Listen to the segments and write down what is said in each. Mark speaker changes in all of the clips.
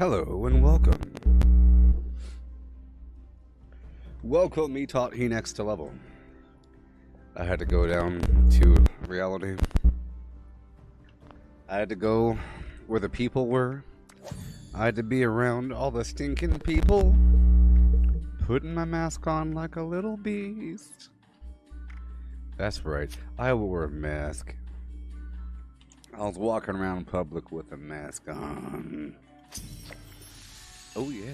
Speaker 1: Hello and welcome. Welcome, me taught he next to level. I had to go down to reality. I had to go where the people were. I had to be around all the stinking people. Putting my mask on like a little beast. That's right, I wore a mask. I was walking around in public with a mask on. Oh yeah.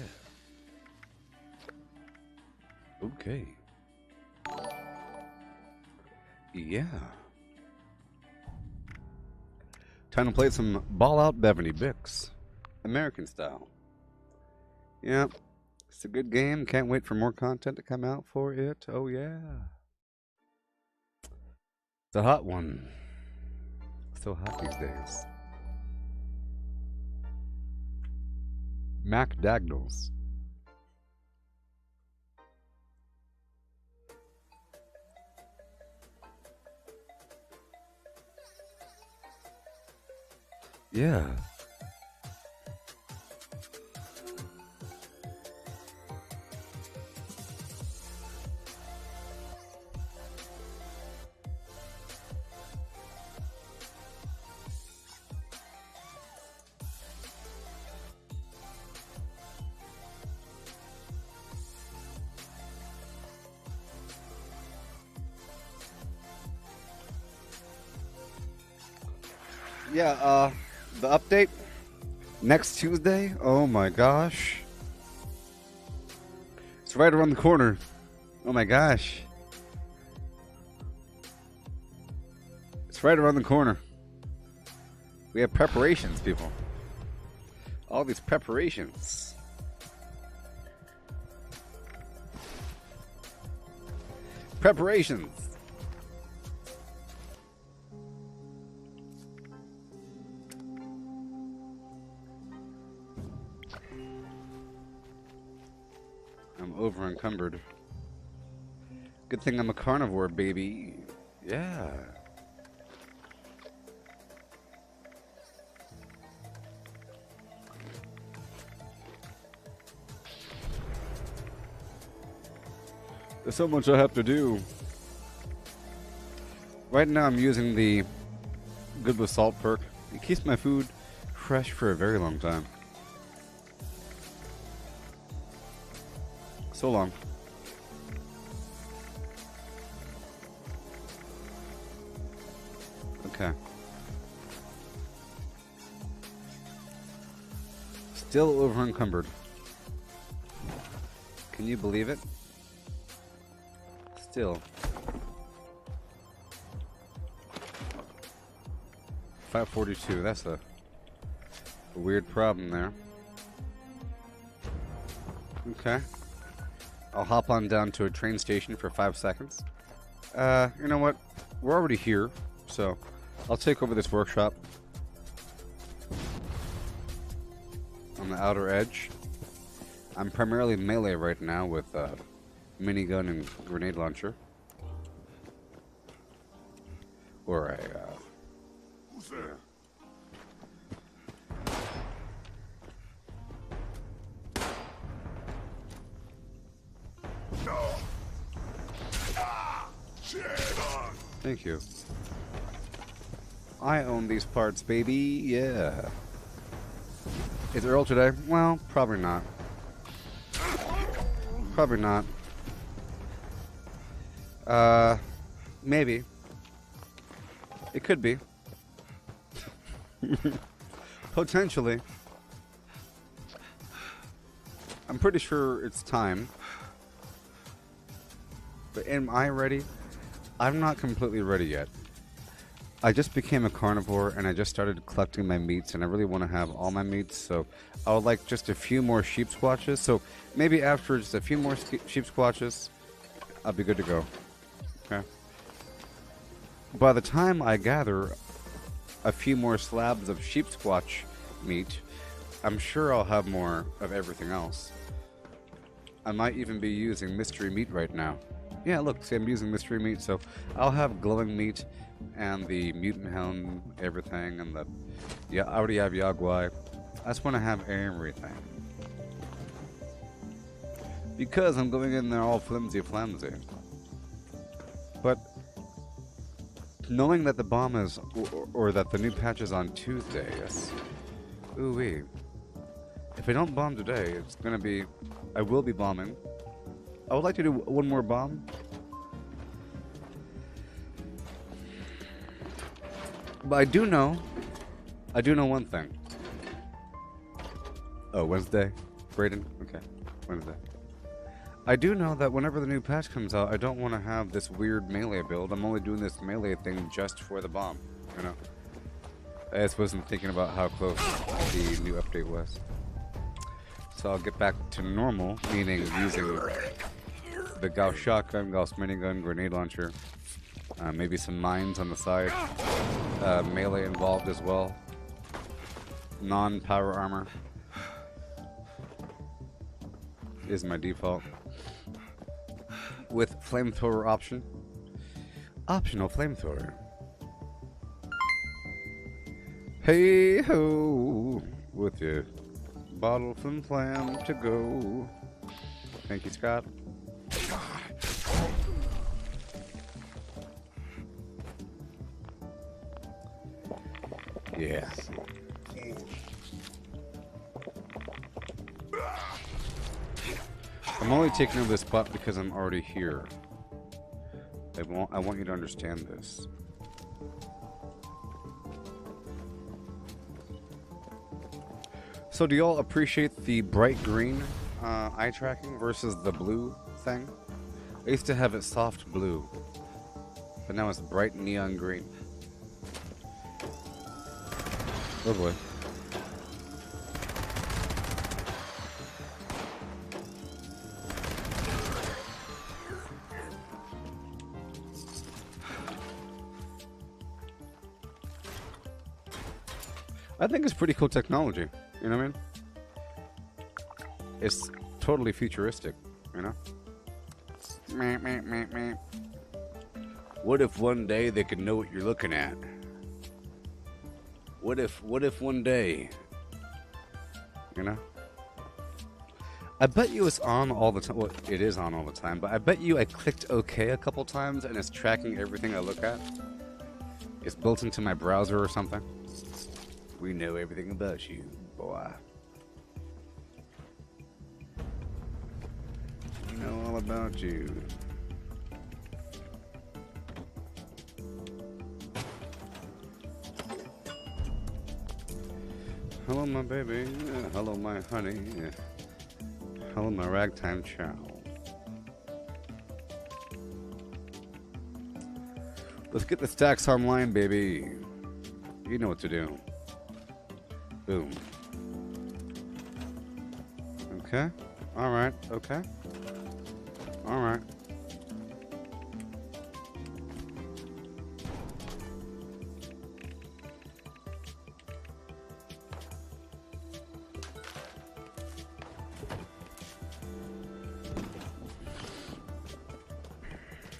Speaker 1: Okay. Yeah. Time to play some Ball Out Beverly Bix. American style. Yep. It's a good game. Can't wait for more content to come out for it. Oh yeah. It's a hot one. So hot these days. Mac Dagnalls. Yeah. Yeah, the update next Tuesday. Oh my gosh. It's right around the corner. Oh my gosh. It's right around the corner. We have preparations, people. All these preparations. Preparations. I'm over encumbered. Good thing I'm a carnivore, baby. Yeah. There's so much I have to do. Right now I'm using the Good with Salt perk. It keeps my food fresh for a very long time. So long. Okay. Still over encumbered. Can you believe it? Still. 542. That's a weird problem there. Okay. I'll hop on down to a train station for 5 seconds. You know what? We're already here, so I'll take over this workshop on the outer edge. I'm primarily melee right now with minigun and grenade launcher. Or a
Speaker 2: Who's there?
Speaker 1: Thank you. I own these parts, baby. Yeah. Is Earl today? Well, probably not. Probably not. Maybe. It could be. Potentially. I'm pretty sure it's time. But am I ready? I'm not completely ready yet. I just became a carnivore and I just started collecting my meats and I really want to have all my meats, so I would like just a few more sheep squatches. So maybe after just a few more sheep squatches, I'll be good to go. Okay. By the time I gather a few more slabs of sheep squatch meat, I'm sure I'll have more of everything else. I might even be using mystery meat right now. Yeah, look, see, I'm using mystery meat, so I'll have glowing meat and the mutant helm, everything, and the... Yeah, I already have Yagwai. I just want to have everything. Because I'm going in there all flimsy. But knowing that the bomb is, or that the new patch is on Tuesday, yes. Ooh-wee. If I don't bomb today, it's gonna be, I will be bombing. I would like to do one more bomb. But I do know one thing. Oh, Wednesday? Brayden? Okay, Wednesday. I do know that whenever the new patch comes out, I don't want to have this weird melee build. I'm only doing this melee thing just for the bomb, you know? I just wasn't thinking about how close the new update was. So I'll get back to normal, meaning using the Gauss shotgun, Gauss minigun, grenade launcher, maybe some mines on the side, melee involved as well, non-power armor is my default. With flamethrower option. Optional flamethrower. Hey ho! With your bottle from flam to go. Thank you, Scott. Yeah. I'm only taking over this spot because I'm already here. I want you to understand this. So do y'all appreciate the bright green eye tracking versus the blue thing? I used to have it soft blue, but now it's bright neon green. Oh boy. I think it's pretty cool technology, you know what I mean? It's totally futuristic, you know? Meh, meh, meh, meh. What if one day they could know what you're looking at? What if one day, you know? I bet you it's on all the time. Well, it is on all the time, but I bet you I clicked OK a couple times and it's tracking everything I look at. It's built into my browser or something. We know everything about you, boy. We know all about you. Hello, my baby. Hello, my honey. Hello, my ragtime child. Let's get the stacks online, baby. You know what to do. Boom. Okay. All right. Okay. All right.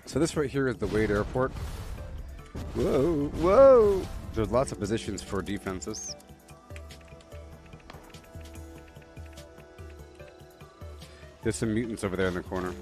Speaker 1: So this right here is the Wade Airport. Whoa, whoa! There's lots of positions for defenses. There's some mutants over there in the corner.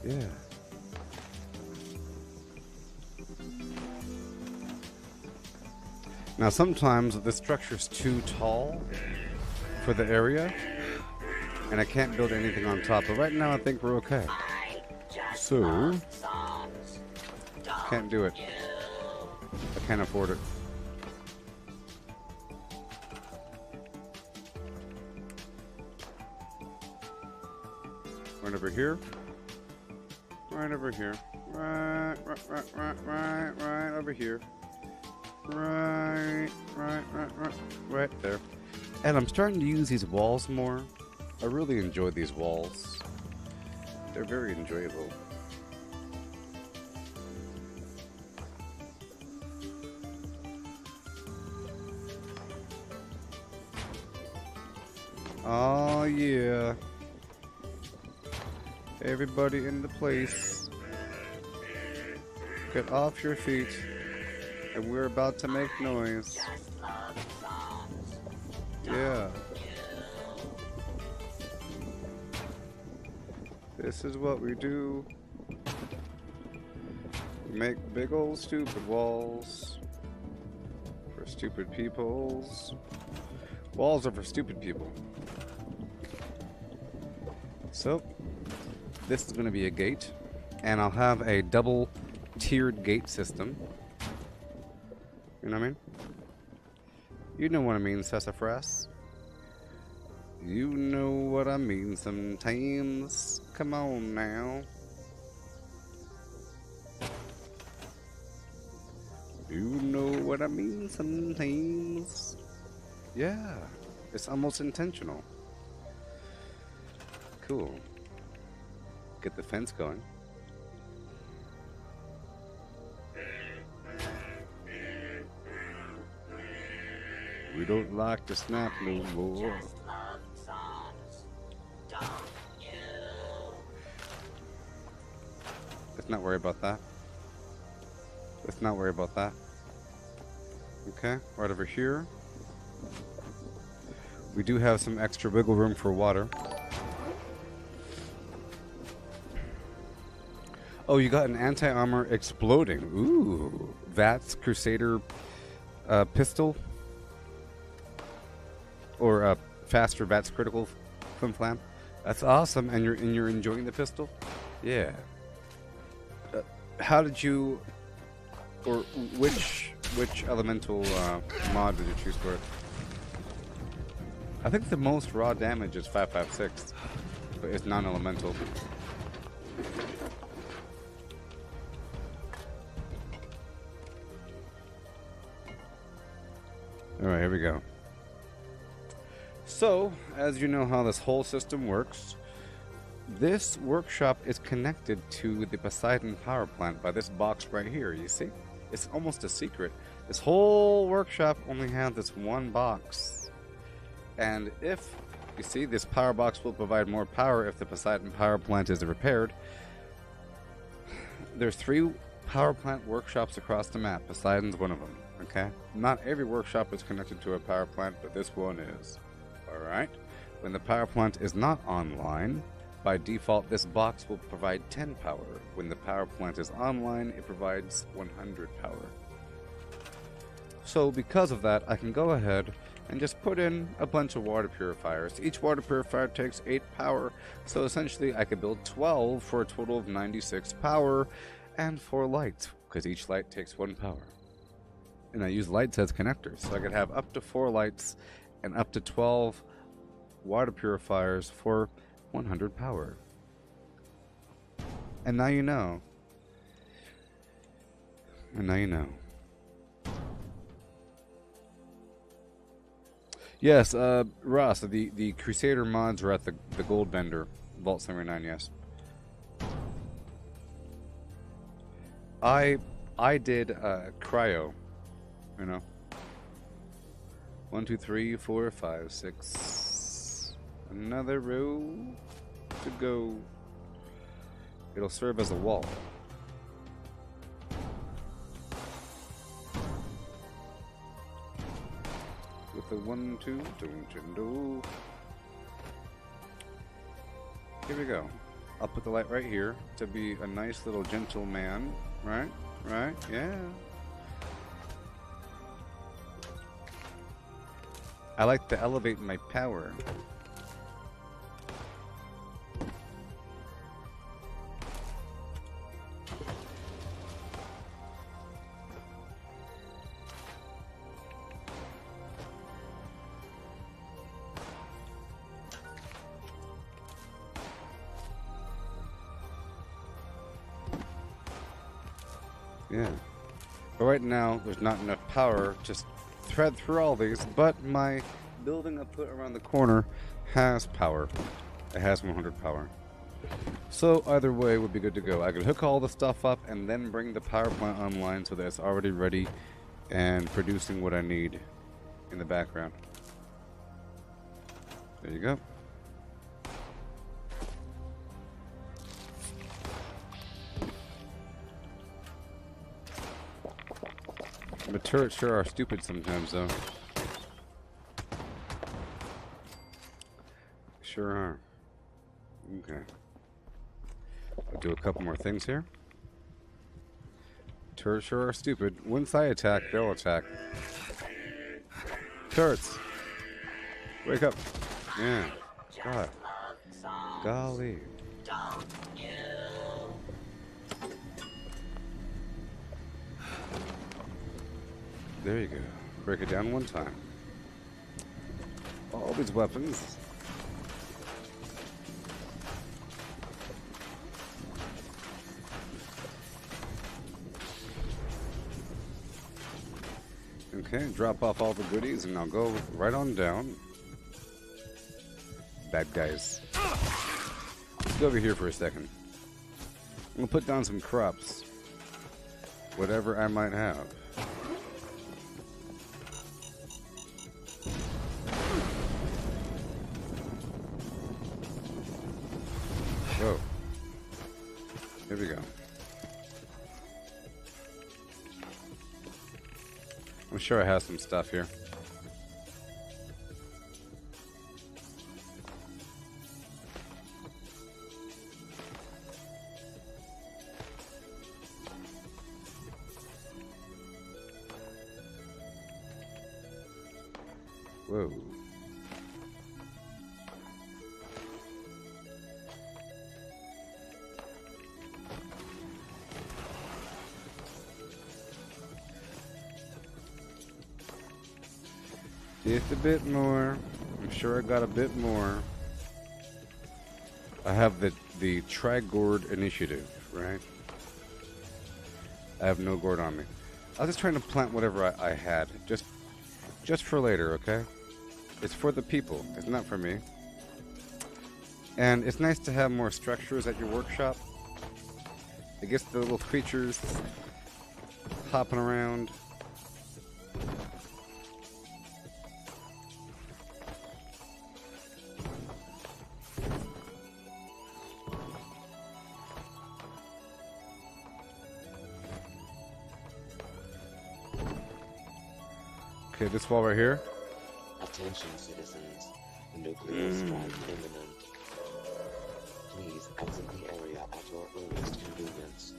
Speaker 1: Yeah. Now sometimes the structure's too tall for the area, and I can't build anything on top. But right now I think we're okay. So, can't do it. I can't afford it. We're Right over here. Right over here. Right over here. Right there. And I'm starting to use these walls more. I really enjoy these walls. They're very enjoyable. Oh yeah. Everybody in the place. Get off your feet. And we're about to make noise. Yeah. This is what we do. We make big old stupid walls. For stupid peoples. Walls are for stupid people. So, this is going to be a gate. And I'll have a double tiered gate system. You know what I mean? You know what I mean, Sassafras. You know what I mean sometimes. Come on now. You know what I mean sometimes. Yeah, it's almost intentional. Cool. Get the fence going. We don't like to snap no more. Let's not worry about that. Let's not worry about that. Okay, right over here. We do have some extra wiggle room for water. Oh, you got an anti-armor exploding. Ooh, that's Crusader pistol. Or faster VATS critical flim flam. That's awesome, and you're enjoying the pistol. Yeah. How did you, or which elemental mod did you choose for it? I think the most raw damage is 556, but it's non-elemental. All right, here we go. So, as you know how this whole system works, this workshop is connected to the Poseidon power plant by this box right here, you see? It's almost a secret. This whole workshop only has this one box. And if, you see, this power box will provide more power if the Poseidon power plant is repaired. There's 3 power plant workshops across the map. Poseidon's one of them, okay? Not every workshop is connected to a power plant, but this one is. Alright? When the power plant is not online, by default this box will provide 10 power. When the power plant is online, it provides 100 power. So because of that, I can go ahead and just put in a bunch of water purifiers. Each water purifier takes 8 power, so essentially I could build 12 for a total of 96 power, and 4 lights, because each light takes 1 power. And I use lights as connectors, so I could have up to 4 lights and up to 12 water purifiers for 100 power. And now you know. And now you know. Yes, Ross, the Crusader mods are at the Gold Vendor, Vault 79, yes. I did cryo, you know. 1, 2, 3, 4, 5, 6. Another row to go. It'll serve as a wall. With a 1, 2, do. Here we go. I'll put the light right here to be a nice little gentle man. Right? Right? Yeah. I like to elevate my power. Yeah. But right now, there's not enough power to thread through all these, but my building I put around the corner has power. It has 100 power. So either way would be good to go. I could hook all the stuff up and then bring the power plant online so that it's already ready and producing what I need in the background. There you go. But turrets sure are stupid sometimes, though. Sure are. Okay. I'll do a couple more things here. Turrets sure are stupid. Once I attack, they'll attack. Turrets! Wake up! Yeah. God. Golly. There you go. Break it down one time. All these weapons. Okay, drop off all the goodies and I'll go right on down. Bad guys. Let's go over here for a second. I'm gonna put down some crops. Whatever I might have. Whoa. Here we go. I'm sure I have some stuff here. Whoa. Just a bit more. I'm sure I got a bit more. I have the tri-gourd initiative, right? I have no gourd on me. I was just trying to plant whatever I had, just for later, okay? It's for the people. It's not for me. And it's nice to have more structures at your workshop. It gets the little creatures hopping around. Okay, this wall right here.
Speaker 3: Attention, citizens. Nuclear strike imminent. Please exit the area at your earliest convenience.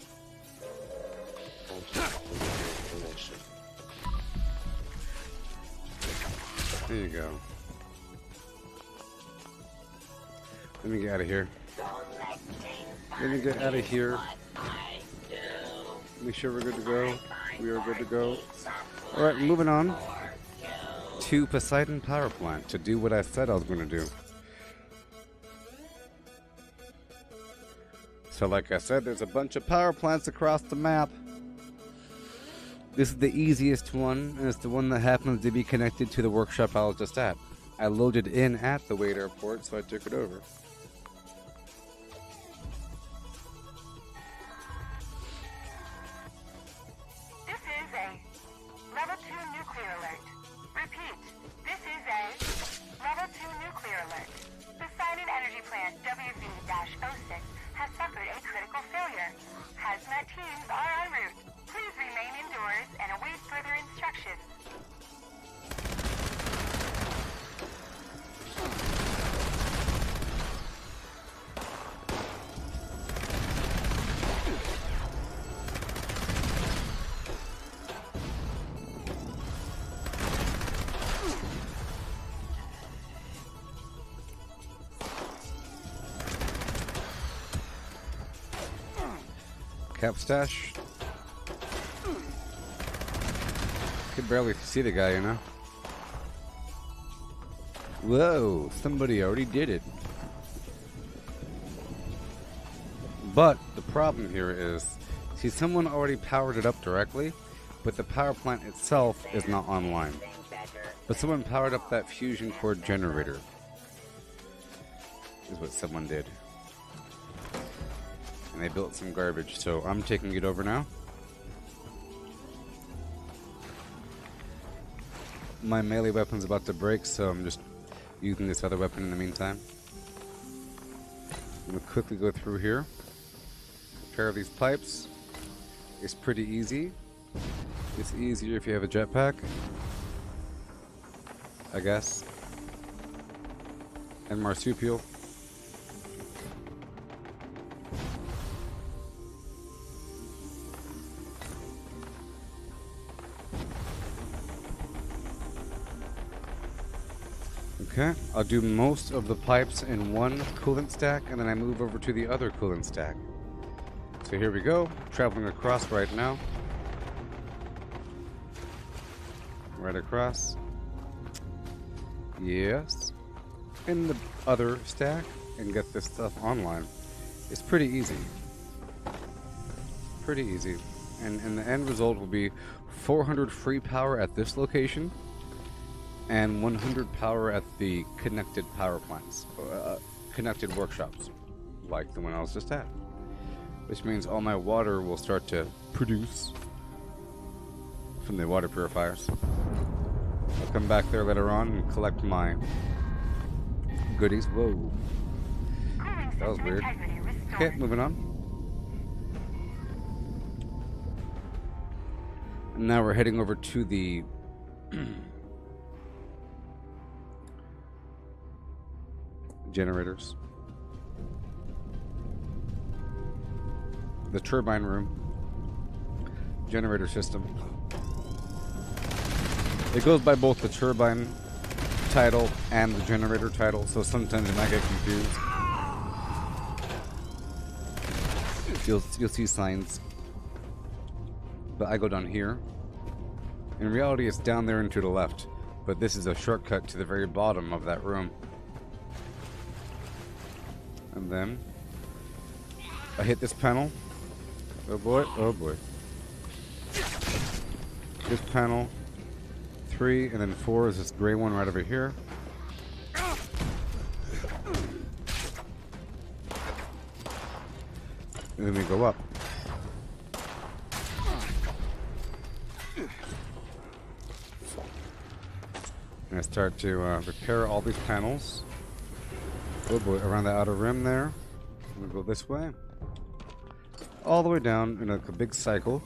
Speaker 3: Thank you for your information.
Speaker 1: There you go. Let me get out of here. Let me get out of here. Make sure we're good to go. We are good to go. Alright, moving on to Poseidon Power Plant to do what I said I was going to do. So like I said, there's a bunch of power plants across the map. This is the easiest one, and it's the one that happens to be connected to the workshop I was just at. I loaded in at the Wade Airport, so I took it over.
Speaker 4: This is a Level 2 nuclear alert. Repeat, this is a Level 2 nuclear alert. Poseidon Energy Plant WV-06 has suffered a critical failure. Hazmat teams are en route. Please remain indoors and await further instructions.
Speaker 1: Cap stash. Could barely see the guy, you know. Whoa, somebody already did it. But the problem here is See, someone already powered it up directly, but the power plant itself is not online. But someone powered up that fusion core generator. Is what someone did. And they built some garbage, so I'm taking it over now. My melee weapon's about to break, so I'm just using this other weapon in the meantime. I'm gonna quickly go through here. Repair these pipes. It's pretty easy. It's easier if you have a jetpack, I guess. And marsupial. Okay, I'll do most of the pipes in one coolant stack, and then I move over to the other coolant stack. So here we go, traveling across right now. Right across. Yes. In the other stack, and get this stuff online. It's pretty easy. Pretty easy. And the end result will be 400 free power at this location, and 100 power at the connected power plants, connected workshops, like the one I was just at. Which means all my water will start to produce from the water purifiers. I'll come back there later on and collect my goodies. Whoa. That was weird. Okay, moving on. And now we're heading over to the generators. The turbine room. Generator system. It goes by both the turbine title and the generator title, so sometimes you might get confused. You'll see signs. But I go down here. In reality, it's down there and to the left, but this is a shortcut to the very bottom of that room. And then I hit this panel. Oh boy, oh boy. This panel, 3, and then 4 is this gray one right over here. And then we go up. And I start to repair all these panels. Oh boy, around the outer rim there. I'm gonna go this way. All the way down in a big cycle.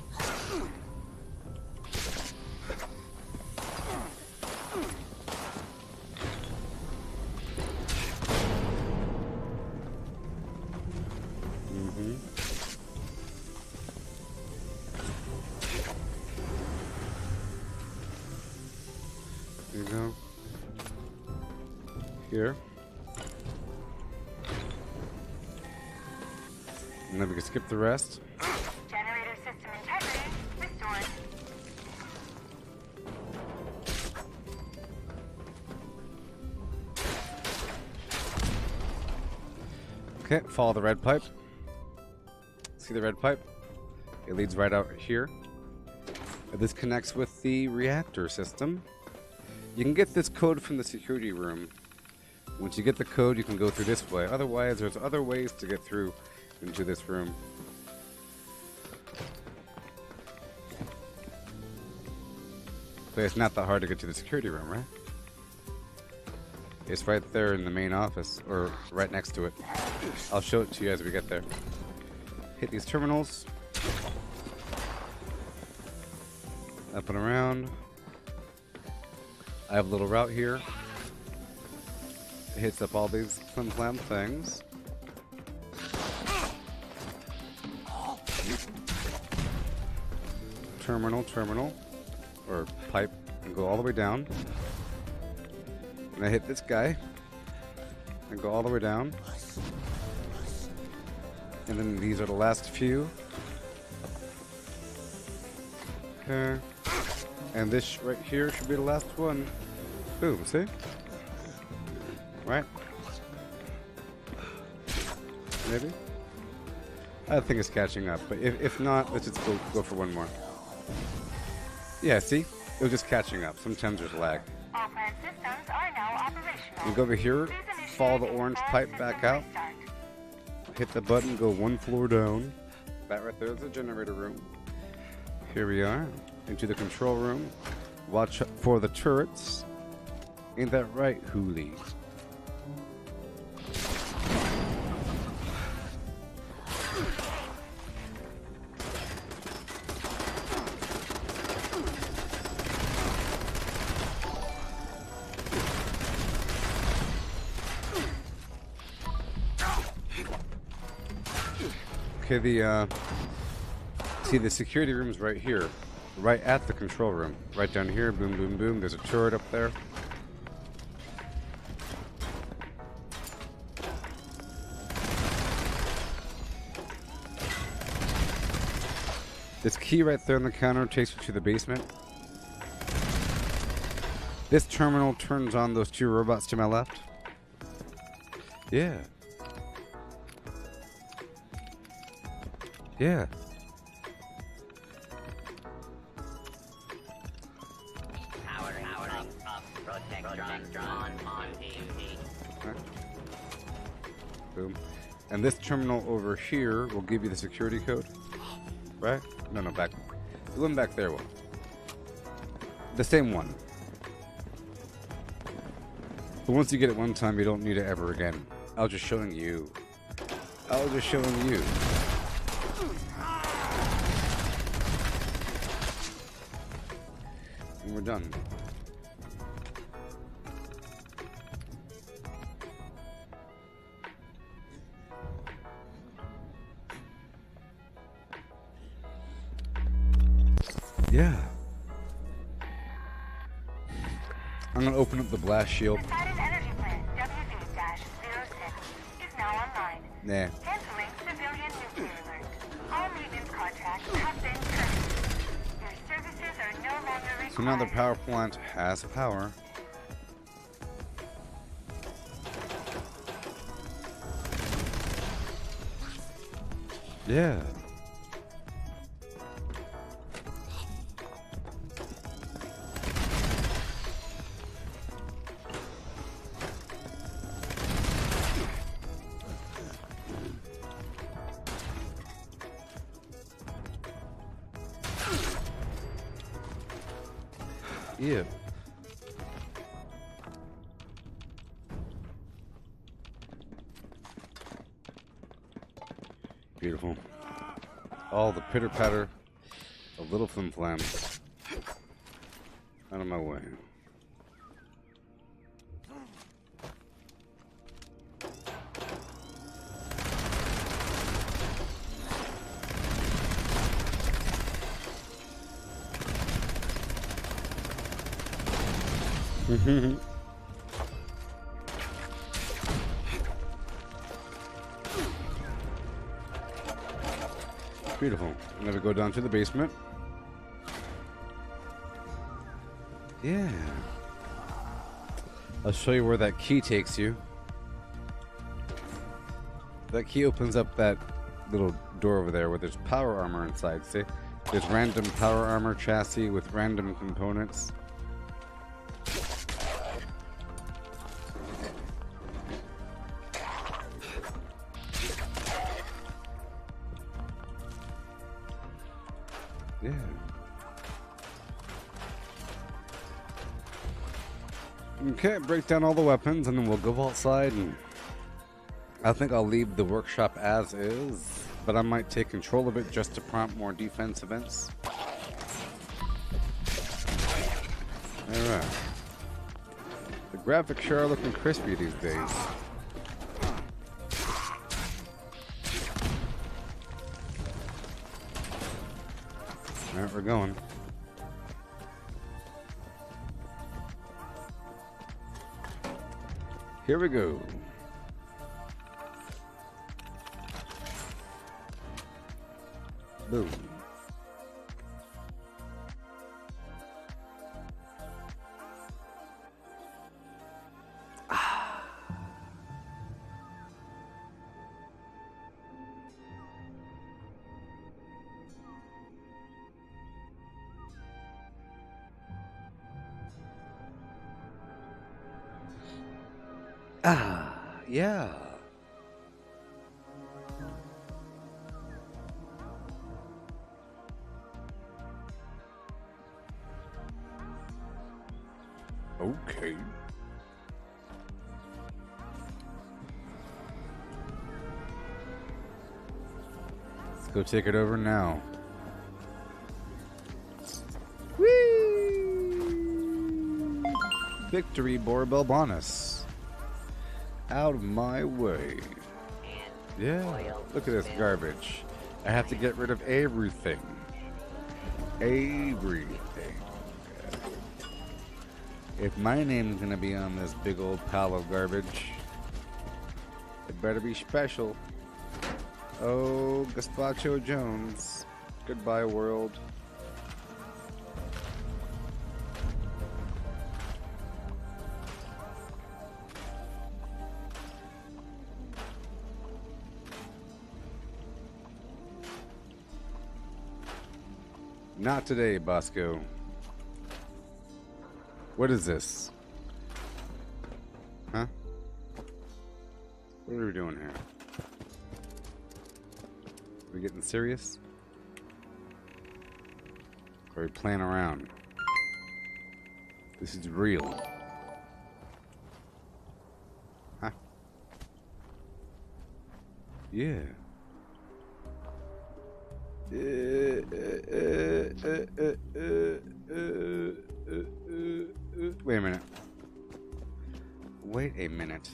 Speaker 1: There you go. Here. And then we can skip the rest.
Speaker 4: Generator system integrity restored.
Speaker 1: Okay, follow the red pipe. See the red pipe? It leads right out here. This connects with the reactor system. You can get this code from the security room. Once you get the code, you can go through this way. Otherwise, there's other ways to get through into this room. But it's not that hard to get to the security room, right? It's right there in the main office, or right next to it. I'll show it to you as we get there. Hit these terminals. Up and around. I have a little route here. It hits up all these flim-flam things. Terminal, or pipe, and go all the way down. And I hit this guy, and go all the way down. And then these are the last few. Okay. And this right here should be the last one. Boom, see? Right? Maybe? I think it's catching up, but if not, let's just go for one more. Yeah, see? It was just catching up. Sometimes there's lag.
Speaker 4: All plant systems are now operational.
Speaker 1: You go over here,
Speaker 4: Please initiate
Speaker 1: follow the
Speaker 4: a
Speaker 1: orange
Speaker 4: plant
Speaker 1: pipe
Speaker 4: system
Speaker 1: back out,
Speaker 4: restart.
Speaker 1: hit the button, go one floor down. That right there is the generator room. Here we are, into the control room. Watch for the turrets. Ain't that right, Hooli? Okay, see the security room's right here, right at the control room, right down here. Boom, boom, boom. There's a turret up there. This key right there on the counter takes you to the basement. This terminal turns on those two robots to my left. Yeah. Yeah. Right. Boom. And this terminal over here will give you the security code. Right? No, back. The one back there will. The same one. But once you get it one time, you don't need it ever again. I was just showing you. I was just showing you. And we're done. Yeah. I'm gonna open up the blast shield.
Speaker 4: Poseidon Energy Plant WV-06 is now online.
Speaker 1: Nah.
Speaker 4: Canceling civilian nuclear alert. All maintenance contracts have been terminated. Your services are no longer required.
Speaker 1: So now the power plant has power. Yeah. Yeah. Beautiful. All the pitter patter of little flim flams. Out of my way. Beautiful. I'm gonna go down to the basement. Yeah. I'll show you where that key takes you. That key opens up that little door over there where there's power armor inside, see? There's random power armor chassis with random components. Yeah. Okay, break down all the weapons and then we'll go outside, and I think I'll leave the workshop as is, but I might take control of it just to prompt more defense events. Alright. The graphics sure are looking crispy these days. Alright, we're going. Here we go. Boom. Ah, yeah. Okay. Let's go take it over now. Whee! Victory, Borbel bonus. Out of my way. Yeah, look at this garbage. I have to get rid of everything. Everything. If my name's gonna be on this big old pile of garbage, it better be special. Oh, Gazpacho Jones. Goodbye, world. Not today, Bosco. What is this? Huh? What are we doing here? Are we getting serious? Or are we playing around? This is real. Huh? Yeah. Wait a minute. Wait a minute.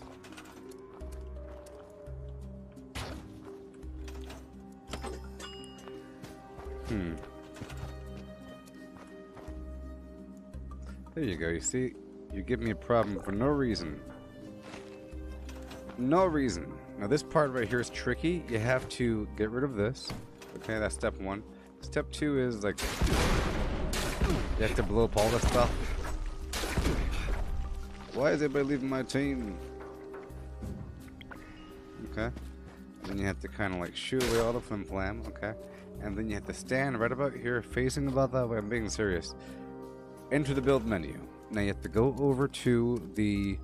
Speaker 1: There you go. You see, you give me a problem for no reason. No reason. Now this part right here is tricky. You have to get rid of this. Okay, that's step one. Step two is like you have to blow up all this stuff. Why is everybody leaving my team? Okay. And then you have to kind of like shoot away all the flim flam. Okay. And then you have to stand right about here, facing about that way. I'm being serious. Enter the build menu. Now you have to go over to the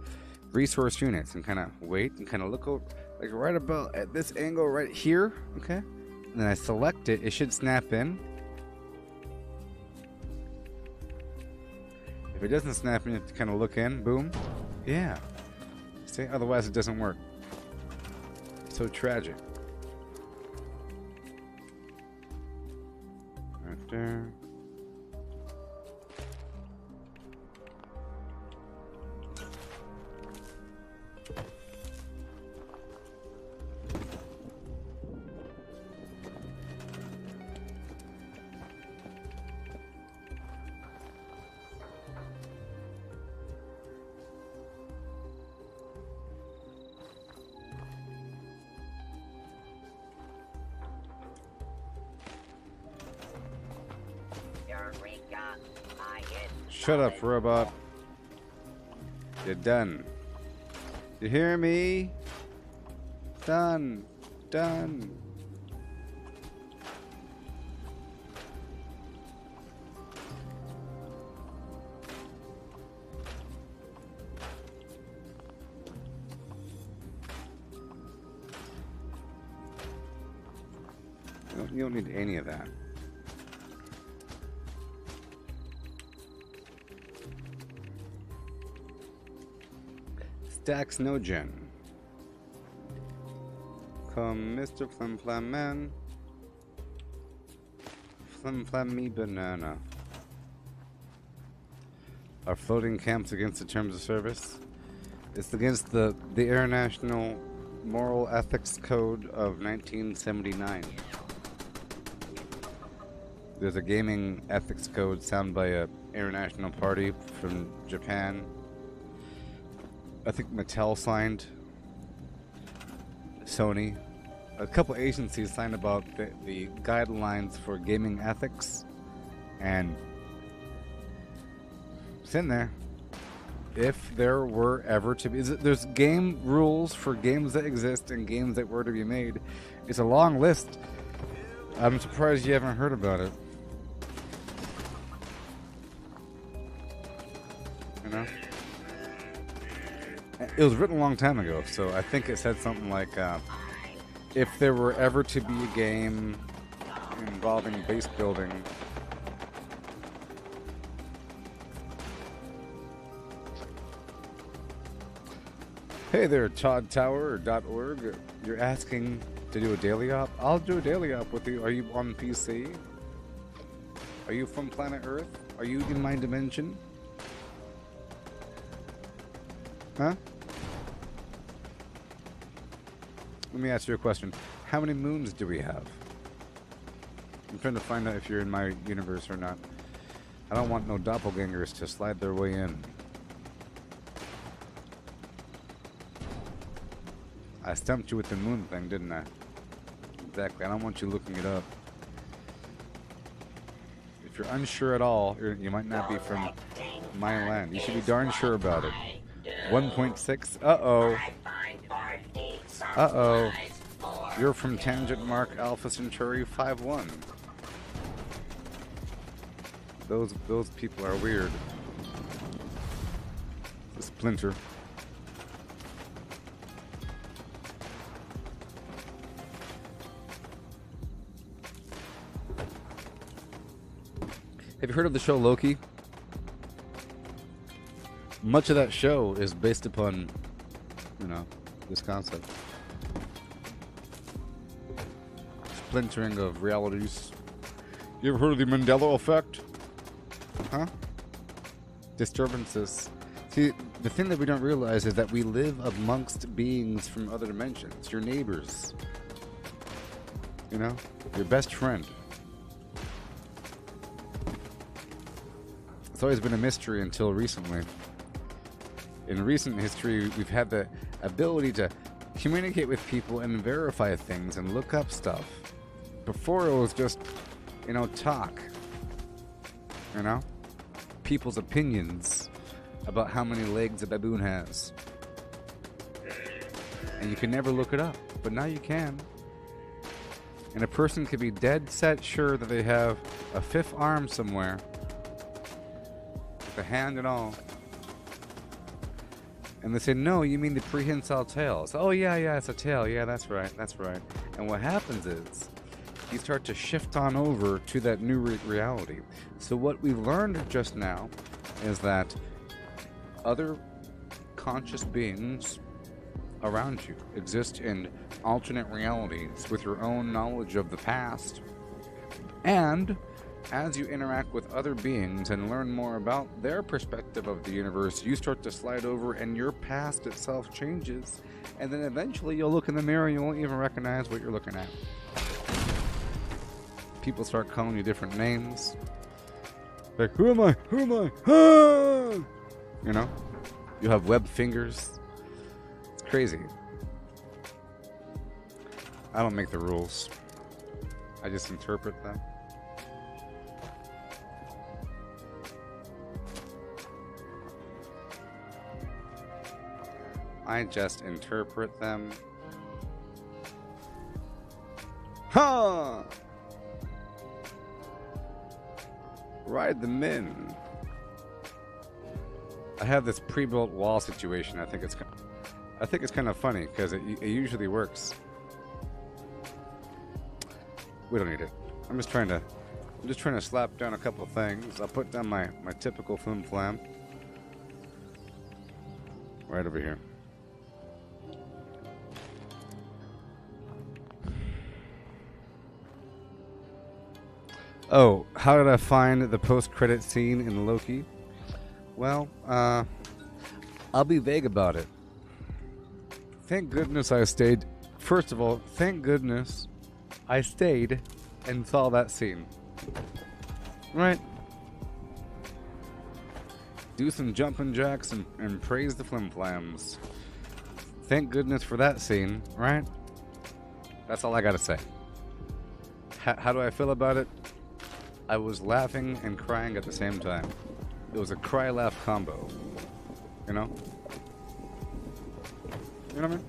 Speaker 1: resource units and kind of wait and kind of look over, like right about at this angle right here. Okay. And then I select it. It should snap in. If it doesn't snap in, you have to kind of look in. Boom. Yeah. See? Otherwise, it doesn't work. So tragic. Right there. Shut up, robot. You're done. You hear me? Done. Done. You don't need any of that. Stacks no gen. Come, Mr. Flim Flam Man. Flim Flam me banana. Our floating camps against the terms of service. It's against the International Moral Ethics Code of 1979. There's a gaming ethics code signed by a international party from Japan. I think Mattel signed, Sony, a couple agencies signed about the guidelines for gaming ethics, and it's in there. If there were ever to be, there's game rules for games that exist and games that were to be made. It's a long list. I'm surprised you haven't heard about it. You know? It was written a long time ago, so I think it said something like, if there were ever to be a game involving base building. Hey there, ToddTower.org. You're asking to do a daily op? I'll do a daily op with you. Are you on PC? Are you from planet Earth? Are you in my dimension? Huh? Let me ask you a question. How many moons do we have? I'm trying to find out if you're in my universe or not. I don't want no doppelgangers to slide their way in. I stumped you with the moon thing, didn't I? Exactly. I don't want you looking it up. If you're unsure at all, you might not be from my land. You should be darn sure about it. 1.6. Uh-oh. Uh-oh. You're from Tangent Mark Alpha Centauri 5-1. Those people are weird. The Splinter. Have you heard of the show Loki? Much of that show is based upon, this concept. Splintering of realities. You ever heard of the Mandela effect? Huh? Disturbances. See, the thing that we don't realize is that we live amongst beings from other dimensions. Your neighbors. Your best friend. It's always been a mystery until recently. In recent history, we've had the ability to communicate with people and verify things and look up stuff. Before it was just, talk. People's opinions about how many legs a baboon has. And you can never look it up, but now you can. And a person could be dead set sure that they have a fifth arm somewhere. The hand and all. And they say, no, you mean the prehensile tails. Oh, yeah, it's a tail. Yeah, that's right. And what happens is you start to shift on over to that new reality. So what we've learned just now is that other conscious beings around you exist in alternate realities with your own knowledge of the past. And as you interact with other beings and learn more about their perspective of the universe, you start to slide over and your past itself changes. And then eventually you'll look in the mirror and you won't even recognize what you're looking at. People start calling you different names. Like, who am I? Ah! You have web fingers. It's crazy. I don't make the rules. I just interpret them. I just interpret them. Ha! Ride them in. I have this pre-built wall situation. I think it's kind of funny because it usually works. We don't need it. I'm just trying to slap down a couple things. I'll put down my typical flim flam right over here. Oh, how did I find the post-credit scene in Loki? Well, I'll be vague about it. Thank goodness I stayed. First of all, thank goodness I stayed and saw that scene. Right? Do some jumping jacks and praise the flim-flams. Thank goodness for that scene, right? That's all I gotta say. How do I feel about it? I was laughing and crying at the same time. It was a cry-laugh combo. You know? You know what I mean?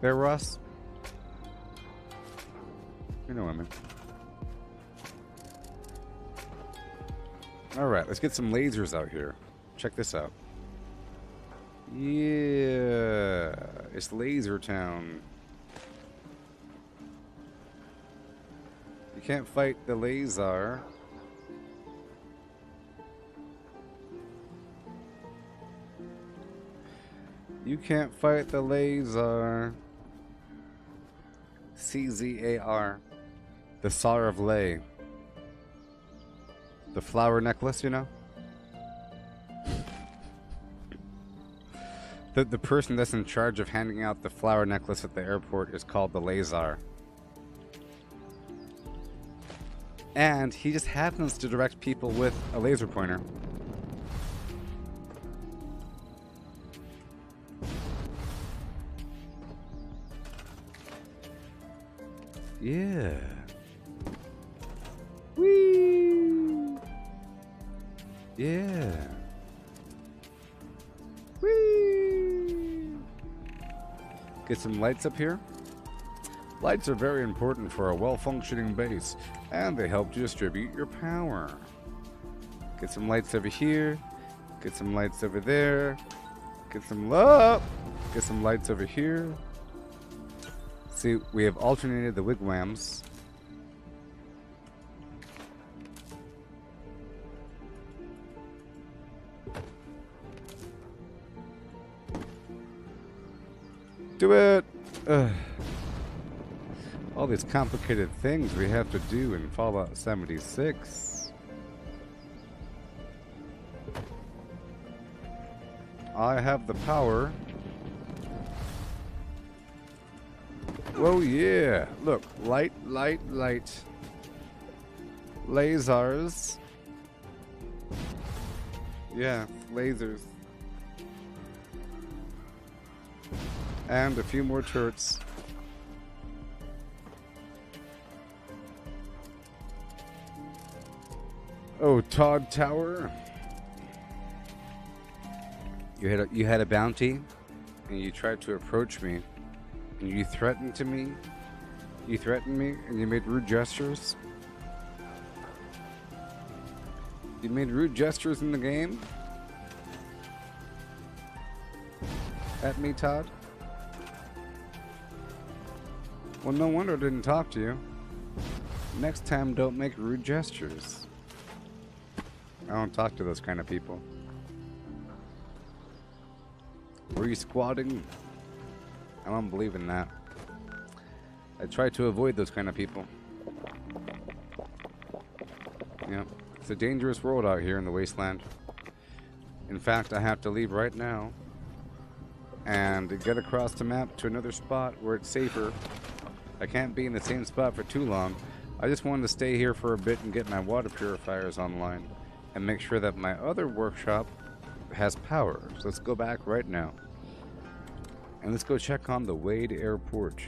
Speaker 1: There, Ross? You know what I mean. Alright, let's get some lasers out here. Check this out. Yeah, it's Laser Town. You can't fight the laser. You can't fight the laser. CZAR. The Tsar of Lay. The flower necklace, you know? The person that's in charge of handing out the flower necklace at the airport is called the Lazar. And he just happens to direct people with a laser pointer. Yeah. Whee! Yeah. Whee! Get some lights up here. Lights are very important for a well-functioning base, and they help to distribute your power. Get some lights over here. Get some lights over there. Get some lights over here. See, we have alternated the wigwams. Do it! Ugh. All these complicated things we have to do in Fallout 76. I have the power. Oh yeah, look, light, light, light. Lasers. Yeah, lasers. And a few more turrets. Oh, Todd Tower. You had a bounty, and you tried to approach me. And you threatened to me? You threatened me and you made rude gestures? You made rude gestures in the game? At me, Todd? Well, no wonder I didn't talk to you. Next time, don't make rude gestures. I don't talk to those kind of people. Were you squatting? I don't believe in that. I try to avoid those kind of people. Yeah, it's a dangerous world out here in the wasteland. In fact, I have to leave right now and get across the map to another spot where it's safer. I can't be in the same spot for too long. I just wanted to stay here for a bit and get my water purifiers online and make sure that my other workshop has power. So let's go back right now. And let's go check on the Wade Airport.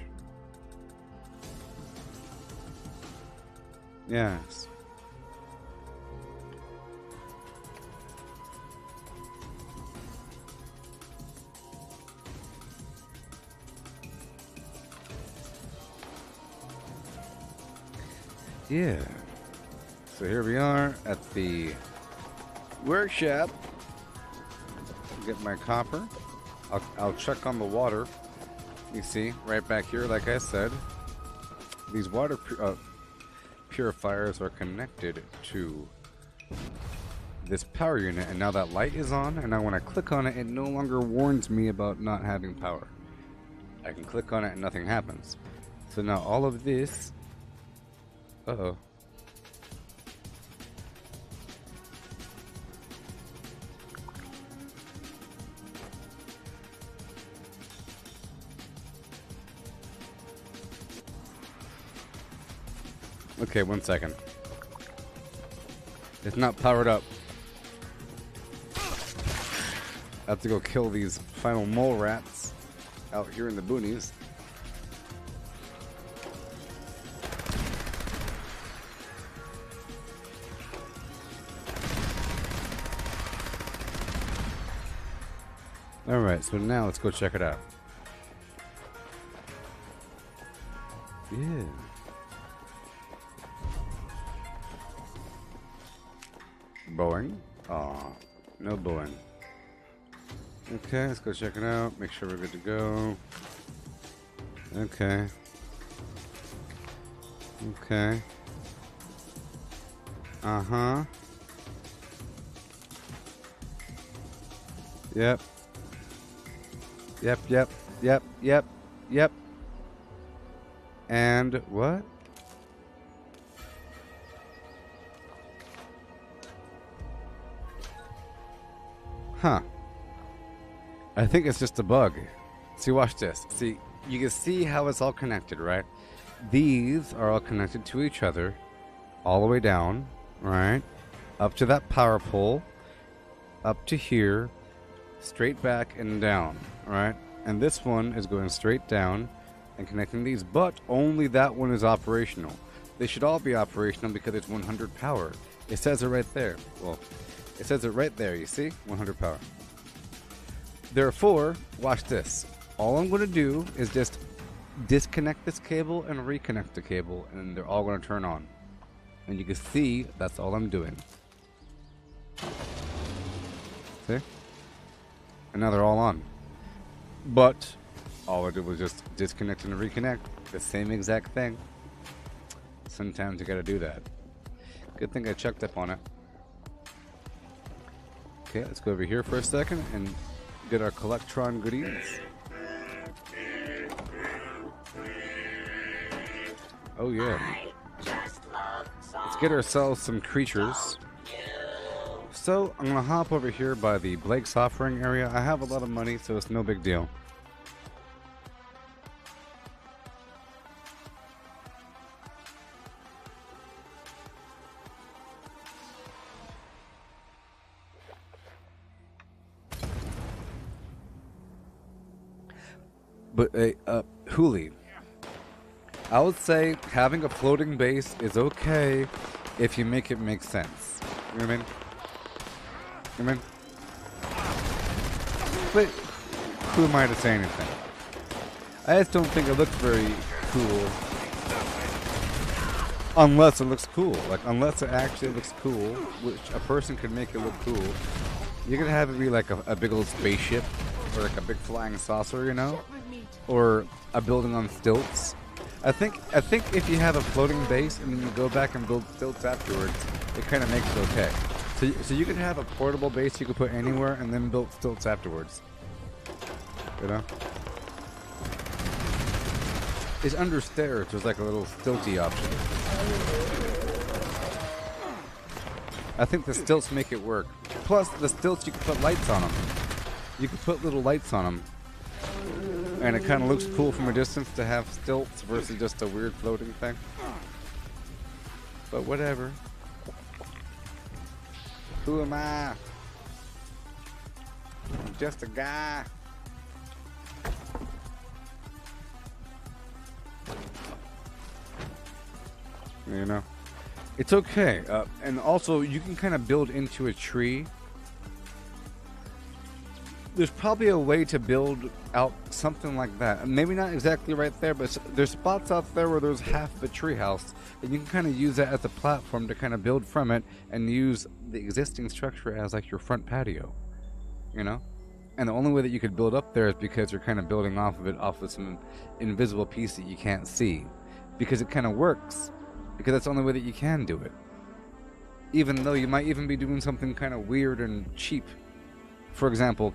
Speaker 1: Yes. Yeah. So here we are at the workshop. Get my copper. I'll check on the water. You see, right back here, like I said, these water purifiers are connected to this power unit, and now that light is on, and now when I click on it, it no longer warns me about not having power. I can click on it and nothing happens. So now all of this... Uh-oh. Okay, 1 second. It's not powered up. I have to go kill these final mole rats out here in the boonies. Alright, so now let's go check it out. Yeah. Boeing? Aw, no Boeing. Okay, let's go check it out. Make sure we're good to go. Okay. Okay. Uh-huh. Yep. Yep. And what? Huh. I think it's just a bug. See, watch this. See, you can see how it's all connected, right? These are all connected to each other, all the way down, right? Up to that power pole, up to here, straight back and down, right? And this one is going straight down and connecting these, but only that one is operational. They should all be operational because it's 100 power. It says it right there. Well, it says it right there, you see? 100 power. Therefore, watch this. All I'm going to do is just disconnect this cable and reconnect the cable, and they're all going to turn on. And you can see that's all I'm doing. See? And now they're all on. But all I did was just disconnect and reconnect. The same exact thing. Sometimes you gotta do that. Good thing I checked up on it. Okay, let's go over here for a second and get our Collectron goodies. Oh yeah. Let's get ourselves some creatures. So, I'm gonna hop over here by the Blake's offering area. I have a lot of money, so it's no big deal. But, Huli, I would say having a floating base is okay if you make it make sense. You know what I mean? You know what I mean? But who am I to say anything? I just don't think it looks very cool. Unless it looks cool. Like, unless it actually looks cool, which a person could make it look cool. You could have it be like a big old spaceship, or like a big flying saucer, you know? Or a building on stilts. I think if you have a floating base and then you go back and build stilts afterwards, it kind of makes it okay. So you could have a portable base you could put anywhere and then build stilts afterwards. You know? It's under stairs. There's like a little stilty option. I think the stilts make it work. Plus, the stilts, you can put lights on them. You can put little lights on them. And it kind of looks cool from a distance to have stilts versus just a weird floating thing. But whatever. Who am I? I'm just a guy. You know? It's okay. And also, you can kind of build into a tree. There's probably a way to build out something like that. Maybe not exactly right there, but there's spots out there where there's half the treehouse, and you can kind of use that as a platform to kind of build from it and use the existing structure as like your front patio, you know? And the only way that you could build up there is because you're kind of building off of it, off of some invisible piece that you can't see, because it kind of works, because that's the only way that you can do it. Even though you might even be doing something kind of weird and cheap. For example,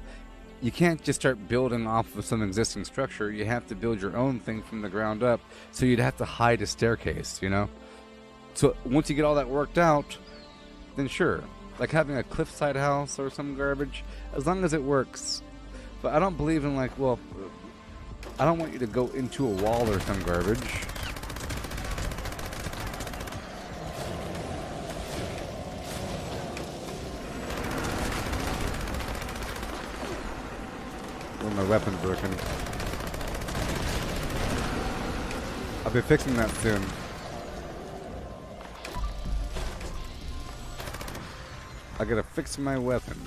Speaker 1: you can't just start building off of some existing structure. You have to build your own thing from the ground up. So you'd have to hide a staircase, you know? So once you get all that worked out, then sure. Like having a cliffside house or some garbage, as long as it works. But I don't believe in like, well, I don't want you to go into a wall or some garbage. My weapon broken. I'll be fixing that soon. I gotta fix my weapon.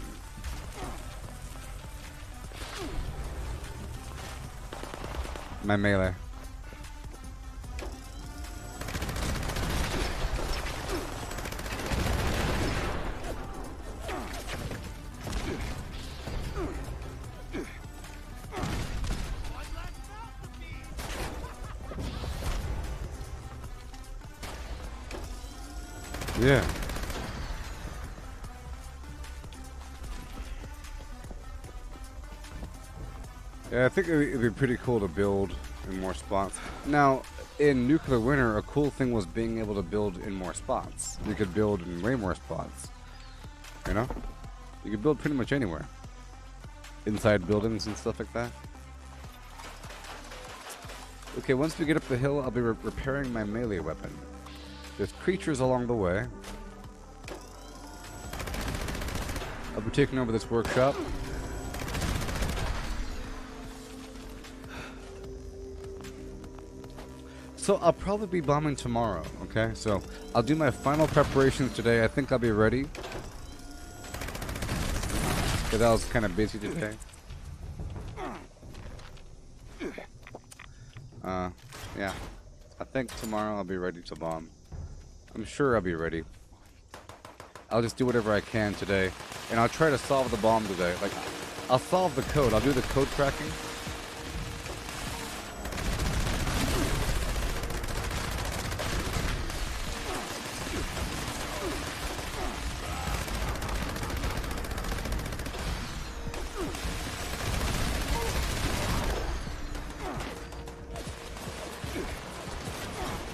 Speaker 1: My melee. Yeah. Yeah, I think it'd be pretty cool to build in more spots. Now, in Nuclear Winter, a cool thing was being able to build in more spots. You could build in way more spots. You know? You could build pretty much anywhere. Inside buildings and stuff like that. Okay, once we get up the hill, I'll be repairing my melee weapon. There's creatures along the way. I'll be taking over this workshop. So I'll probably be bombing tomorrow, okay? So I'll do my final preparations today. I think I'll be ready. Because I was kind of busy today. Yeah. I think tomorrow I'll be ready to bomb. I'm sure I'll be ready. I'll just do whatever I can today. And I'll try to solve the bomb today. Like, I'll solve the code. I'll do the code cracking.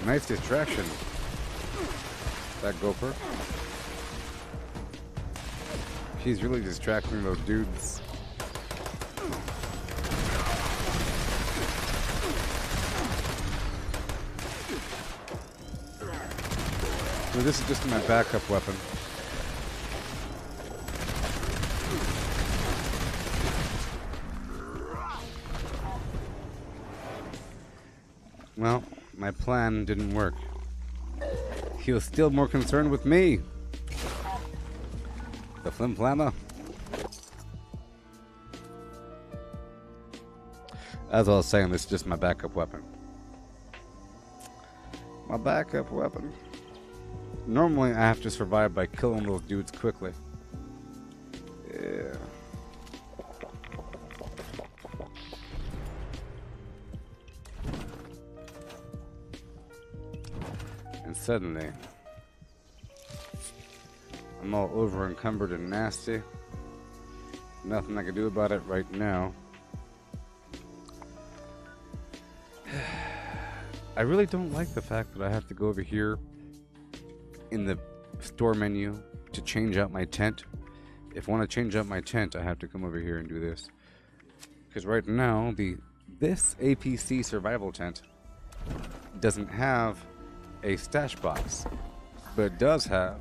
Speaker 1: Nice distraction. That gopher. She's really distracting those dudes. So this is just my backup weapon. Well, my plan didn't work. He was still more concerned with me. The flim flammer. As I was saying, this is just my backup weapon. My backup weapon. Normally, I have to survive by killing those dudes quickly. Yeah. And suddenly, I'm all over encumbered and nasty. Nothing I can do about it right now. I really don't like the fact that I have to go over here in the store menu to change out my tent. If I want to change out my tent, I have to come over here and do this. Because right now, this APC survival tent doesn't have a stash box, but it does have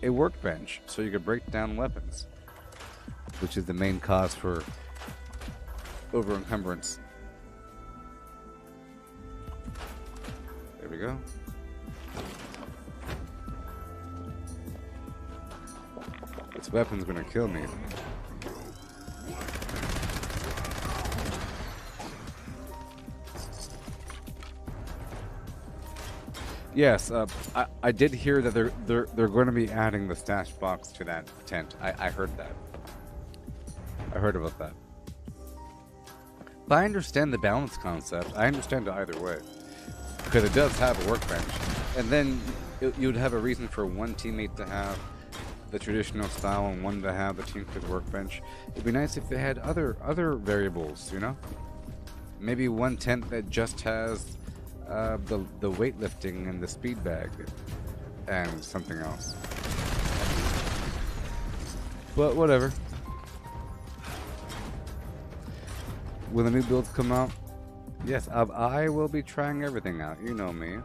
Speaker 1: a workbench, so you can break down weapons, which is the main cause for over encumbrance. There we go. This weapon's gonna kill me. Yes, I did hear that they're going to be adding the stash box to that tent. I heard that. I heard about that. But I understand the balance concept. I understand it either way. Because it does have a workbench. And then you'd have a reason for one teammate to have the traditional style and one to have the team for the workbench. It'd be nice if they had other variables, you know? Maybe one tent that just has the weightlifting and the speed bag and something else. But whatever. When the new builds come out, yes, I will be trying everything out. You know me.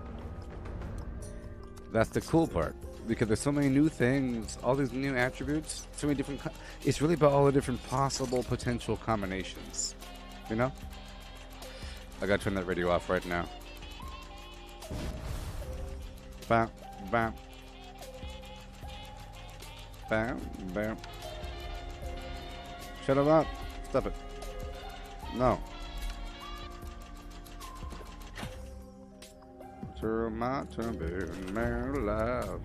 Speaker 1: That's the cool part. Because there's so many new things, all these new attributes, so many different... It's really about all the different possible potential combinations. You know? I gotta turn that radio off right now. Bam, bam. Bam, bam. Shut him up. Stop it. No. Through my turban, man alive.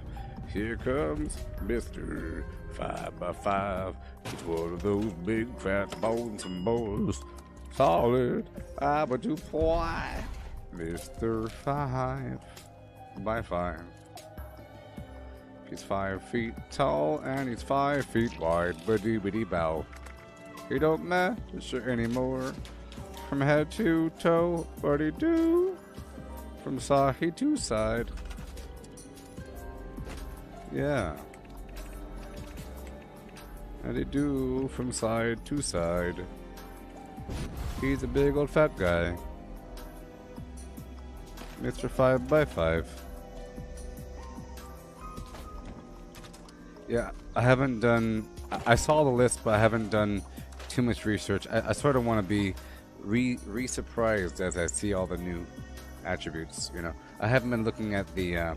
Speaker 1: Here comes Mr. 5x5. He's one of those big fat bones and boys. Solid 5x2 boy. Mr. 5x5. He's 5 feet tall and he's 5 feet wide. Ba-dee bow. He don't measure anymore. From head to toe, what he do? From side to side. Yeah. And he do from side to side. He's a big old fat guy. Mr. 5x5. Yeah, I haven't done... I saw the list, but I haven't done too much research. I sort of want to be re-surprised as I see all the new attributes, you know. I haven't been looking at the...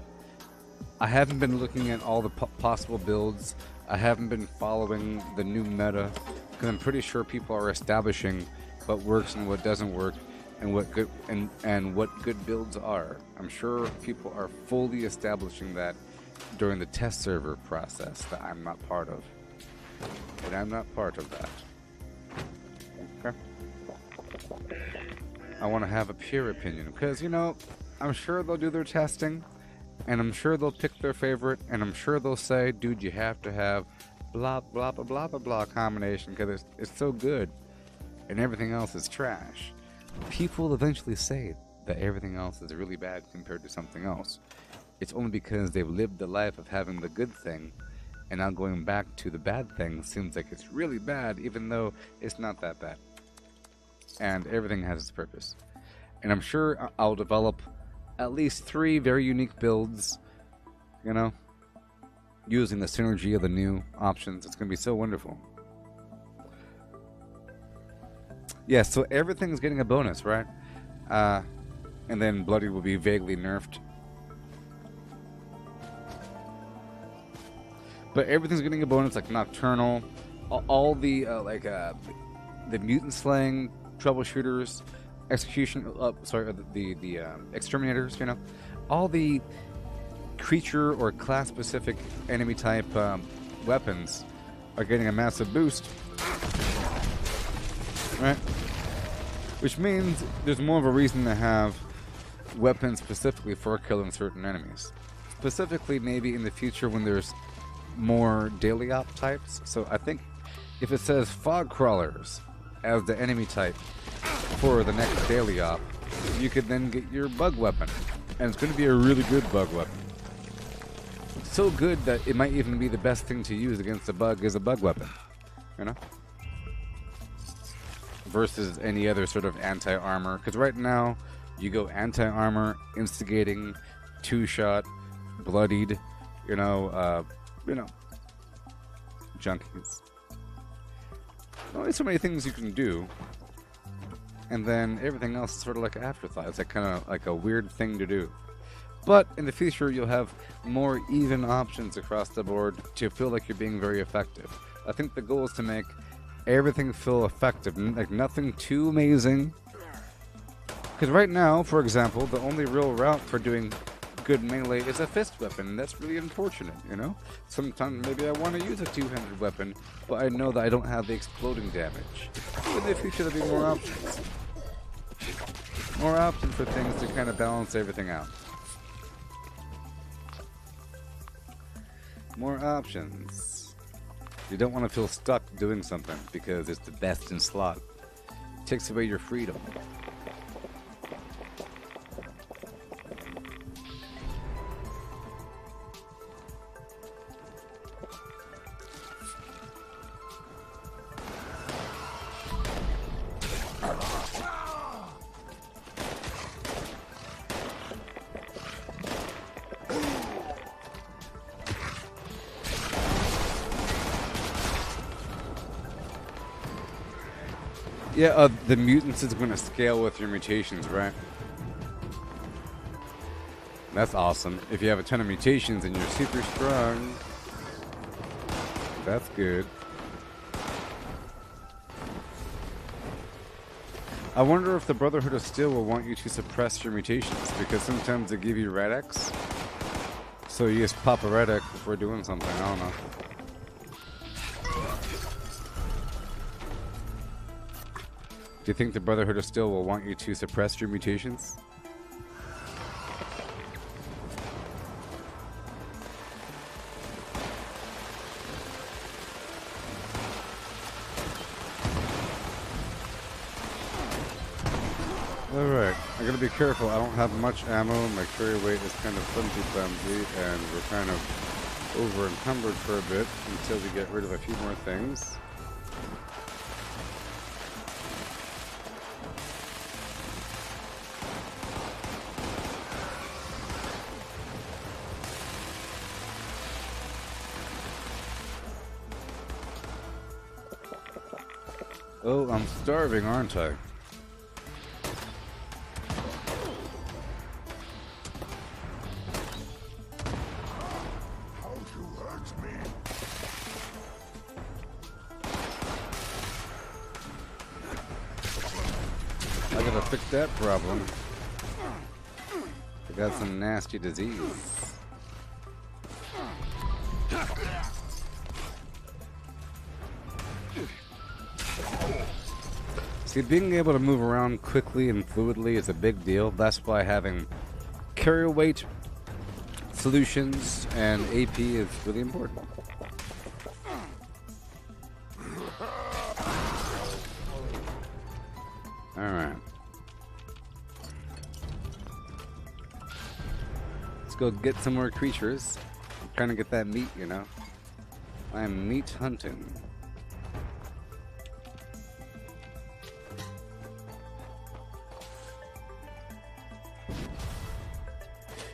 Speaker 1: I haven't been looking at all the possible builds. I haven't been following the new meta, because I'm pretty sure people are establishing what works and what doesn't work, and what good and what good builds are. I'm sure people are fully establishing that during the test server process that I'm not part of. And I'm not part of that. Okay. I want to have a pure opinion because, you know, I'm sure they'll do their testing and I'm sure they'll pick their favorite and I'm sure they'll say, dude, you have to have blah blah blah blah blah blah combination because it's so good and everything else is trash. People will eventually say that everything else is really bad compared to something else. It's only because they've lived the life of having the good thing, and now going back to the bad thing seems like it's really bad, even though it's not that bad. And everything has its purpose. And I'm sure I'll develop at least 3 very unique builds, you know, using the synergy of the new options. It's going to be so wonderful. Yeah, so everything's getting a bonus, right? And then Bloody will be vaguely nerfed. But everything's getting a bonus, like Nocturnal, all the the mutant slaying troubleshooters, execution. The exterminators. You know, all the creature or class specific enemy type weapons are getting a massive boost. Right, which means there's more of a reason to have weapons specifically for killing certain enemies. Specifically, maybe in the future when there's more daily op types. So I think if it says fog crawlers as the enemy type for the next daily op, you could then get your bug weapon, and it's going to be a really good bug weapon. It's so good that it might even be the best thing to use against a bug as a bug weapon, you know, versus any other sort of anti-armor. Because right now you go anti-armor, instigating, 2-shot, bloodied, you know, junkies. Only so many things you can do, and then everything else is sort of like an afterthought. It's like kind of like a weird thing to do. But in the future, you'll have more even options across the board to feel like you're being very effective. I think the goal is to make everything feel effective, like nothing too amazing. Because right now, for example, the only real route for doing good melee is a fist weapon, and that's really unfortunate, you know? Sometimes maybe I want to use a two-handed weapon, but I know that I don't have the exploding damage. In the future, there'll be more options. More options for things to kind of balance everything out. More options. You don't want to feel stuck doing something because it's the best in slot. It takes away your freedom. Yeah, the mutants is going to scale with your mutations, right? That's awesome. If you have a ton of mutations and you're super strong, that's good. I wonder if the Brotherhood of Steel will want you to suppress your mutations, because sometimes they give you Red X. So you just pop a Red X before doing something, I don't know. Do you think the Brotherhood of Steel will want you to suppress your mutations? Alright, I gotta be careful. I don't have much ammo. My carry weight is kind of flimsy, and we're kind of over encumbered for a bit until we get rid of a few more things. Oh, I'm starving, aren't I?
Speaker 2: How to hurt me?
Speaker 1: I gotta fix that problem. I got some nasty disease. See, being able to move around quickly and fluidly is a big deal. That's why having carry weight solutions and AP is really important. Alright. Let's go get some more creatures. I'm trying to get that meat, you know. I am meat hunting.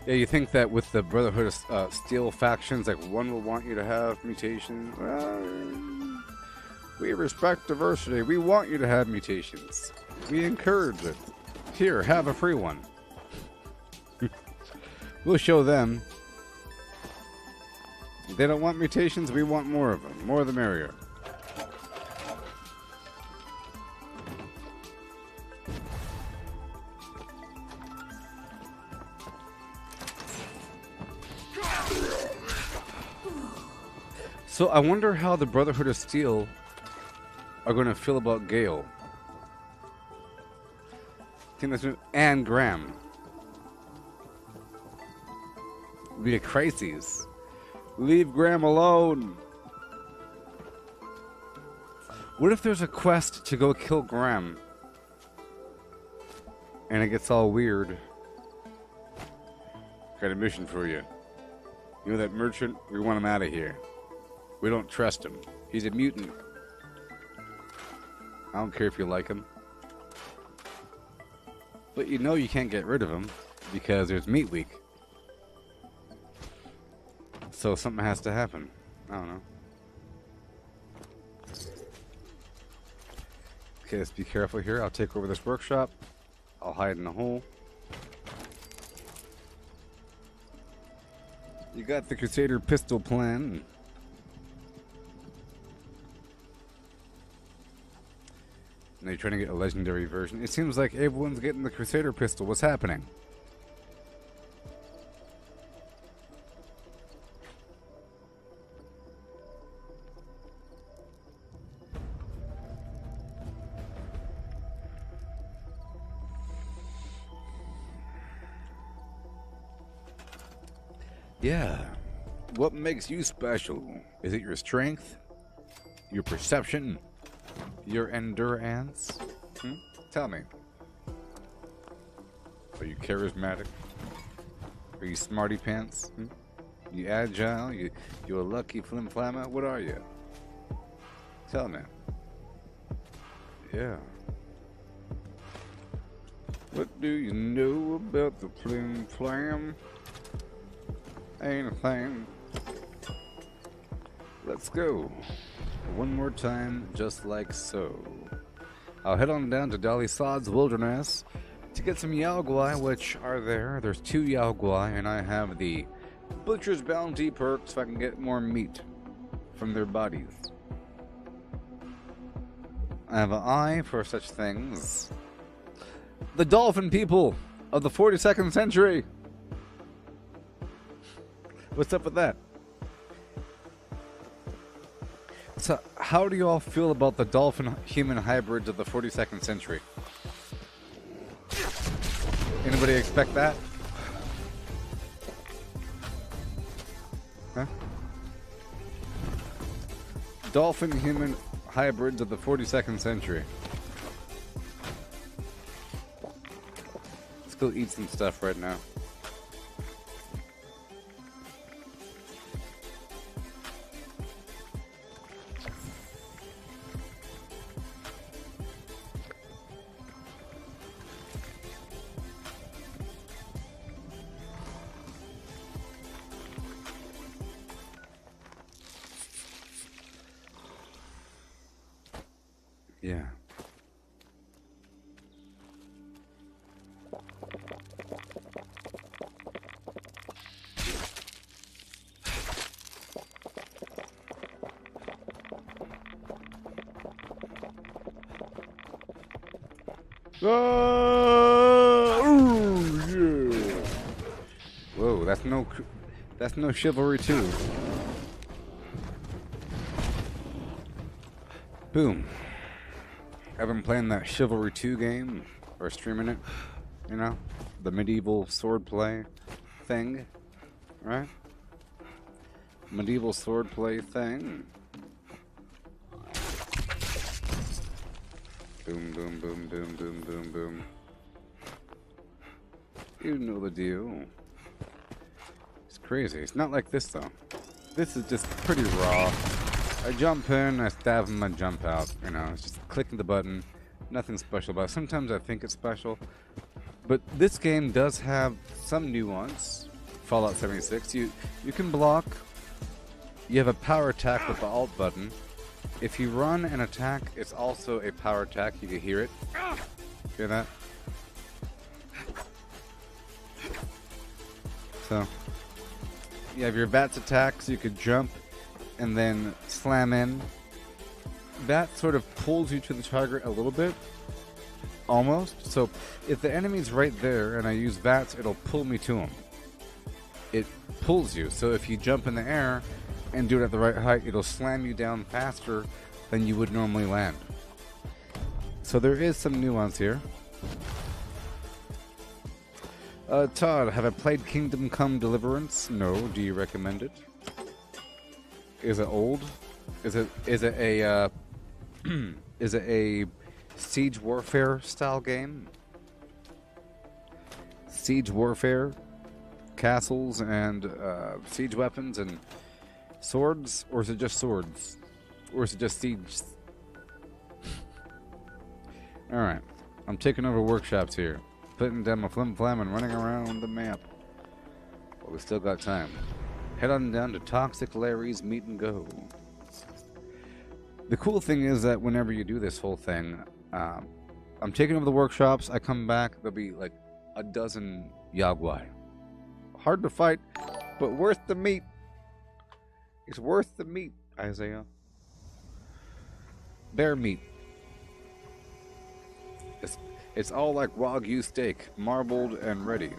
Speaker 1: Yeah, you think that with the Brotherhood of Steel factions, like one will want you to have mutations. Well, we respect diversity. We want you to have mutations. We encourage it. Here, have a free one. We'll show them. They don't want mutations. We want more of them. More the merrier. So I wonder how the Brotherhood of Steel are going to feel about Gale. And Graham. It'll be a crisis. Leave Graham alone. What if there's a quest to go kill Graham? And it gets all weird. Got a mission for you. You know that merchant? We want him out of here. We don't trust him. He's a mutant. I don't care if you like him. But you know you can't get rid of him because there's Meat Week. So something has to happen. I don't know. Okay, let's be careful here. I'll take over this workshop. I'll hide in the hole. You got the Crusader pistol plan. Now you're trying to get a legendary version. It seems like everyone's getting the Crusader pistol. What's happening? Yeah. What makes you special? Is it your strength? Your perception? Your endurance? Tell me. Are you charismatic? Are you smarty pants? You agile? You a lucky flim flammer? What are you? Tell me. Yeah. What do you know about the flim flam? Ain't a thing. Let's go. One more time, just like so. I'll head on down to Dolly Sod's Wilderness to get some Yaoguai, which are there. There's 2 Yaoguai, and I have the Butcher's Bounty perk so I can get more meat from their bodies. I have an eye for such things. The dolphin people of the 42nd century. What's up with that? So, how do you all feel about the dolphin-human hybrids of the 42nd century? Anybody expect that? Huh? Dolphin-human hybrids of the 42nd century. go eat some stuff right now. Yeah. Whoa, that's no chivalry 2. Boom. I've been playing that Chivalry 2 game, or streaming it, you know? The medieval swordplay thing, right? Medieval swordplay thing. Boom, boom, boom, boom, boom, boom, boom. You know the deal. It's crazy. It's not like this, though. This is just pretty raw. I jump in, I stab him, I jump out. You know, it's just clicking the button. Nothing special about it. Sometimes I think it's special. But this game does have some nuance. Fallout 76. You can block. You have a power attack with the Alt button. If you run and attack, it's also a power attack. You can hear it. Hear that? So, you have your VATS attack, so you could jump and then slam in. That sort of pulls you to the target a little bit. Almost. So, if the enemy's right there and I use VATS, it'll pull me to him. It pulls you. So, if you jump in the air and do it at the right height, it'll slam you down faster than you would normally land. So, there is some nuance here. Todd, have I played Kingdom Come Deliverance? No. Do you recommend it? Is it old? Is it a is it a Siege Warfare style game? Siege Warfare, castles and siege weapons and swords, or is it just swords, or is it just siege? All right, I'm taking over workshops here, putting down my flim flam and running around the map. But we still got time. Head on down to Toxic Larry's Meet and Go. The cool thing is that whenever you do this whole thing, I'm taking over the workshops, I come back, there'll be like a dozen Yagwai. Hard to fight, but worth the meat. It's worth the meat, Isaiah. Bear meat. It's all like Wagyu steak, marbled and ready.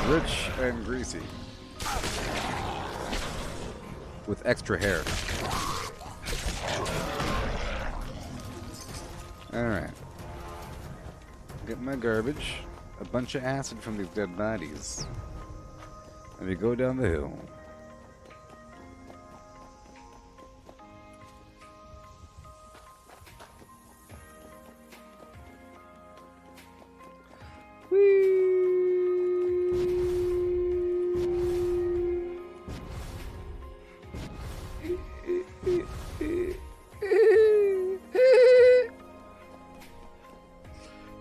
Speaker 1: Rich and greasy. With extra hair. Alright. Get my garbage. A bunch of acid from these dead bodies. And we go down the hill.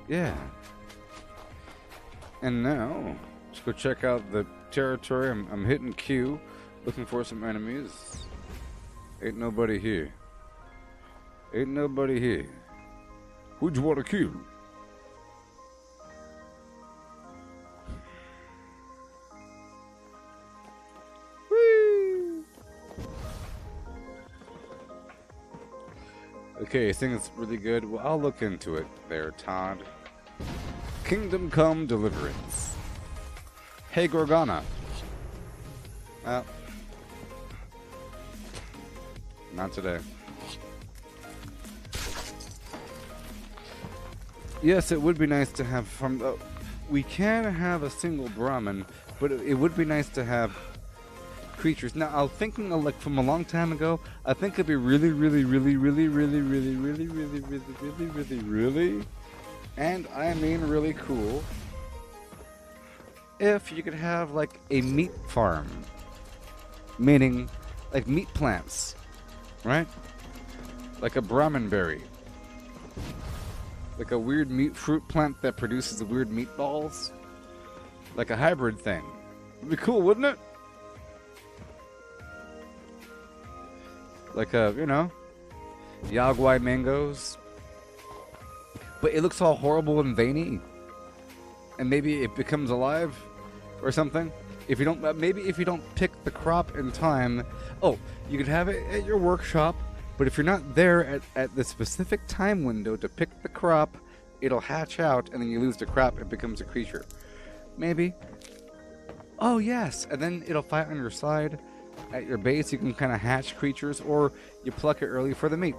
Speaker 1: Yeah. And now, let's go check out the territory. I'm hitting Q, looking for some enemies. Ain't nobody here. Ain't nobody here. Who'd you want to kill? Whee! Okay, I think it's really good. Well, I'll look into it there, Todd. Kingdom Come Deliverance. Hey, Gorgana. Not today. Yes, it would be nice to have from... we can have a single Brahmin, but it would be nice to have creatures. Now, I was thinking of, like, from a long time ago, I think it'd be really and I mean really cool, if you could have like a meat farm, meaning like meat plants, right? Like a Brahmin berry. Like a weird meat fruit plant that produces the weird meatballs. Like a hybrid thing. It'd be cool, wouldn't it? Like a, you know, Yaguai mangoes. But it looks all horrible and veiny. And maybe it becomes alive or something. If you don't, maybe if you don't pick the crop in time. Oh, you could have it at your workshop. But if you're not there at the specific time window to pick the crop, it'll hatch out and then you lose the crop. It becomes a creature. Maybe. Oh, yes. And then it'll fight on your side. At your base, you can kind of hatch creatures, or you pluck it early for the meat.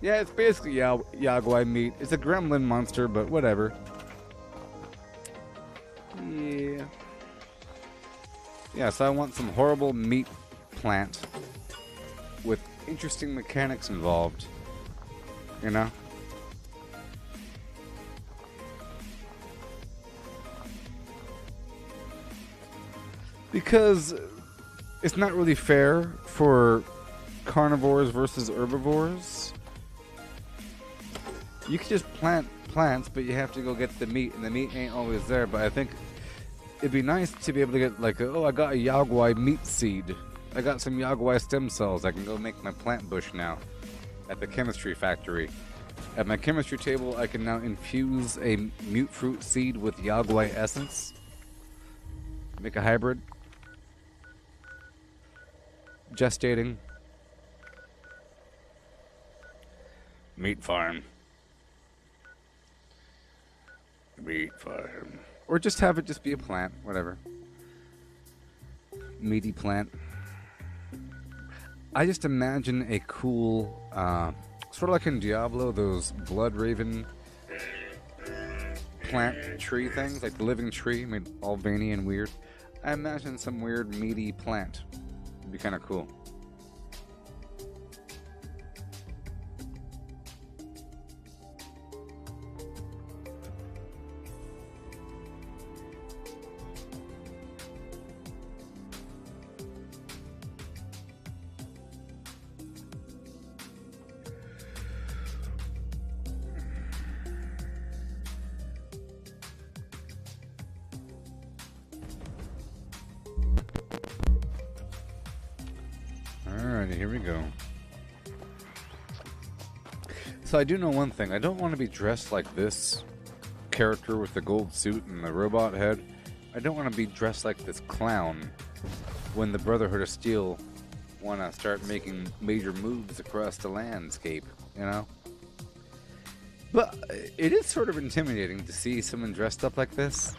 Speaker 1: Yeah, it's basically Yaguai meat. It's a gremlin monster, but whatever. Yeah. Yeah, so I want some horrible meat plant with interesting mechanics involved. You know? Because it's not really fair for carnivores versus herbivores. You can just plant plants, but you have to go get the meat, and the meat ain't always there. But I think it'd be nice to be able to get like, oh, I got a Yaguai meat seed. I got some Yaguai stem cells. I can go make my plant bush now at the chemistry factory. At my chemistry table, I can now infuse a mute fruit seed with Yaguai essence. Make a hybrid. Gestating. Meat farm. Meat farm. Or just have it just be a plant, whatever. Meaty plant. I just imagine a cool, sort of like in Diablo, those blood raven plant tree things, like the living tree, made all veiny and weird. I imagine some weird meaty plant. It'd be kind of cool. Alrighty, here we go. So I do know one thing. I don't want to be dressed like this character with the gold suit and the robot head. I don't want to be dressed like this clown when the Brotherhood of Steel want to start making major moves across the landscape, you know? But it is sort of intimidating to see someone dressed up like this.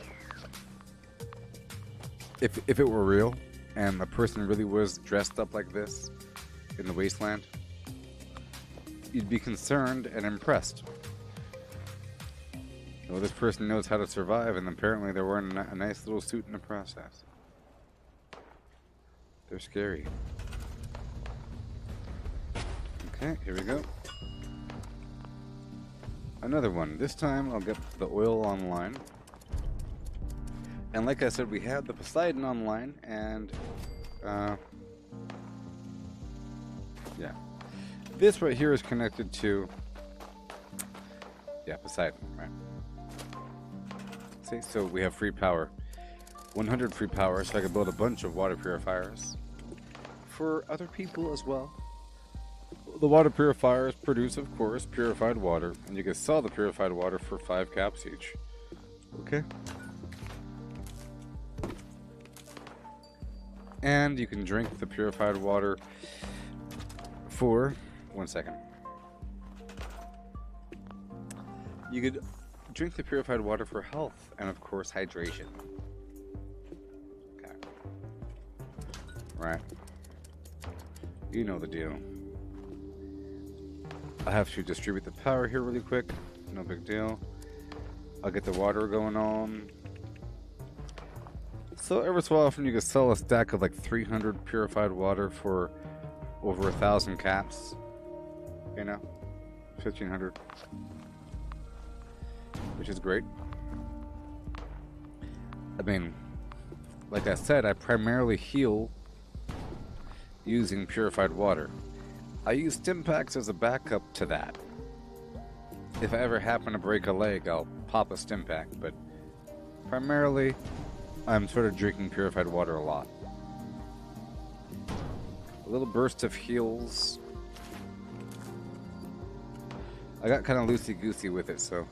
Speaker 1: If it were real and a person really was dressed up like this in the wasteland, you'd be concerned and impressed. Well, this person knows how to survive, and apparently they're wearing a nice little suit in the process. They're scary. Okay, here we go. Another one. This time I'll get the oil online. And like I said, we have the Poseidon online, and yeah. This right here is connected to, yeah, Poseidon, right? See, so we have free power. 100 free power, so I can build a bunch of water purifiers for other people as well. The water purifiers produce, of course, purified water, and you can sell the purified water for 5 caps each. Okay? And you can drink the purified water for 1 second. You could drink the purified water for health and, of course, hydration. Okay. Right. You know the deal. I have to distribute the power here really quick. No big deal. I'll get the water going on. So every so often you can sell a stack of like 300 purified water for over 1,000 caps. You know? 1,500. which is great. I mean, like I said, I primarily heal using purified water. I use stim packs as a backup to that. If I ever happen to break a leg, I'll pop a stim pack, but primarily I'm sort of drinking purified water a lot. A little burst of heals. I got kind of loosey-goosey with it, so.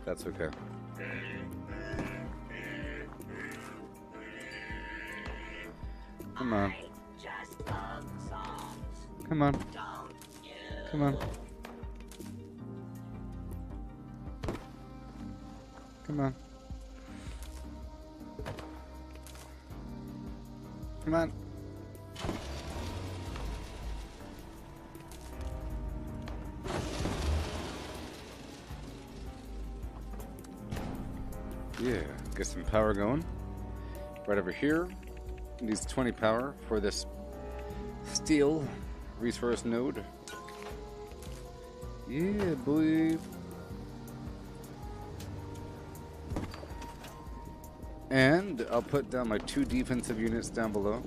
Speaker 1: That's okay. Come on. Come on. Come on. Come on. Come on. Yeah, get some power going. Right over here. Needs 20 power for this steel resource node. Yeah, boy. And I'll put down my 2 defensive units down below.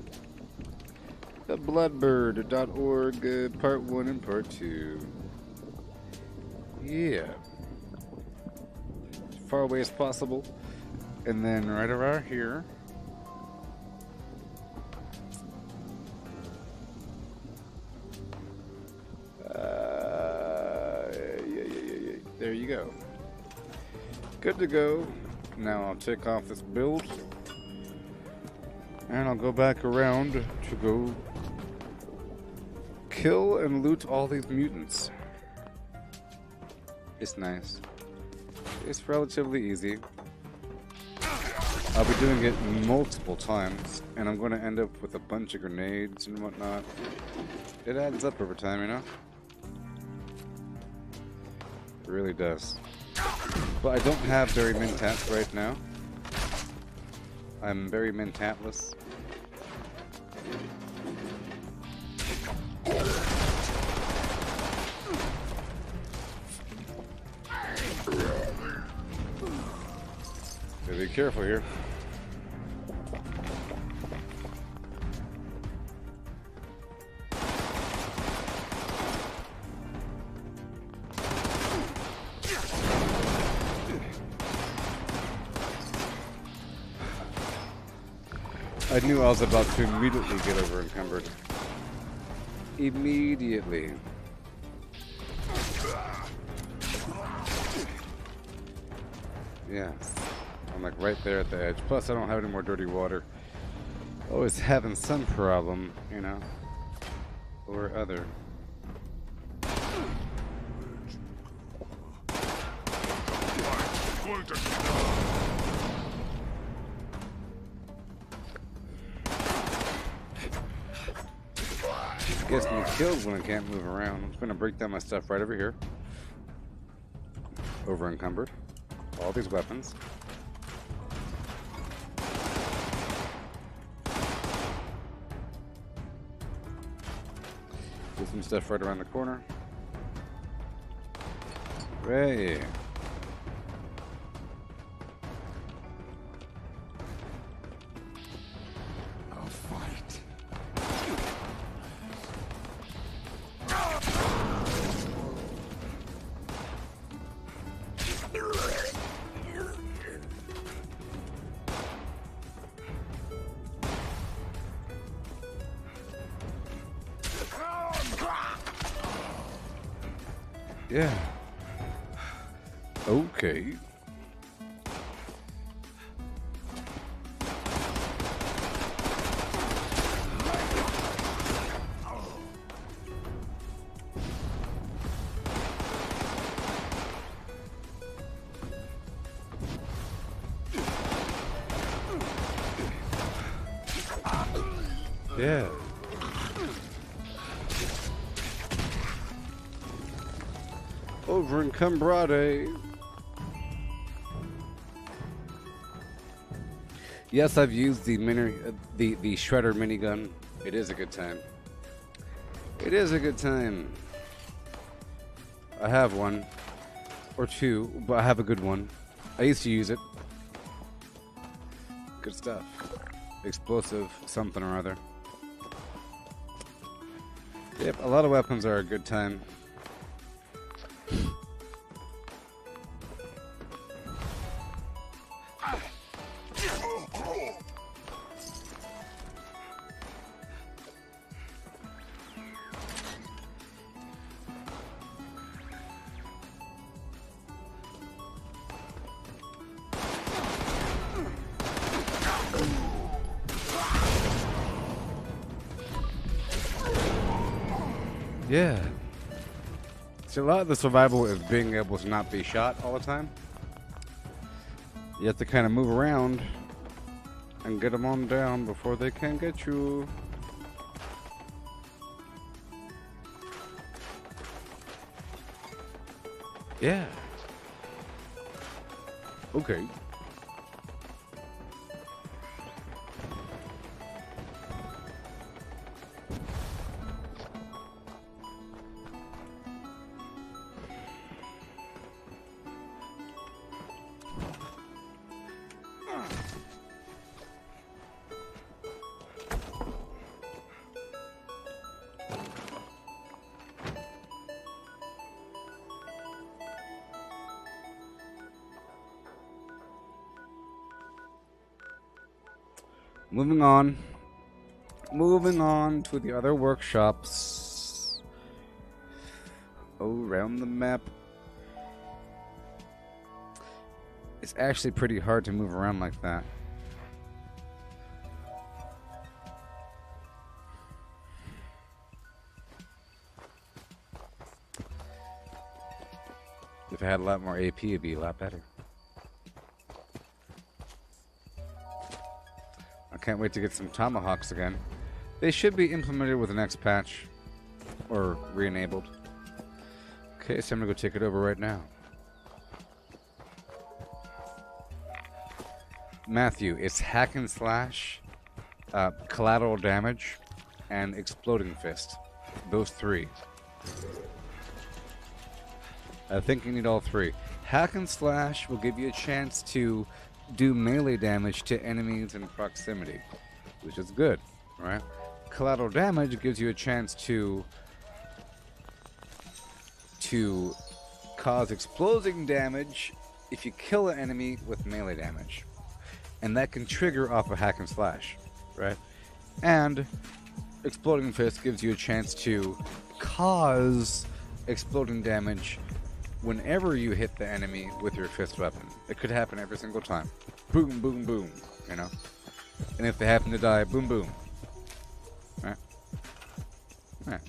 Speaker 1: The bloodbird.org, part 1 and part 2. Yeah. As far away as possible. And then right around here. There you go. Good to go. Now I'll take off this build. And I'll go back around to go kill and loot all these mutants. It's nice. It's relatively easy. I'll be doing it multiple times, and I'm going to end up with a bunch of grenades and whatnot. It adds up over time, you know? It really does. But I don't have very mentats right now. I'm very mentatless. Be careful here. I knew I was about to immediately get over encumbered. Immediately. Yes. I'm like right there at the edge. Plus I don't have any more dirty water. Always having some problem, you know. Or other. Gets me killed when I can't move around. I'm just gonna break down my stuff right over here. Over encumbered. All these weapons. Do some stuff right around the corner. Hey.
Speaker 2: I'll fight.
Speaker 1: Yeah. Okay. Yeah. Over in Cumbrade. Yes, I've used the shredder minigun. It is a good time. It is a good time. I have one. Or two, but I have a good one. I used to use it. Good stuff. Explosive something or other. Yep, a lot of weapons are a good time. Yeah. See, a lot of the survival is being able to not be shot all the time. You have to kind of move around and get them on down before they can get you. Yeah. Okay. Moving on. Moving on to the other workshops around the map. It's actually pretty hard to move around like that. If I had a lot more AP, it'd be a lot better. I can't wait to get some tomahawks again. They should be implemented with the next patch. Or re-enabled. Okay, so I'm gonna go take it over right now. Matthew, it's hack and slash, collateral damage, and exploding fist. Those three. I think you need all three. Hack and slash will give you a chance to do melee damage to enemies in proximity, which is good, right? Collateral damage gives you a chance to cause exploding damage if you kill an enemy with melee damage, and that can trigger off a hack and slash, right? And exploding fist gives you a chance to cause exploding damage whenever you hit the enemy with your fist weapon. It could happen every single time. Boom, boom, boom, you know? And if they happen to die, boom, boom. Right? Right.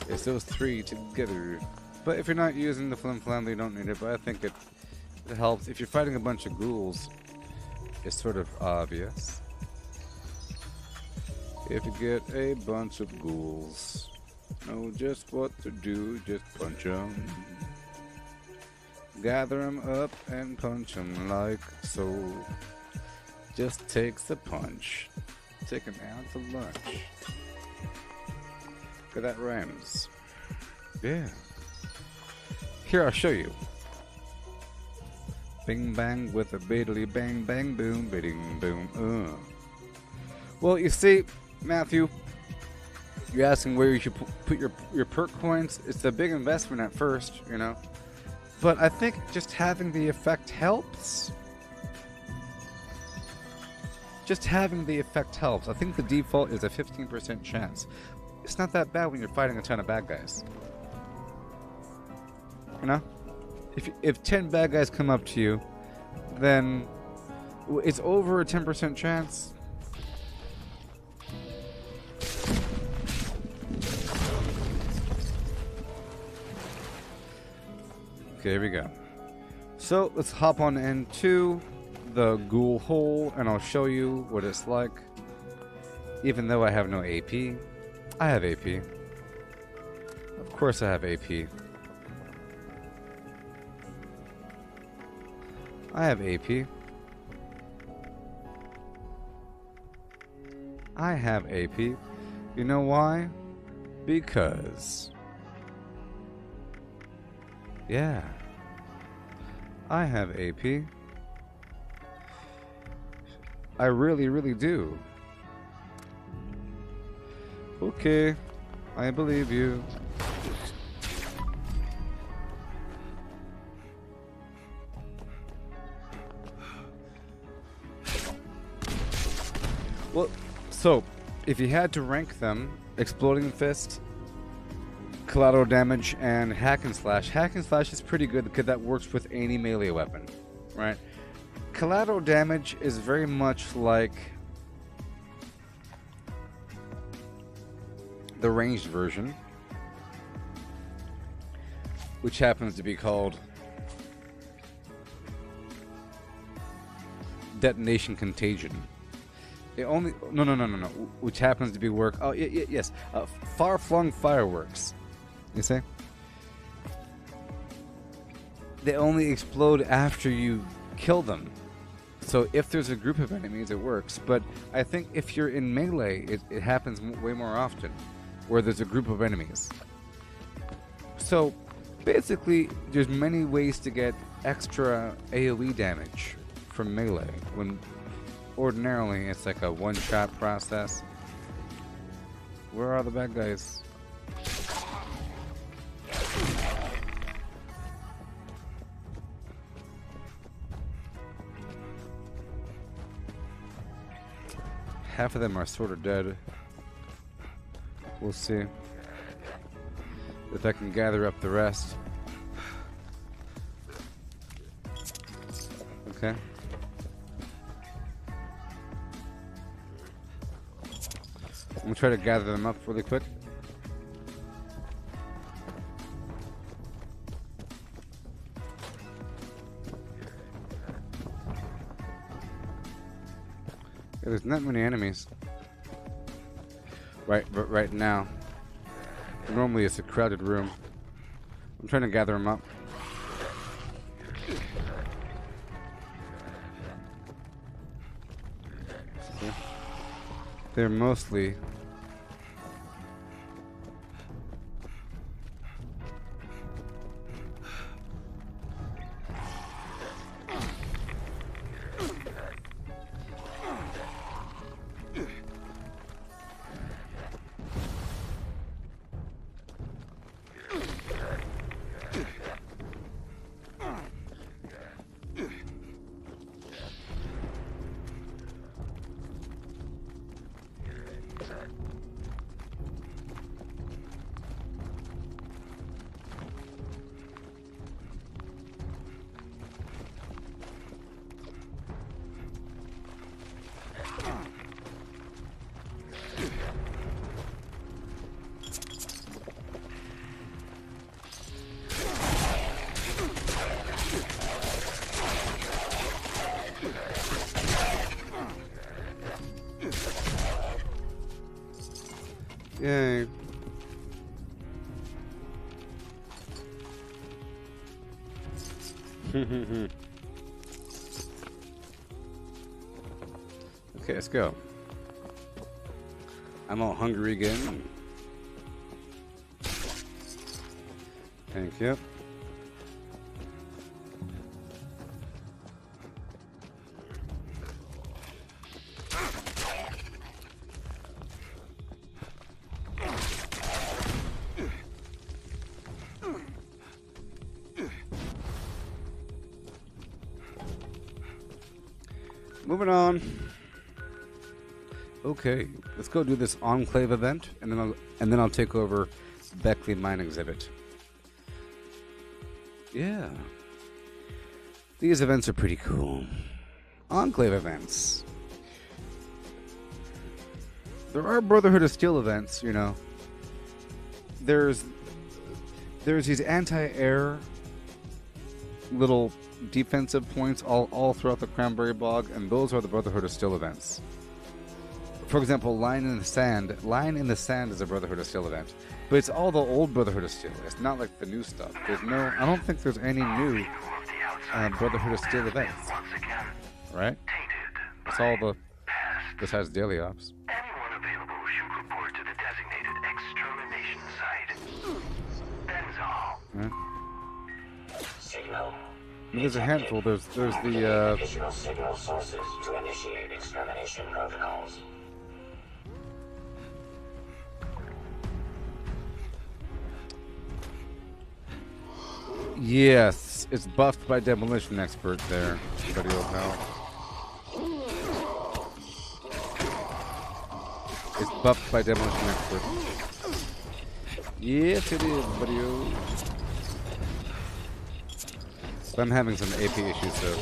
Speaker 1: It's those three together. But if you're not using the flim flam, you don't need it, but I think it helps. If you're fighting a bunch of ghouls, it's sort of obvious. If you get a bunch of ghouls, know just what to do, just punch them. Gather them up and punch them like so. Just takes a punch. Take them out to lunch. Look at that rhymes. Yeah. Here, I'll show you. Bing bang with a biddly bang bang boom, bidding boom. Well, you see, Matthew, you're asking where you should put your perk points. It's a big investment at first, you know. But I think just having the effect helps. Just having the effect helps. I think the default is a 15% chance. It's not that bad when you're fighting a ton of bad guys. You know? If 10 bad guys come up to you, then it's over a 10% chance. Okay, here we go. So let's hop on into the ghoul hole and I'll show you what it's like. Even though I have no AP, I have AP. Of course I have AP. I have AP. I have AP. You know why? Because... yeah. I have AP. I really, really do. Okay. I believe you. Well, so, if you had to rank them, Exploding Fist, collateral damage, and hack and slash is pretty good because that works with any melee weapon, right? Collateral damage is very much like the ranged version, which happens to be called Detonation Contagion. It only no, which happens to be work. Oh yes, far-flung fireworks. You see, they only explode after you kill them. So if there's a group of enemies, it works. But I think if you're in melee, it happens way more often, where there's a group of enemies. So basically, there's many ways to get extra AoE damage from melee when ordinarily it's like a one-shot process. Where are the bad guys? Half of them are sort of dead. We'll see if I can gather up the rest. Okay. I'm gonna try to gather them up really quick. Yeah, there's not many enemies. Right now. Normally it's a crowded room. I'm trying to gather them up. See? They're mostly yay. Okay, let's go. I'm all hungry again. Thank you. Moving on. Okay, let's go do this Enclave event, and then I'll take over Beckley Mine Exhibit. Yeah, these events are pretty cool. Enclave events. There are Brotherhood of Steel events, you know. There's these anti-air little defensive points all throughout the Cranberry Bog, and those are the Brotherhood of Steel events. For example, Line in the Sand. Line in the Sand is a Brotherhood of Steel event, but it's all the old Brotherhood of Steel. It's not like the new stuff. I don't think there's any new Brotherhood of Steel events. Right? It's all the besides Daily Ops.
Speaker 5: Anyone
Speaker 1: There's a handful. There's
Speaker 5: Activate
Speaker 1: the
Speaker 5: additional signal sources to initiate extermination protocols.
Speaker 1: yes, it's buffed by demolition expert there, buddy old pal. It's buffed by demolition expert. Yes, it is, buddy. But I'm having some AP issues, so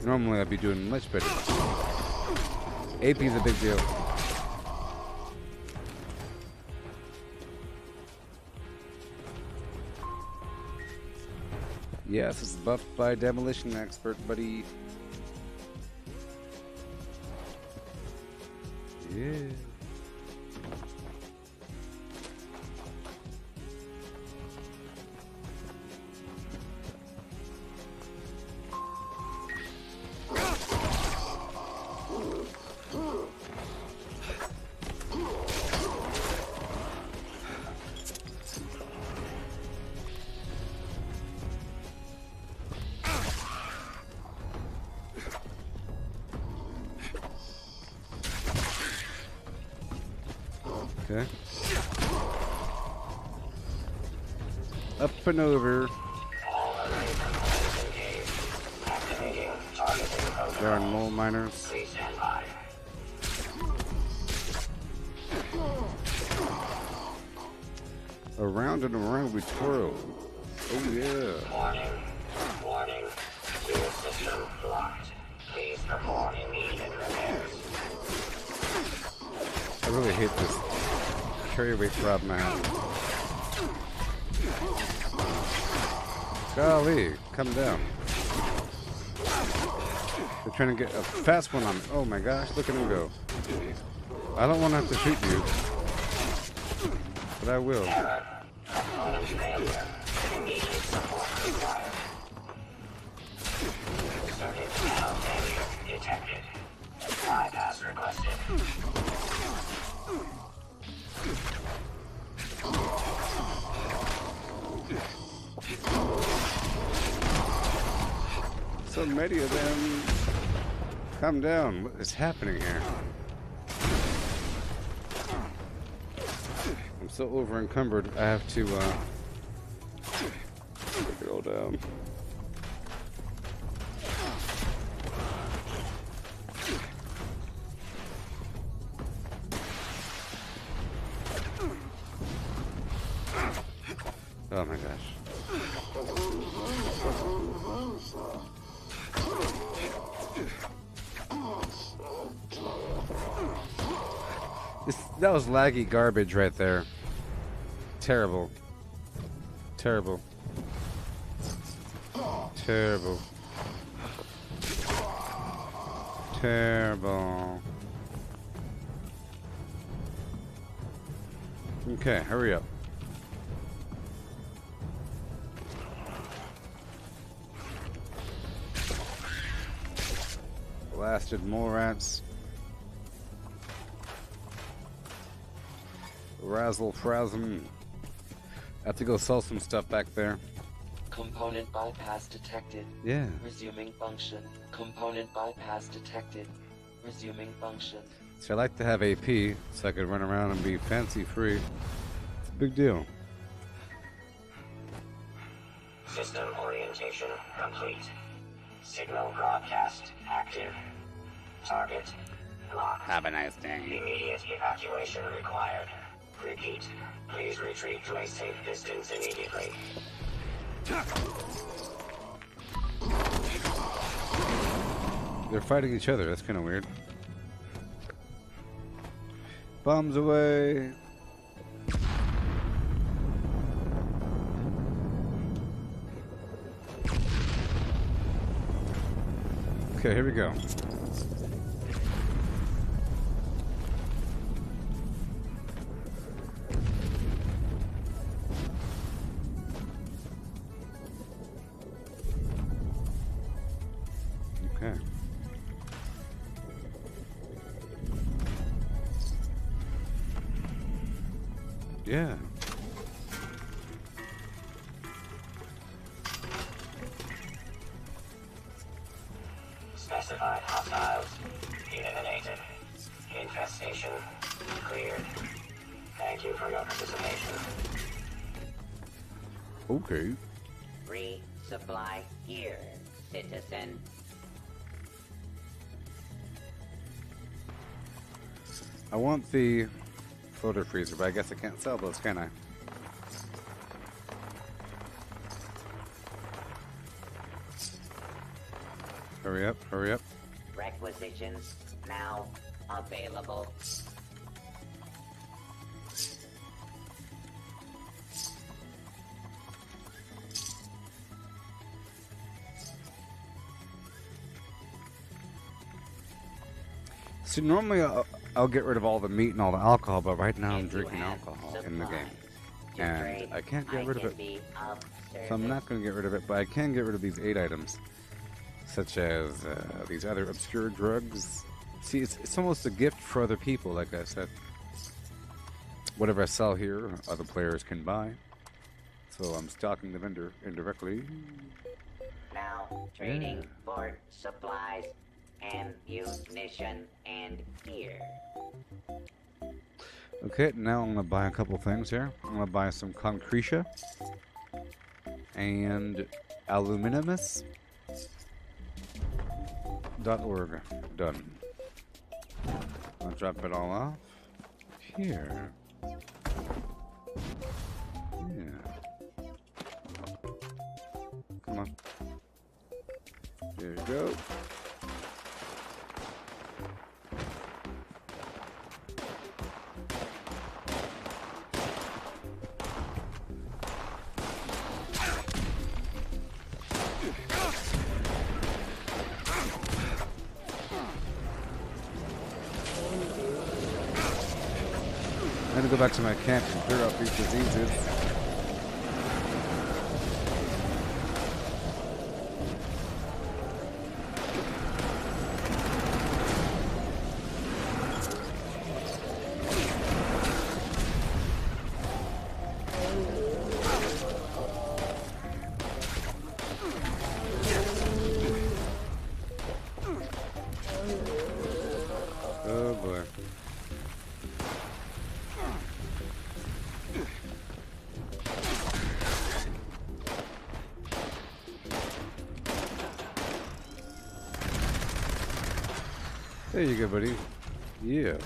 Speaker 1: normally I'd be doing much better. AP is a big deal. Yes, it's buffed by demolition expert, buddy. Yeah. Okay. Up and over. There are null miners.
Speaker 5: Please stand by.
Speaker 1: Around and around we twirl. Oh yeah.
Speaker 5: Warning. Warning. Fuel system blocked. Please perform immediate repairs.
Speaker 1: I really hate this carry weight problem I have. Golly, come down. They're trying to get a fast one on me. Oh my gosh, look at him go. I don't want to have to shoot you, but I will.
Speaker 5: Component failure. Immediate support required. Circuit panel failure detected. Bypass requested.
Speaker 1: So many of them. Come down. What is happening here? I'm so over encumbered. I have to take it all down. Oh my gosh. That was laggy garbage right there. Terrible. Terrible. Terrible. Terrible. Okay, hurry up. Blasted more rats. Razzle frazzle. I have to go sell some stuff back there.
Speaker 3: Component bypass detected.
Speaker 1: Yeah.
Speaker 3: Resuming function. Component bypass detected. Resuming function.
Speaker 1: So I like to have AP so I could run around and be fancy free. It's a big deal.
Speaker 5: System orientation complete. Signal broadcast active. Target locked.
Speaker 1: Have a nice day.
Speaker 5: Immediate evacuation required. Repeat. Please retreat to a safe distance immediately.
Speaker 1: They're fighting each other. That's kind of weird. Bombs away. Okay, here we go. Okay. Yeah. Okay.
Speaker 5: Resupply here, citizen.
Speaker 1: I want the floater freezer, but I guess I can't sell those, can I? Hurry up, hurry up.
Speaker 5: Requisitions now available.
Speaker 1: See, normally I'll get rid of all the meat and all the alcohol, but right now I'm
Speaker 5: If you
Speaker 1: drinking
Speaker 5: have
Speaker 1: alcohol in the game.
Speaker 5: supplies to
Speaker 1: And
Speaker 5: trade,
Speaker 1: I can't get rid of
Speaker 5: can
Speaker 1: it.
Speaker 5: be of
Speaker 1: So I'm not
Speaker 5: service.
Speaker 1: going to get rid of it, but I can get rid of these 8 items. Such as these other obscure drugs. See, it's almost a gift for other people, like I said. Whatever I sell here, other players can buy. So I'm stocking the vendor indirectly.
Speaker 5: Now trading for supplies, ammunition, and gear.
Speaker 1: Okay, now I'm going to buy a couple things here. I'm going to buy some concretia. And aluminous.org. Done. I'll drop it all off. Here. Yeah. Come on. There you go. I'm gonna go back to my camp and clear out these diseases. Oh boy. There you go, buddy. Yeah.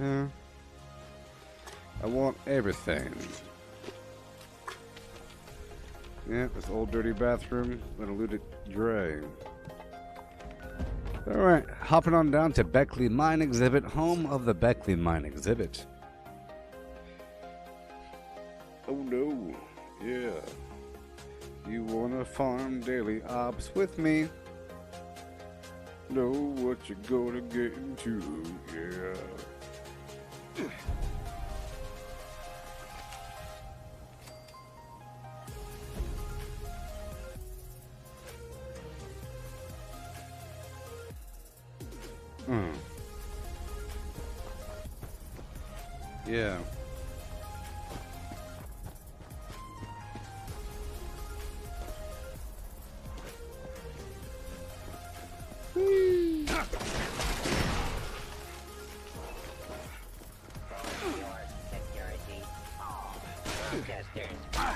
Speaker 1: Okay. I want everything. Yeah, this old dirty bathroom. Gonna loot it dry. Alright, hopping on down to Beckley Mine Exhibit, home of the Beckley Mine Exhibit. Oh no. Yeah. You wanna farm daily ops with me? Know what you're gonna get into, yeah. Yeah.
Speaker 5: Your security. All protesters are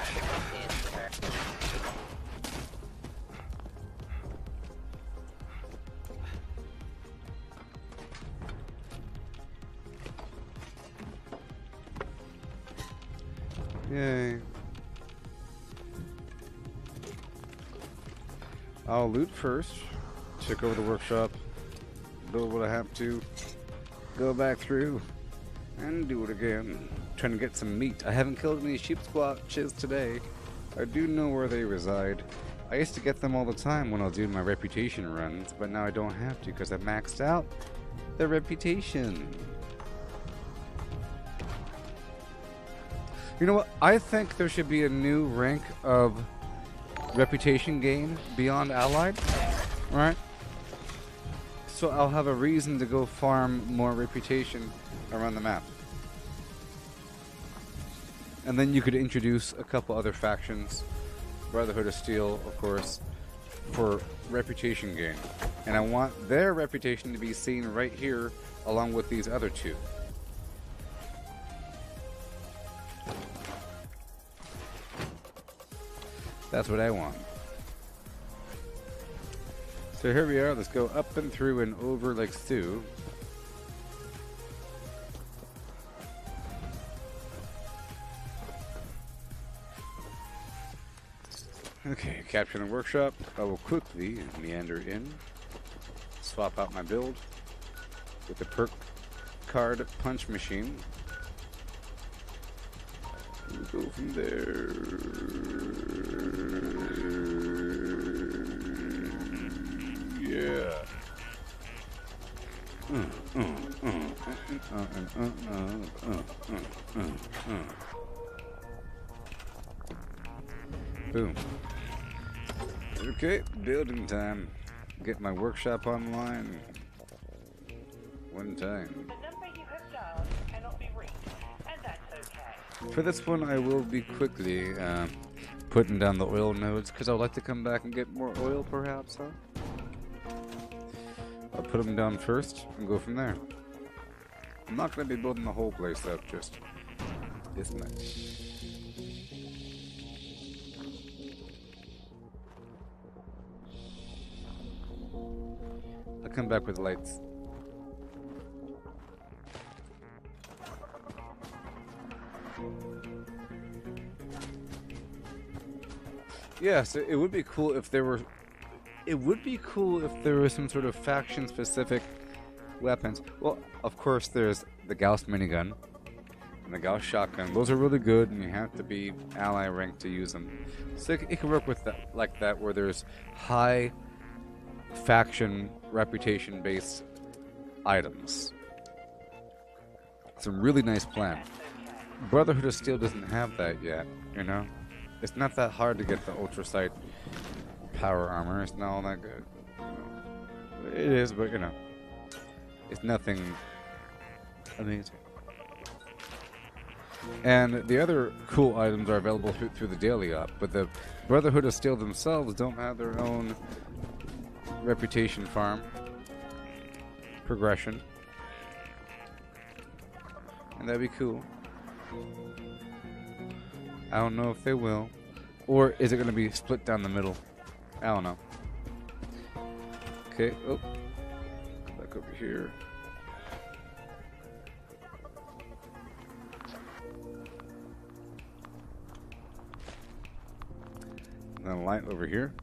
Speaker 1: Yay. I'll loot first, check over the workshop, build what I have to, go back through, and do it again. Trying to get some meat. I haven't killed any sheep squatches today. I do know where they reside. I used to get them all the time when I was doing my reputation runs, but now I don't have to because I maxed out the reputation. You know what? I think there should be a new rank of reputation gain beyond allied, right? So I'll have a reason to go farm more reputation around the map. And then you could introduce a couple other factions, Brotherhood of Steel, of course, for reputation gain. And I want their reputation to be seen right here along with these other two. That's what I want. So here we are. Let's go up and through and over like Stu. Okay, capture the workshop. I will quickly meander in, swap out my build with the perk card punch machine. We'll go from there. Yeah. Boom. Okay, building time. Get my workshop online. One time.
Speaker 6: The number you have dialed cannot be reached, and that's okay.
Speaker 1: For this one, I will be quickly putting down the oil nodes because I'd like to come back and get more oil, perhaps, huh? I'll put them down first and go from there. I'm not going to be building the whole place up, just this much. I'll come back with lights. Yes, it would be cool if there were. It would be cool if there was some sort of faction-specific weapons. Well, of course, there's the Gauss minigun and the Gauss shotgun. Those are really good, and you have to be ally ranked to use them. So it can work with that, like that, where there's high faction reputation-based items. It's a really nice plan. Brotherhood of Steel doesn't have that yet, you know? It's not that hard to get the Ultrasight power armor. It's not all that good. It is, but you know, it's nothing amazing. And the other cool items are available through the daily op, but the Brotherhood of Steel themselves don't have their own reputation farm progression, and that'd be cool. I don't know if they will, or is it going to be split down the middle? I don't know. Okay, oh, come back over here. And then a light over here.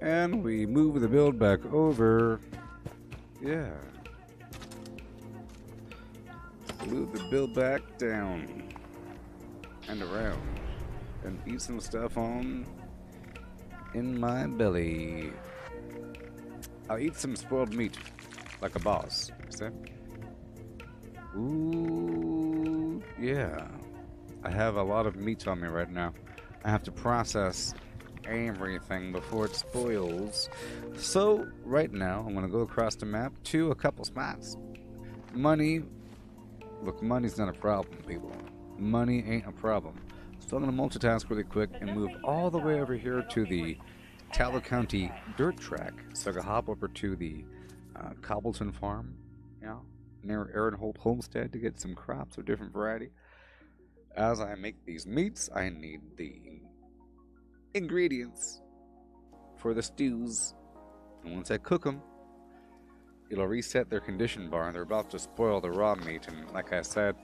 Speaker 1: And we move the build back over. Yeah. Move the build back down and around and eat some stuff on in my belly. I'll eat some spoiled meat like a boss. See? Ooh, yeah. I have a lot of meat on me right now. I have to process everything before it spoils. So right now I'm gonna go across the map to a couple spots. Money, look, money's not a problem, people. Money ain't a problem. So I'm gonna multitask really quick and move all the way over here to the Tallow County dirt track, so I can hop over to the Cobbleton farm, you know, near Aaron Holt Homestead to get some crops of different variety. As I make these meats, I need the ingredients for the stews, and once I cook them, it'll reset their condition bar. They're about to spoil the raw meat, and like I said,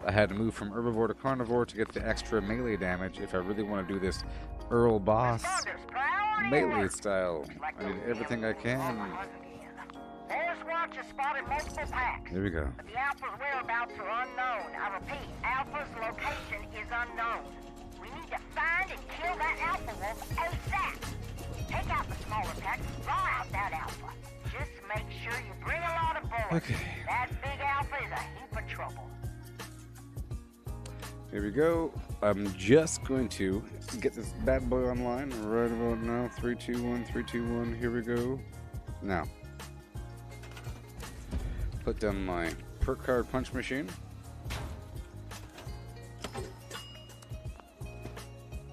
Speaker 1: I had to move from herbivore to carnivore to get the extra melee damage if I really want to do this Earl Boss melee style. I need everything I can. Here we go.
Speaker 4: The Alpha's whereabouts are unknown. I repeat, Alpha's location is unknown. We need to find and kill that Alpha Wolf ASAP. Take out the smaller pack, draw out that Alpha. Just make sure you bring a lot of forward.
Speaker 1: Okay.
Speaker 4: That big alpha is a heap of trouble.
Speaker 1: Here we go. I'm just going to get this bad boy online right about now. 3, 2, 1, 3, 2, 1. Here we go. Now, put down my perk card punch machine.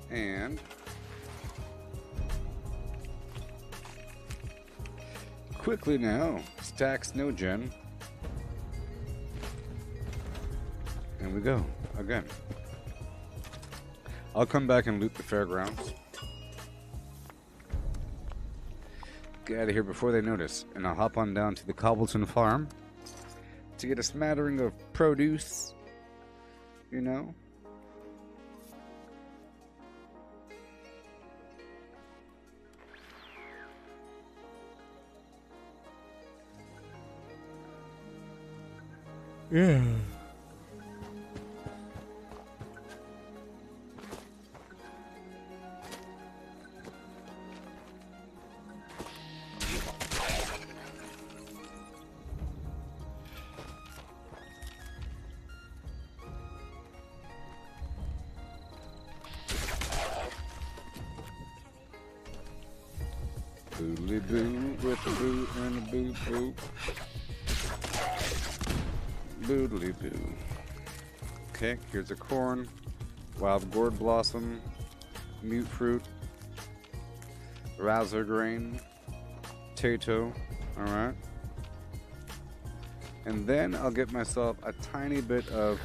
Speaker 1: And quickly now, stack snow gen. And we go again. I'll come back and loot the fairgrounds. Get out of here before they notice, and I'll hop on down to the Cobbleton farm to get a smattering of produce, you know. Yeah. Boodly boo with a boot and a boot boot. Boodly boo. Okay, here's a corn, wild gourd blossom, mute fruit, rouser grain, potato. Alright. And then I'll get myself a tiny bit of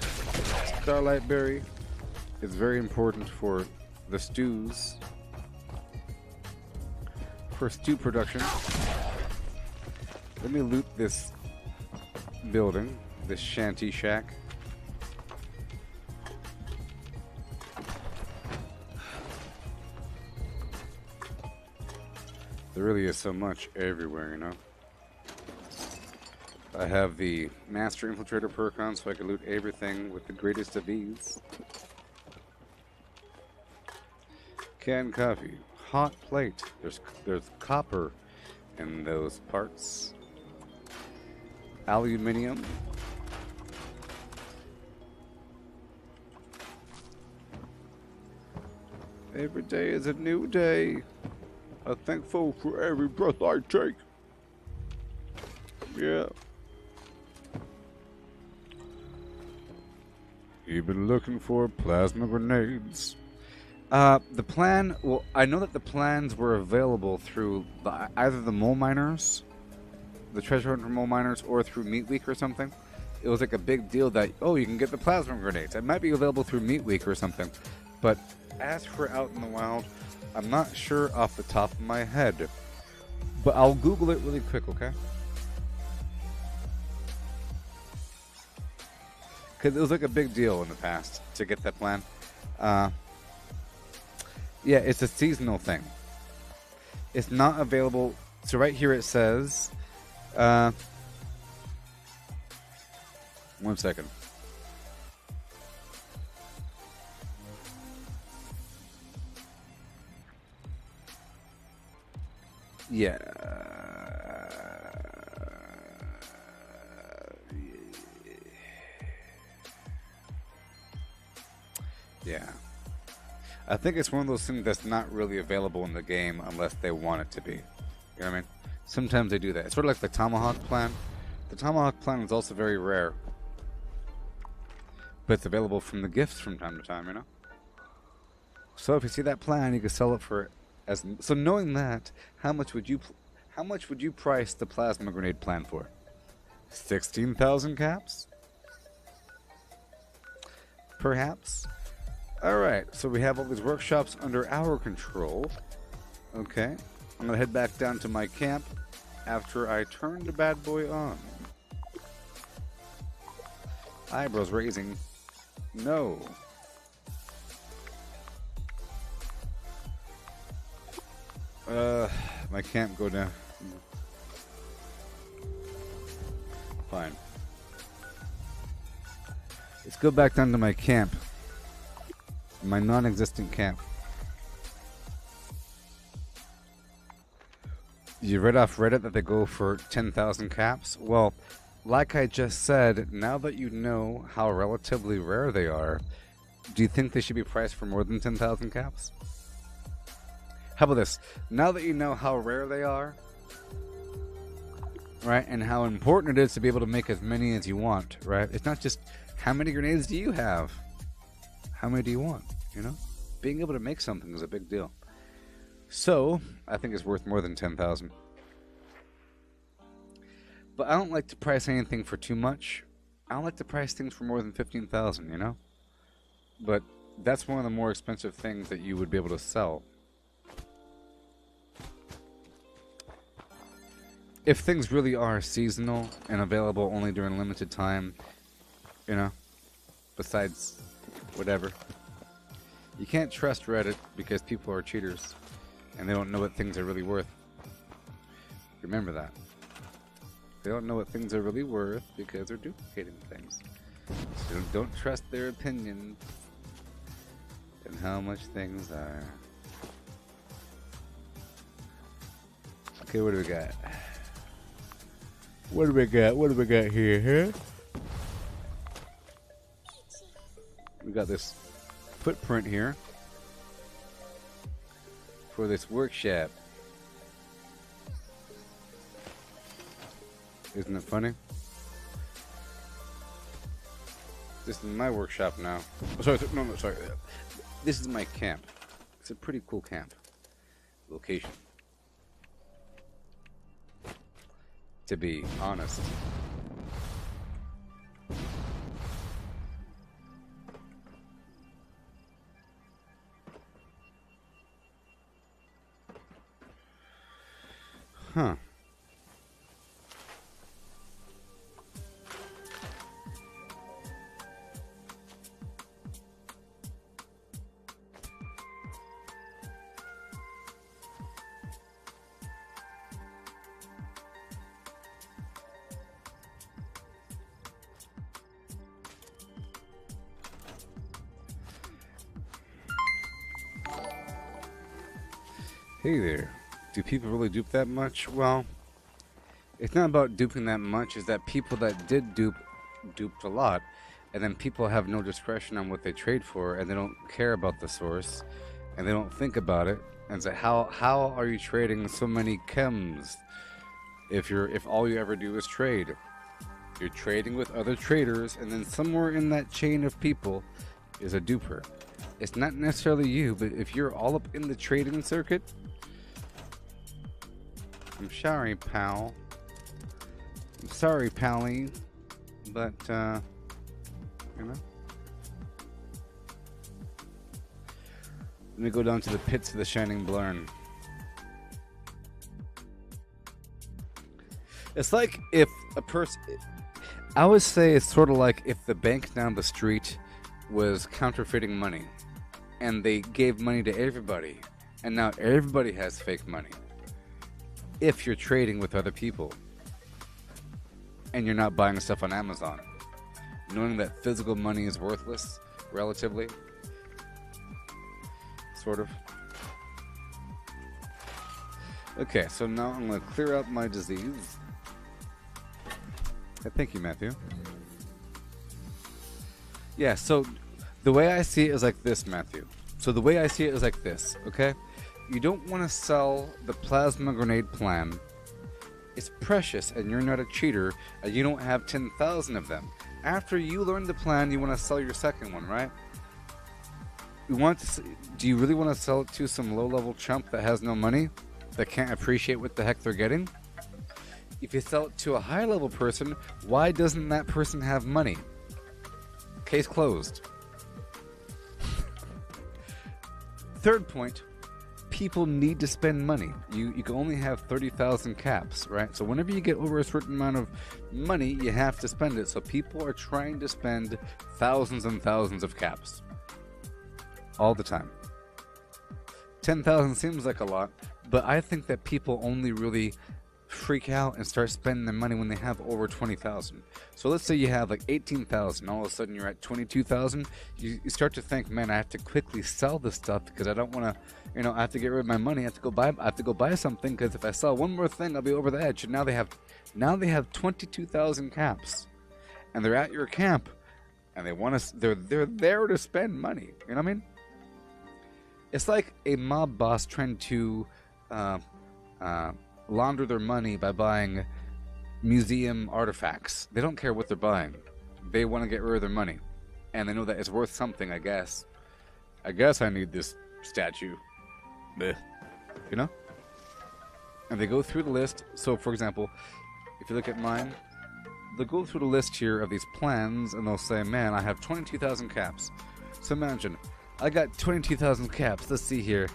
Speaker 1: starlight berry. It's very important for the stews. For stew production. Let me loot this building, this shanty shack. There really is so much everywhere, you know. I have the Master Infiltrator perk on, so I can loot everything with the greatest of ease. Canned coffee. Hot plate. There's copper in those parts. Aluminium. Every day is a new day. I'm thankful for every breath I take. Yeah. You've been looking for plasma grenades. The plan, well, I know that the plans were available through either the mole miners, the treasure hunt for mole miners, or through Meat Week or something. It was like a big deal that, oh, you can get the plasma grenades. It might be available through Meat Week or something. But as for out in the wild, I'm not sure off the top of my head. But I'll Google it really quick, okay? Because it was like a big deal in the past to get that plan. Yeah, it's a seasonal thing. It's not available. So right here it says... 1 second. Yeah. Yeah. I think it's one of those things that's not really available in the game unless they want it to be. You know what I mean? Sometimes they do that. It's sort of like the Tomahawk plan. The Tomahawk plan is also very rare. But it's available from the gifts from time to time, you know? So if you see that plan, you can sell it for as... So knowing that, how much would you price the plasma grenade plan for? 16,000 caps? Perhaps? Alright, so we have all these workshops under our control. Okay. I'm going to head back down to my camp after I turn the bad boy on. Eyebrows raising. No. My camp go down. Fine. Let's go back down to my camp. My non-existent camp. You read off Reddit that they go for 10,000 caps? Well, like I just said, now that you know how relatively rare they are, do you think they should be priced for more than 10,000 caps? How about this? Now that you know how rare they are, right, and how important it is to be able to make as many as you want, right? It's not just how many grenades do you have? How many do you want, you know? Being able to make something is a big deal. So, I think it's worth more than 10,000. But I don't like to price anything for too much. I don't like to price things for more than 15,000, you know? But that's one of the more expensive things that you would be able to sell. If things really are seasonal and available only during limited time, you know, besides whatever, you can't trust Reddit because people are cheaters and they don't know what things are really worth. Remember that. They don't know what things are really worth because they're duplicating things. So don't trust their opinions and how much things are. Okay, what do we got? What do we got? What do we got here, huh? We got this footprint here for this workshop. Isn't it funny? This is my workshop now. Oh, sorry, no, sorry. This is my camp. It's a pretty cool camp location, to be honest. Huh. Hey there. Do people really dupe that much? Well, it's not about duping that much. It's that people that did duped a lot, and then people have no discretion on what they trade for, and they don't care about the source, and they don't think about it. And say, how are you trading so many chems if all you ever do is trade? You're trading with other traders, and then somewhere in that chain of people is a duper. It's not necessarily you, but if you're all up in the trading circuit, I'm sorry, pal. I'm sorry, pally. But, you know. Let me go down to the pits of the Shining Blarn. It's like if a person... I would say it's sort of like if the bank down the street was counterfeiting money. And they gave money to everybody. And now everybody has fake money. If you're trading with other people and you're not buying stuff on Amazon, knowing that physical money is worthless relatively, sort of. Okay, so now I'm going to clear out my disease. Thank you, Matthew. Yeah, so the way I see it is like this, Matthew. So the way I see it is like this, okay? You don't want to sell the plasma grenade plan. It's precious and you're not a cheater and you don't have 10,000 of them. After you learn the plan, you want to sell your second one, right? Do you really want to sell it to some low-level chump that has no money? That can't appreciate what the heck they're getting? If you sell it to a high-level person, why doesn't that person have money? Case closed. Third point. People need to spend money. You can only have 30,000 caps, right? So whenever you get over a certain amount of money, you have to spend it. So people are trying to spend thousands and thousands of caps all the time. 10,000 seems like a lot, but I think that people only really freak out and start spending their money when they have over 20,000. So let's say you have like 18,000, all of a sudden you're at 22,000. You start to think, man, I have to quickly sell this stuff because I don't want to, I have to get rid of my money. I have to go buy something because if I sell one more thing, I'll be over the edge. And now they have 22,000 caps, and they're at your camp, and they're there to spend money. You know what I mean? It's like a mob boss trying to launder their money by buying museum artifacts. They don't care what they're buying. They want to get rid of their money. And they know that it's worth something, I guess. I guess I need this statue. Bleh. You know? And they go through the list. So, for example, if you look at mine, they'll go through the list here of these plans, and they'll say, man, I have 22,000 caps. So imagine, I got 22,000 caps. Let's see here.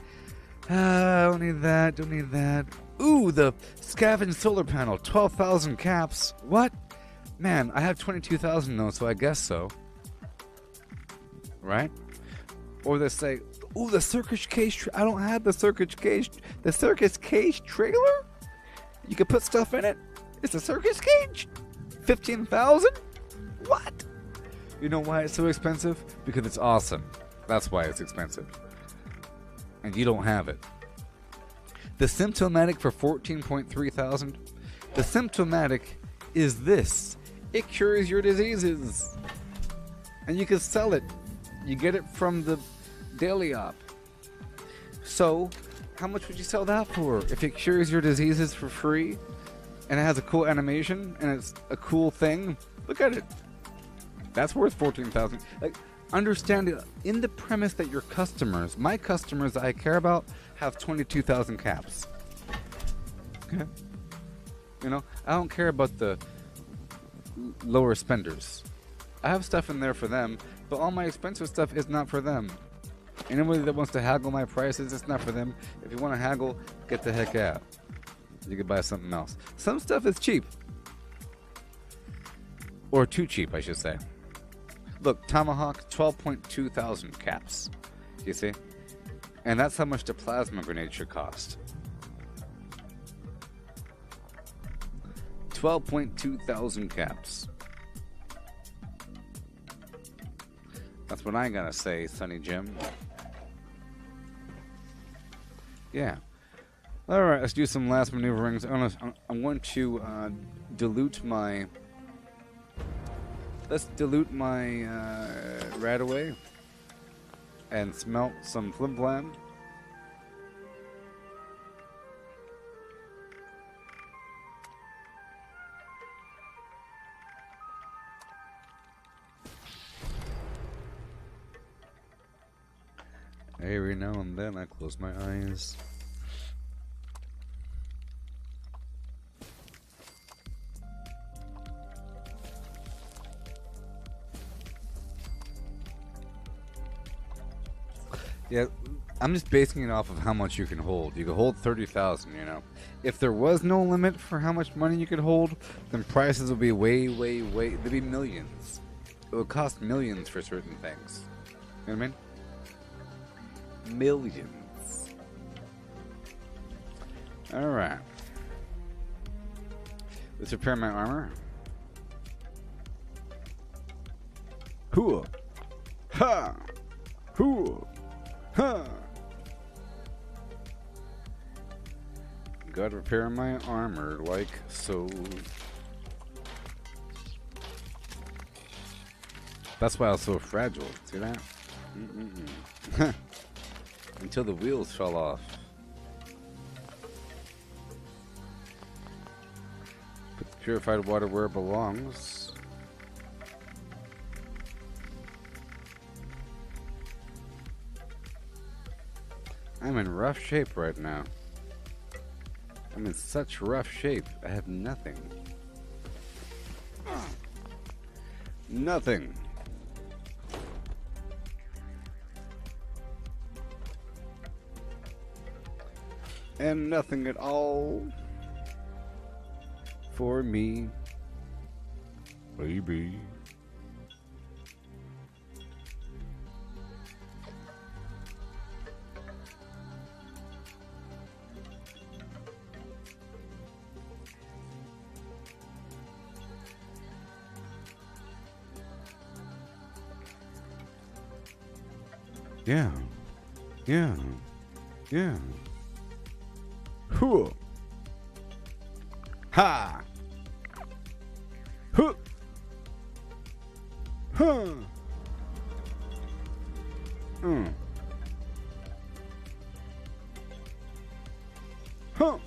Speaker 1: Don't need that, don't need that. Ooh, the scavenged solar panel, 12,000 caps. What? Man, I have 22,000 though, so I guess so. Right? Or they say, ooh, the circus cage. I don't have the circus cage. The circus cage trailer? You can put stuff in it? It's a circus cage? 15,000? What? You know why it's so expensive? Because it's awesome. That's why it's expensive. And you don't have it. The symptomatic for 14.3 thousand. The symptomatic is this. It cures your diseases. And you can sell it. You get it from the daily op. So, how much would you sell that for? If it cures your diseases for free, and it has a cool animation, and it's a cool thing, look at it. That's worth 14,000. Like, understand it in the premise that your customers, my customers that I care about, have 22,000 caps. Okay? I don't care about the lower spenders. I have stuff in there for them, but all my expensive stuff is not for them. Anybody that wants to haggle my prices, it's not for them. If you want to haggle, get the heck out. You can buy something else. Some stuff is cheap. Or too cheap, I should say. Look, Tomahawk, 12.2 thousand caps. You see? And that's how much the plasma grenade should cost. 12.2 thousand caps. That's what I gotta say, Sonny Jim. Yeah. Alright, let's do some last maneuverings. I'm going to dilute my... Let's dilute my Radaway and smelt some Flim Flam. Every now and then I close my eyes. Yeah, I'm just basing it off of how much you can hold. You can hold 30,000, If there was no limit for how much money you could hold, then prices would be way, they'd be millions. It would cost millions for certain things. You know what I mean? Millions. Alright. Let's repair my armor. Hoo! Ha! Hoo! Huh. Gotta repair my armor like so. That's why I was so fragile. See that? Until the wheels fell off. Put the purified water where it belongs. I'm in rough shape right now. I'm in such rough shape. I have nothing. Nothing. And nothing at all for me, baby. Yeah. Yeah. Yeah. Hoo. Ha. Hoo. Huh. Huh.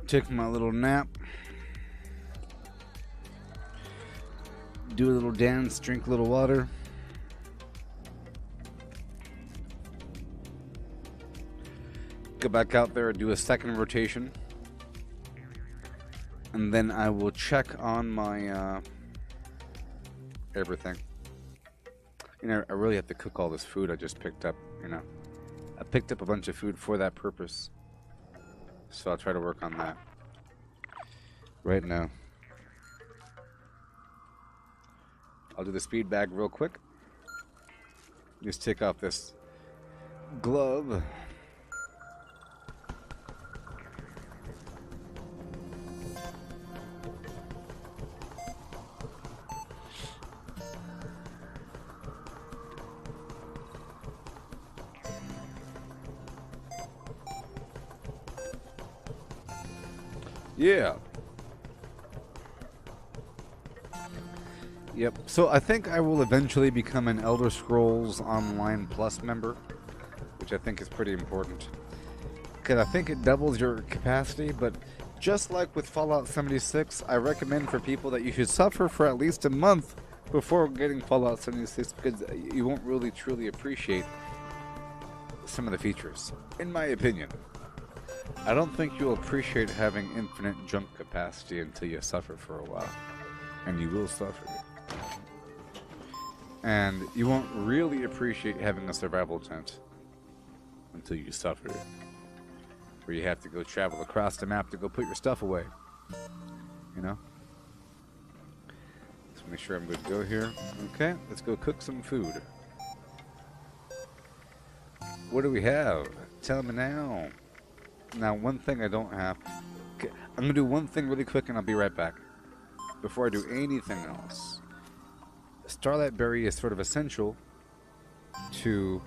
Speaker 1: Take my little nap. Do a little dance, drink a little water. Go back out there and do a second rotation. And then I will check on my everything. You know, I really have to cook all this food I just picked up, you know. I picked up a bunch of food for that purpose. So I'll try to work on that right now. I'll do the speed bag real quick. Just take off this glove. Yeah. Yep. So I think I will eventually become an Elder Scrolls Online Plus member, which I think is pretty important. Because I think it doubles your capacity, but just like with Fallout 76, I recommend for people that you should suffer for at least a month before getting Fallout 76, because you won't really truly appreciate some of the features, in my opinion. I don't think you'll appreciate having infinite junk capacity until you suffer for a while. And you will suffer. And you won't really appreciate having a survival tent until you suffer. Where you have to go travel across the map to go put your stuff away. You know? Let's make sure I'm good to go here. Okay, let's go cook some food. What do we have? Tell me now. Now, one thing I don't have. Okay, I'm going to do one thing really quick and I'll be right back. Before I do anything else. Starlight Berry is sort of essential to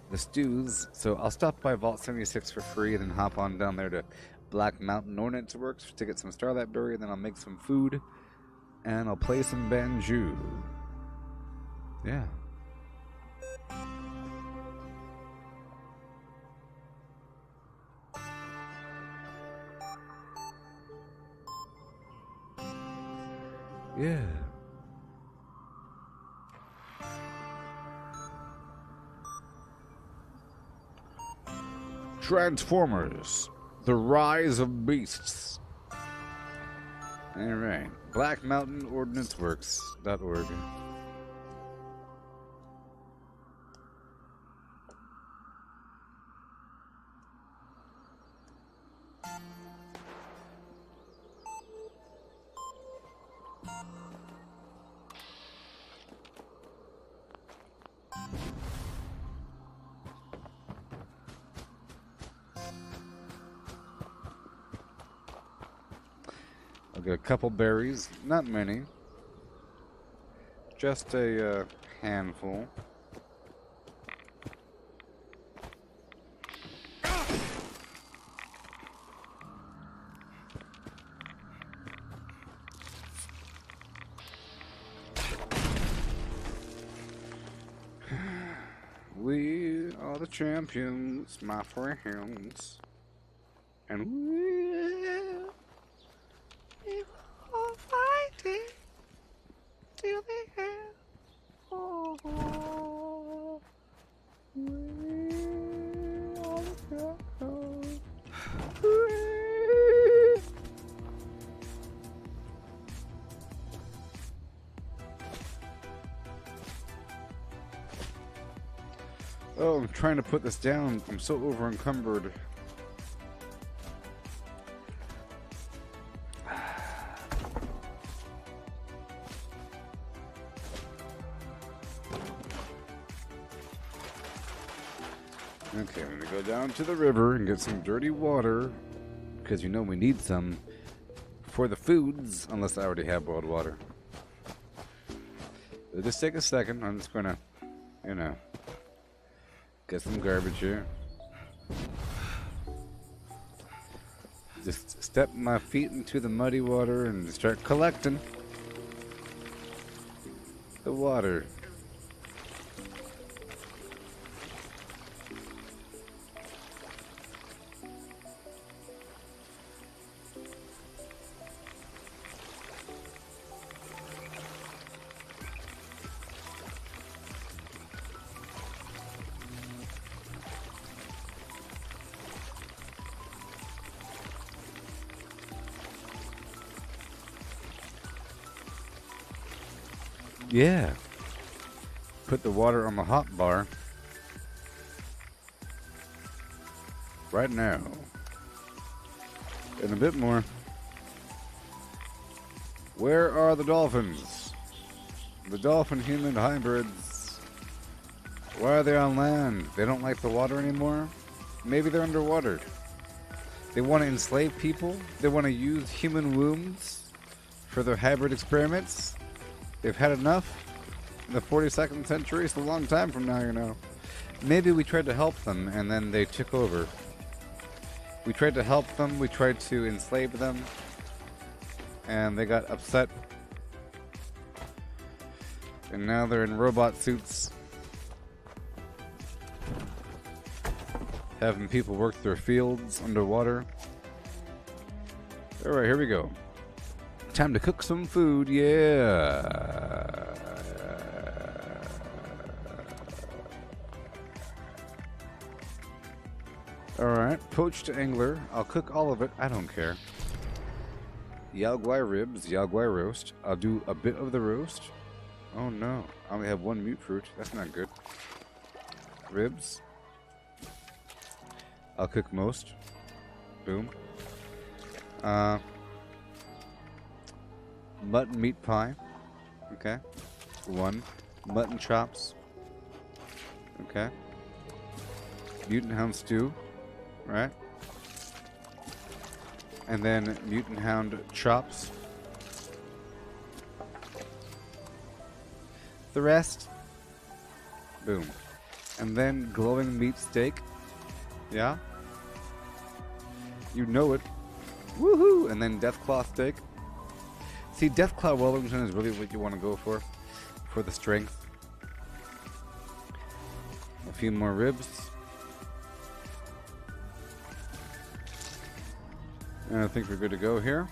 Speaker 1: the stews. So I'll stop by Vault 76 for free and then hop on down there to Black Mountain Ordnance Works to get some Starlight Berry. And then I'll make some food. And I'll play some banjo. Yeah. Yeah. Transformers, The Rise of Beasts. Alright. Black Mountain Ordnance Works.org. I'll get a couple berries, not many, just a handful. We are the champions, my friends, and we are fighting till the end. Oh, we are the champions. Oh, I'm trying to put this down. I'm so over encumbered. Okay, I'm gonna go down to the river and get some dirty water, because you know we need some for the foods, unless I already have boiled water. It'll just take a second. I'm just gonna, you know, get some garbage here. Just step my feet into the muddy water and start collecting the water. Yeah. Put the water on the hot bar. Right now. And a bit more. Where are the dolphins? The dolphin-human hybrids. Why are they on land? They don't like the water anymore? Maybe they're underwater. They want to enslave people? They want to use human wombs for their hybrid experiments? They've had enough? In the 42nd century? It's a long time from now, you know. Maybe we tried to help them and then they took over. We tried to help them, we tried to enslave them, and they got upset. And now they're in robot suits, having people work their fields underwater. Alright, here we go. Time to cook some food, yeah. Alright, poached angler. I'll cook all of it, I don't care. Yaguai ribs, yaguai roast. I'll do a bit of the roast. Oh no, I only have one mute fruit. That's not good. Ribs. I'll cook most. Boom. Mutton meat pie. Okay. One. Mutton chops. Okay. Mutant hound stew. Right. And then mutant hound chops. The rest. Boom. And then glowing meat steak. Yeah. You know it. Woohoo! And then Deathclaw steak. See, Deathclaw Wellington is really what you want to go for the strength. A few more ribs. And I think we're good to go here.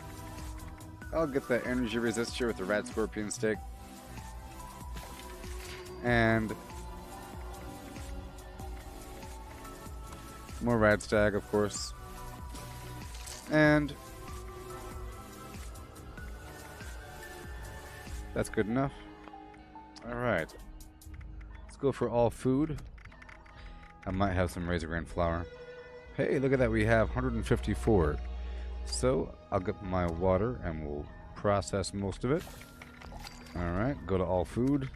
Speaker 1: I'll get that energy resistor with the rat scorpion steak. And more rad stag, of course. And that's good enough. Alright. Let's go for all food. I might have some Razor Grain flour. Hey, look at that. We have 154. So I'll get my water and we'll process most of it. Alright, go to all food.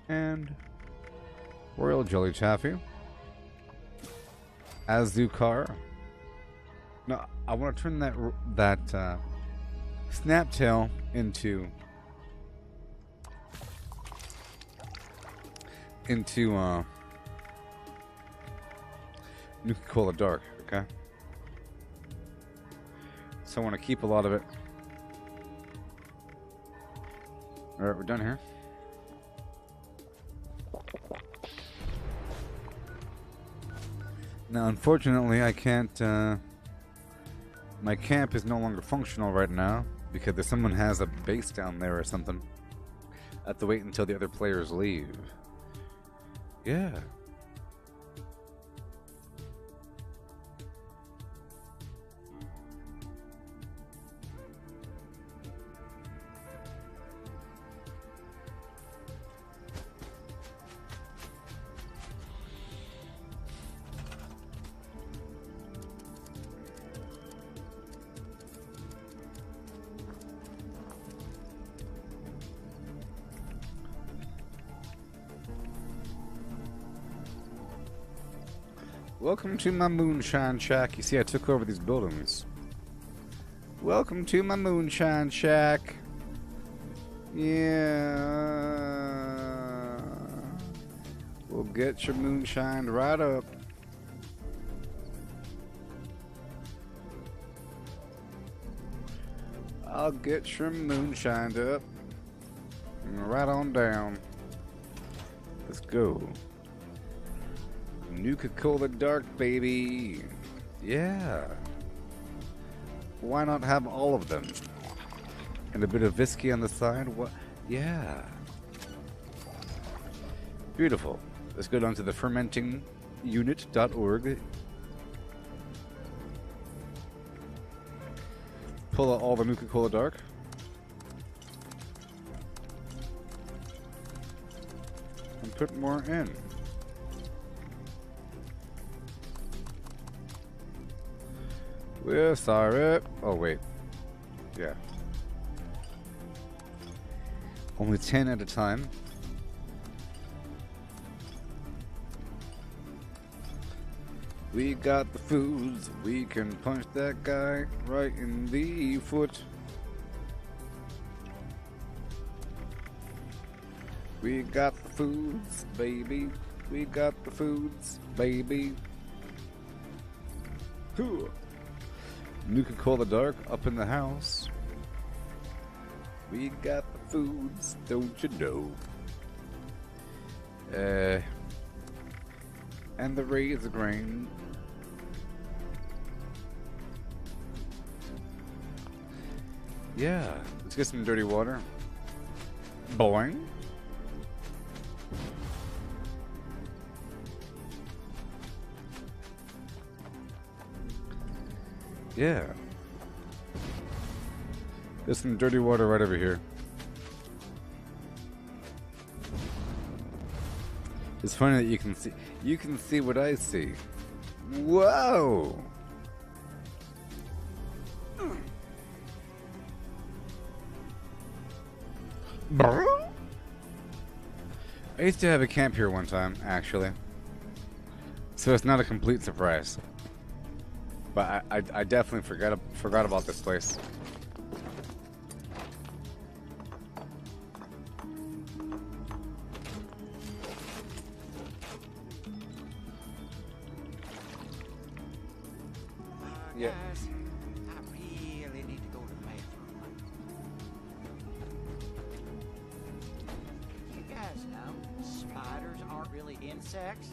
Speaker 1: And Royal Jelly Taffy. Azukar. No, I want to turn that Snaptail into Nuka-Cola Dark, okay? So I want to keep a lot of it. Alright, we're done here. Now, unfortunately, I can't, my camp is no longer functional right now because if someone has a base down there or something, I have to wait until the other players leave. Yeah. Welcome to my moonshine shack. You see, I took over these buildings. Welcome to my moonshine shack. Yeah. We'll get your moonshine right up. I'll get your moonshined up. Right on down. Let's go. Nuka-Cola Dark, baby. Yeah. Why not have all of them? And a bit of whiskey on the side? What? Yeah. Beautiful. Let's go down to the fermentingunit.org. Pull out all the Nuka-Cola Dark. And put more in. We're sorry. Oh, wait. Yeah. Only 10 at a time. We got the foods. We can punch that guy right in the foot. We got the foods, baby. We got the foods, baby. Hoo. Nuka-Cola Dark up in the house. We got the foods, don't you know? And the razor grain. Yeah, let's get some dirty water. Boing. Yeah. There's some dirty water right over here. It's funny that you can see what I see. Whoa! I used to have a camp here one time, actually. So it's not a complete surprise. But I definitely forgot about this place. Yeah.
Speaker 7: Guys, I really need to go to the bathroom. You guys know spiders aren't really insects?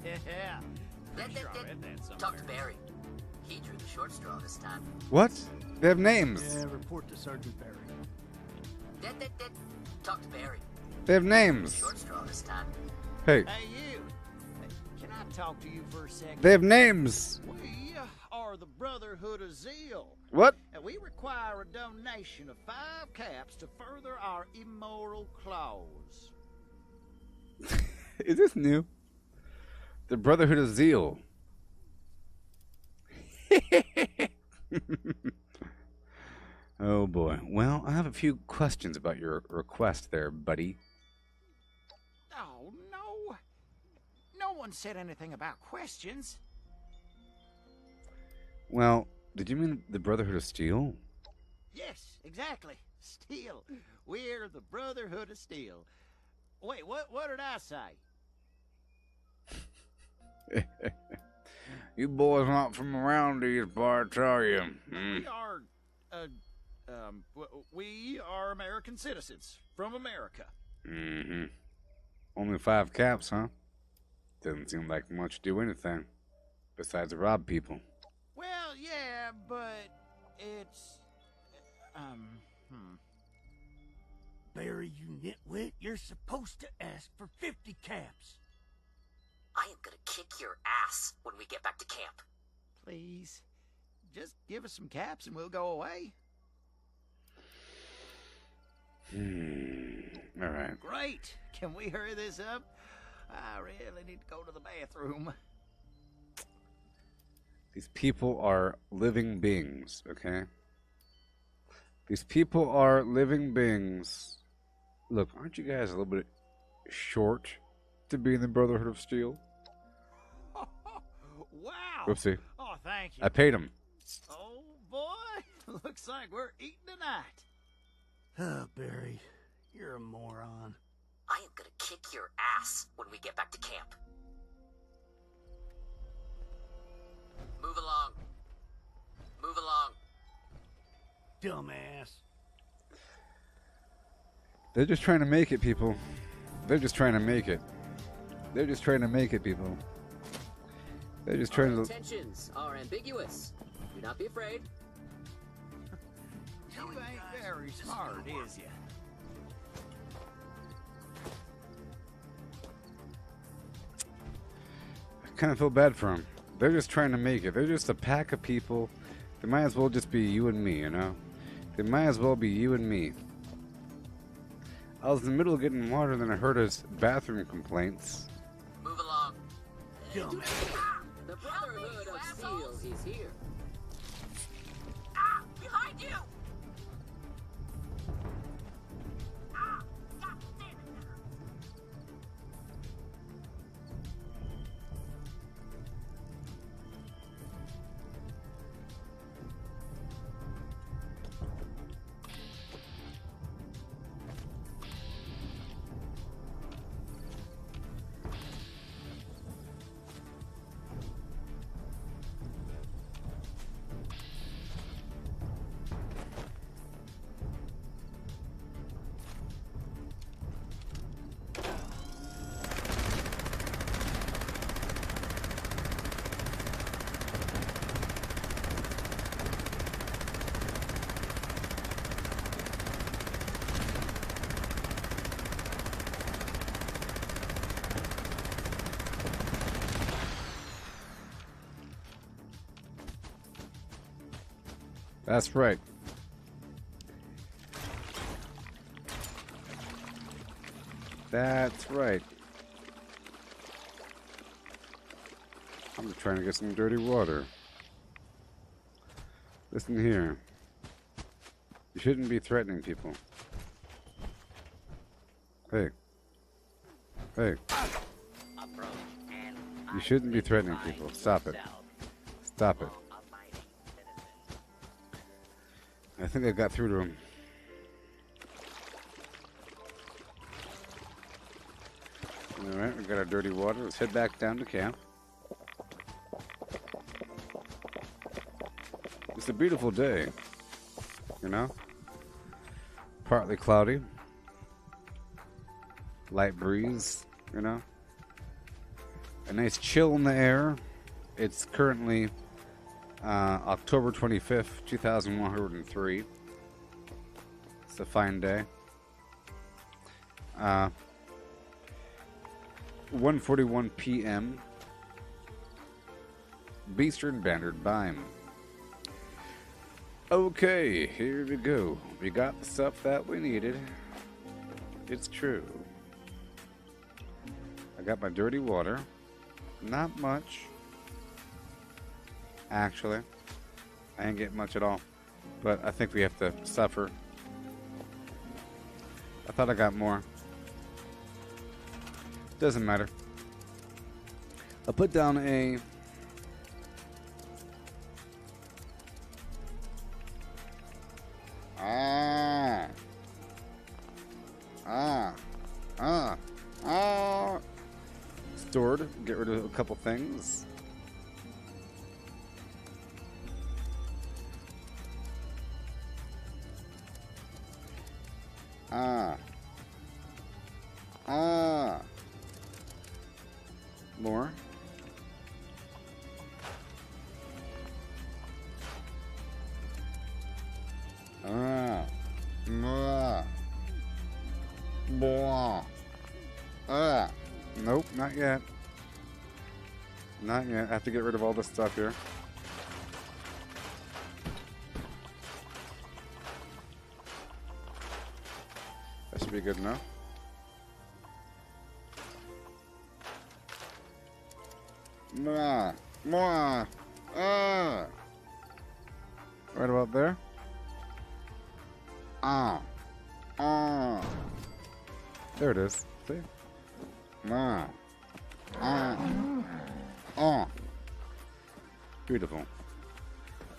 Speaker 7: Yeah.
Speaker 8: Talk to Barry. He drew the short straw this time.
Speaker 1: What? They have names.
Speaker 9: Yeah, report to Sergeant Barry.
Speaker 8: Talk to Barry.
Speaker 1: They have names.
Speaker 8: Short straw this time.
Speaker 1: Hey,
Speaker 7: Hey, you. Can I talk to you for a second?
Speaker 1: they have names.
Speaker 7: We are the Brotherhood of Zeal.
Speaker 1: What?
Speaker 7: And we require a donation of 5 caps to further our immoral cause.
Speaker 1: Is this new? The Brotherhood of Zeal. Oh boy. Well, I have a few questions about your request there, buddy.
Speaker 7: Oh, no. No one said anything about questions.
Speaker 1: Well, did you mean the Brotherhood of Steel?
Speaker 7: Yes, exactly. Steel. We're the Brotherhood of Steel. Wait, what did I say?
Speaker 1: You boys not from around these parts, are you?
Speaker 7: We are American citizens from America.
Speaker 1: Mm-hmm. Only 5 caps, huh? Doesn't seem like much to do anything besides rob people.
Speaker 7: Well, yeah, but it's
Speaker 9: Barry, you nitwit, you're supposed to ask for 50 caps.
Speaker 8: I am gonna kick your ass when we get back to camp.
Speaker 7: Please, just give us some caps and we'll go away.
Speaker 1: All right.
Speaker 7: Great. Can we hurry this up? I really need to go to the bathroom.
Speaker 1: These people are living beings, okay? These people are living beings. Look, aren't you guys a little bit short to be in the Brotherhood of Steel?
Speaker 7: Wow.
Speaker 1: Oopsie.
Speaker 7: Oh, thank you.
Speaker 1: I paid him.
Speaker 7: Oh, boy. Looks like we're eating tonight.
Speaker 9: Oh, Barry, you're a moron.
Speaker 8: I am gonna kick your ass when we get back to camp. Move along. Move along.
Speaker 9: Dumbass.
Speaker 1: They're just trying to make it, people. They're just trying to make it. They're just trying to make it, people. They're just trying
Speaker 8: Our
Speaker 1: to...
Speaker 8: intentions are ambiguous. Do not be afraid.
Speaker 7: You ain't very smart, is you?
Speaker 1: I kind of feel bad for them. They're just trying to make it. They're just a pack of people. They might as well just be you and me, you know? They might as well be you and me. I was in the middle of getting water, and then I heard his bathroom complaints.
Speaker 8: Move along.
Speaker 9: Dumbass.
Speaker 8: The Brotherhood of Steel is here.
Speaker 6: Behind you!
Speaker 1: That's right. That's right. I'm just trying to get some dirty water. Listen here. You shouldn't be threatening people. Hey. Hey. You shouldn't be threatening people. Stop it. Stop it. I think I got through to him. Alright, we got our dirty water. Let's head back down to camp. It's a beautiful day. You know? Partly cloudy. Light breeze, you know? A nice chill in the air. It's currently October 25th, 2103. It's a fine day. 1:41 p.m. Beastern Bannered Bime. Okay, here we go. We got the stuff that we needed. It's true. I got my dirty water. Not much. Actually, I ain't getting much at all. But I think we have to suffer. I thought I got more. Doesn't matter. I'll put down a... Stored. Get rid of a couple things. More. Nope, not yet. Not yet. I have to get rid of all this stuff here. That should be good enough. Right about there. There it is. See? Beautiful.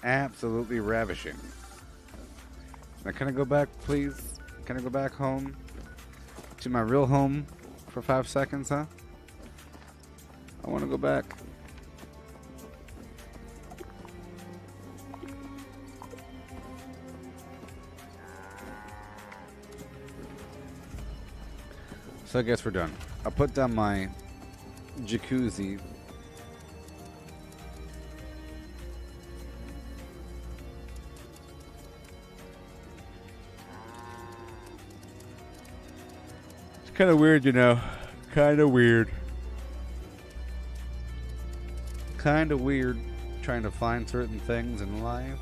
Speaker 1: Absolutely ravishing. Now, can I go back, please? Can I go back home? To my real home for 5 seconds, huh? I want to go back. So I guess we're done. I'll put down my jacuzzi. It's kind of weird, you know. Kind of weird. Kind of weird trying to find certain things in life.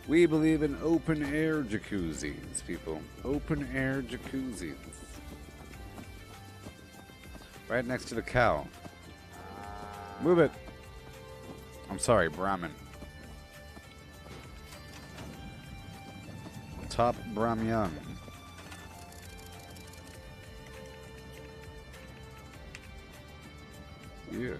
Speaker 1: We believe in open air jacuzzis, people. Open air jacuzzis. Right next to the cow. Move it. I'm sorry, Brahmin. Top Brahmyan. Yeah.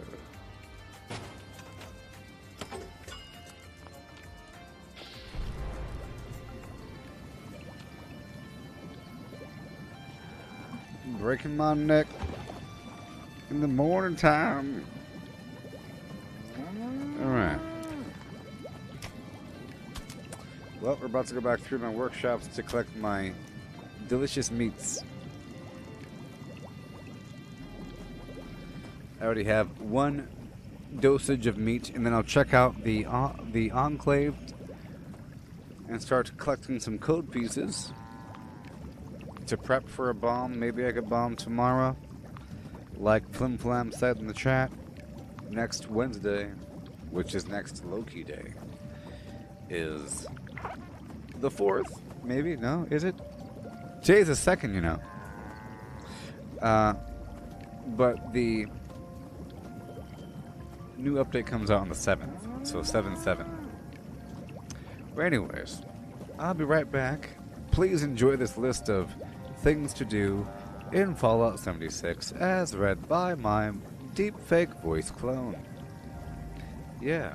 Speaker 1: Breaking my neck in the morning time. All right. Well, we're about to go back through my workshops to collect my delicious meats. I already have one dosage of meat, and then I'll check out the enclave and start collecting some code pieces to prep for a bomb. Maybe I could bomb tomorrow. Like Flim Flam said in the chat, next Wednesday, which is next Loki Day, is the 4th. Maybe? No? Is it? Today's the 2nd, you know. But the new update comes out on the 7th. So 7/7. But anyways, I'll be right back. Please enjoy this list of things to do in Fallout 76 as read by my deepfake voice clone. Yeah.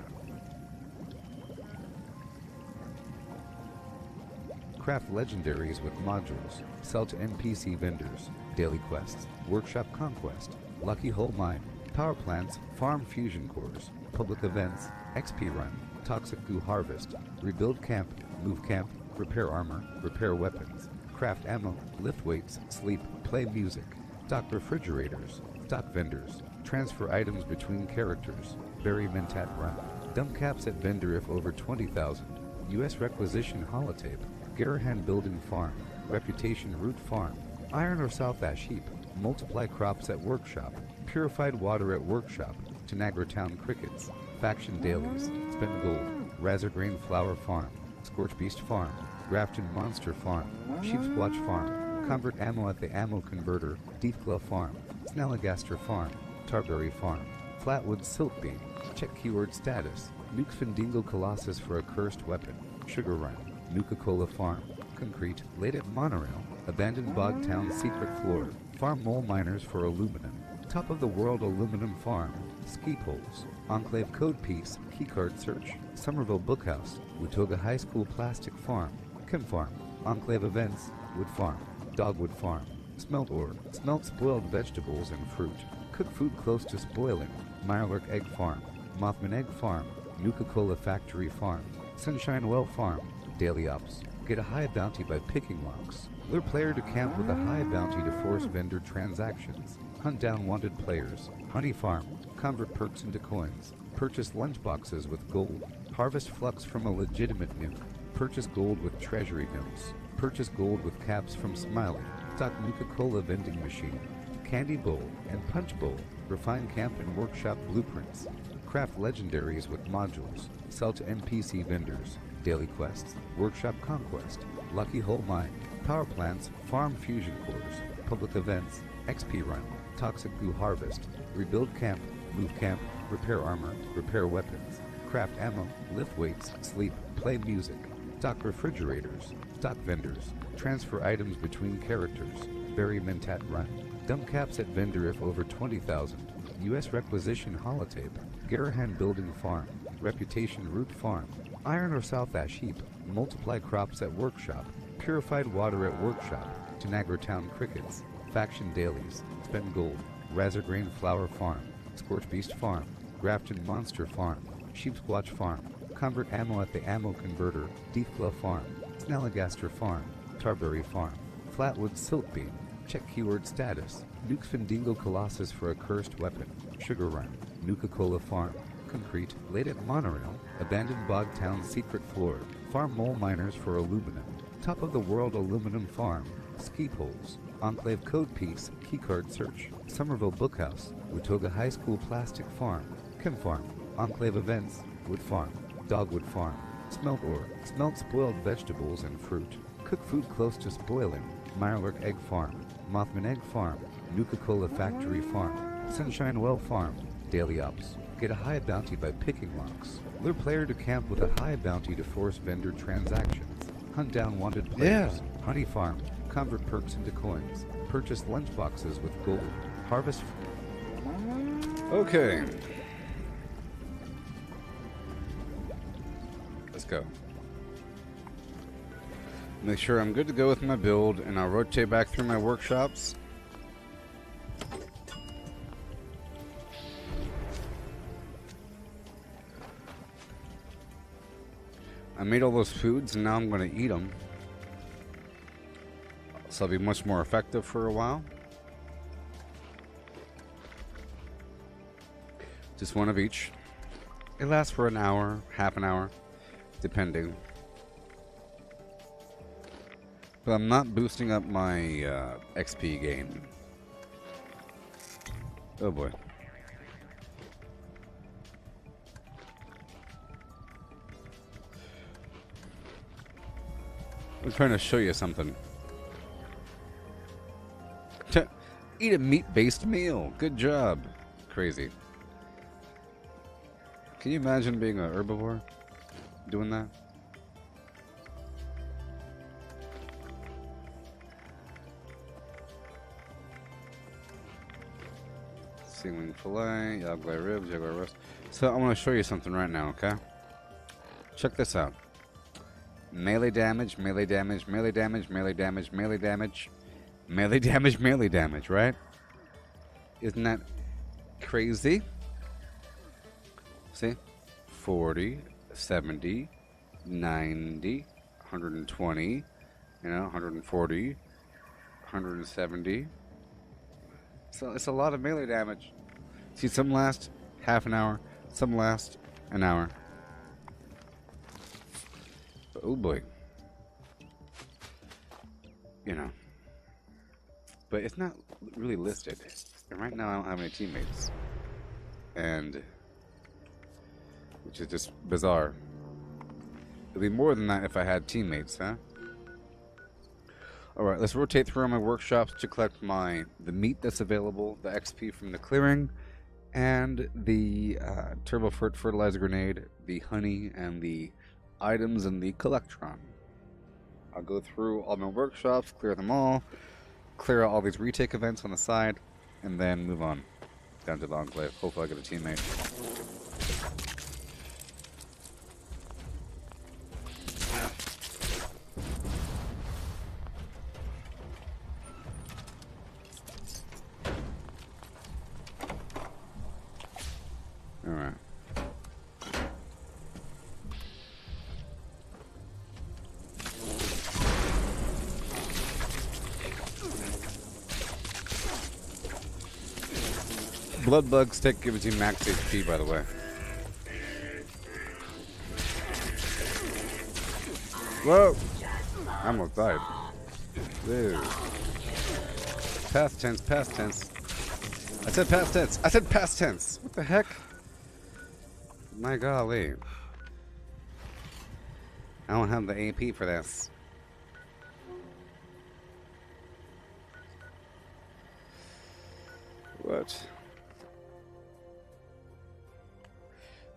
Speaker 1: Craft legendaries with modules. Sell to NPC vendors. Daily quests. Workshop conquest. Lucky hole mine. Power plants. Farm fusion cores. Public events. XP run. Toxic goo harvest. Rebuild camp. Move camp. Repair armor. Repair weapons. Craft ammo. Lift weights. Sleep. Play music. Stock refrigerators. Stock vendors. Transfer items between characters. Bury Mentat run. Dump caps at vendor if over 20,000. U.S. requisition holotape. Garahan building farm. Reputation root farm. Iron or South Ash heap. Multiply crops at workshop. Purified water at workshop. Tanagra Town crickets. Faction dailies. Spent gold. Razorgrain flower farm. Scorch beast farm. Grafton monster farm. Sheep's watch farm. Convert ammo at the ammo converter. Deepglove farm. Snalligaster farm. Tarberry farm. Flatwood silk beam. Check keyword status. Nuke Findingo Colossus for a cursed weapon. Sugar run. Nuka-Cola farm. Concrete. Laid at monorail. Abandoned bog town secret floor. Farm mole miners for aluminum. Top of the world aluminum farm. Ski poles. Enclave code piece. Keycard search. Somerville Bookhouse. Watoga High School plastic farm. Chem farm. Enclave events. Wood farm. Dogwood farm. Smelt ore. Smelt spoiled vegetables and fruit. Cook food close to spoiling. Mirelurk egg farm. Mothman egg farm. Nuka-Cola factory farm. Sunshine Well farm. Daily ops. Get a high bounty by picking locks. Lure player to camp with a high bounty to force vendor transactions. Hunt down wanted players. Honey farm. Convert perks into coins. Purchase lunchboxes with gold. Harvest flux from a legitimate nuke. Purchase gold with treasury notes. Purchase gold with caps from Smiley. Stock Nuka-Cola vending machine. Candy bowl and punch bowl. Refine camp and workshop blueprints. Craft legendaries with modules. Sell to NPC vendors. Daily quests. Workshop conquest. Lucky hole mine. Power plants. Farm fusion cores. Public events. XP run. Toxic goo harvest. Rebuild camp. Move camp. Repair armor. Repair weapons. Craft ammo. Lift weights. Sleep. Play music. Stock refrigerators. Stock vendors. Transfer items between characters. Bury Mentat run. Dump caps at vendor if over 20,000. U.S. requisition holotape. Garahan building farm. Reputation Root Farm. Iron or South Ash Heap. Multiply crops at Workshop. Purified water at Workshop. Tanagra Town Crickets. Faction Dailies. Spend Gold. Razorgrain Flower Farm. Scorch Beast Farm. Grafton Monster Farm. Sheepsquatch Farm. Convert Ammo at the Ammo Converter. Deathglow Farm. Snalligaster Farm. Tarberry Farm. Flatwood Silkbeam. Check keyword status. Nuke Findingo Colossus for a cursed weapon. Sugar Run. Nuka-Cola Farm. Concrete. Late at Monorail. Abandoned Bog Town Secret Floor. Farm Mole Miners for aluminum. Top of the World Aluminum Farm. Ski Poles. Enclave Code Piece. Keycard Search. Somerville Bookhouse. Watoga High School Plastic Farm. Chem Farm. Enclave Events. Wood Farm. Dogwood Farm. Smelt Ore. Smelt spoiled vegetables and fruit. Cook food close to spoiling. Mirelurk Egg Farm. Mothman Egg Farm. Nuka-Cola Factory Farm. Sunshine Well Farm. Daily Ops. Get a high bounty by picking locks. Lure player to camp with a high bounty to force vendor transactions. Hunt down wanted players. Honey Farm. Convert perks into coins. Purchase lunchboxes with gold. Harvest. Okay. Let's go. Make sure I'm good to go with my build, and I'll rotate back through my workshops. I made all those foods, and now I'm going to eat them. So I'll be much more effective for a while. Just one of each. It lasts for an hour, half an hour, depending. But I'm not boosting up my XP gain. Oh boy. I'm trying to show you something. Eat a meat-based meal. Good job. Crazy. Can you imagine being an herbivore? Doing that? Sealing fillet, jaguar ribs, jaguar roast. So I want to show you something right now, okay? Check this out. Melee damage, melee damage, melee damage, melee damage, melee damage, melee damage, melee damage, right? Isn't that crazy? See? 40, 70, 90, 120, you know, 140, 170. So it's a lot of melee damage. See, some last half an hour, some last an hour. But, oh boy. You know. But it's not really listed. And right now I don't have any teammates. And which is just bizarre. It'd be more than that if I had teammates, huh? Alright, let's rotate through my workshops to collect the meat that's available, the XP from the clearing, and the turbo fertilizer grenade, the honey, and the items in the collectron. I'll go through all my workshops, clear them all, clear out all these retake events on the side, and then move on down to the enclave. Hopefully I get a teammate. Alright. Blood bug stick gives you max HP, by the way. Whoa! I almost died. Dude. Past tense, past tense. I said past tense. I said past tense. What the heck? My golly. I don't have the AP for this. What?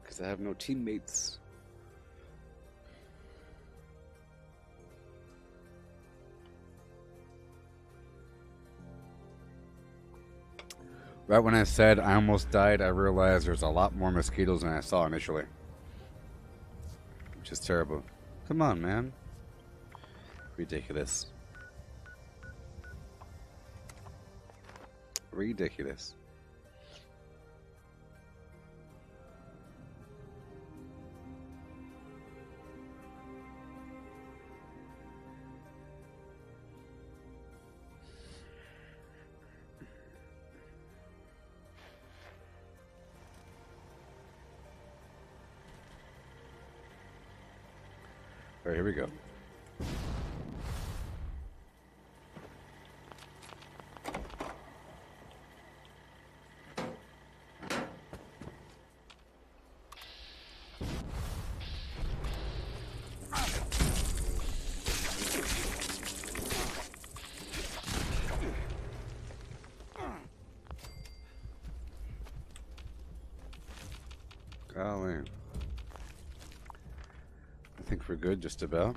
Speaker 1: Because I have no teammates. Right when I said I almost died, I realized there's a lot more mosquitoes than I saw initially. which is terrible. Come on, man. Ridiculous. Ridiculous. All right, here we go. Golly. I think we're good, just about.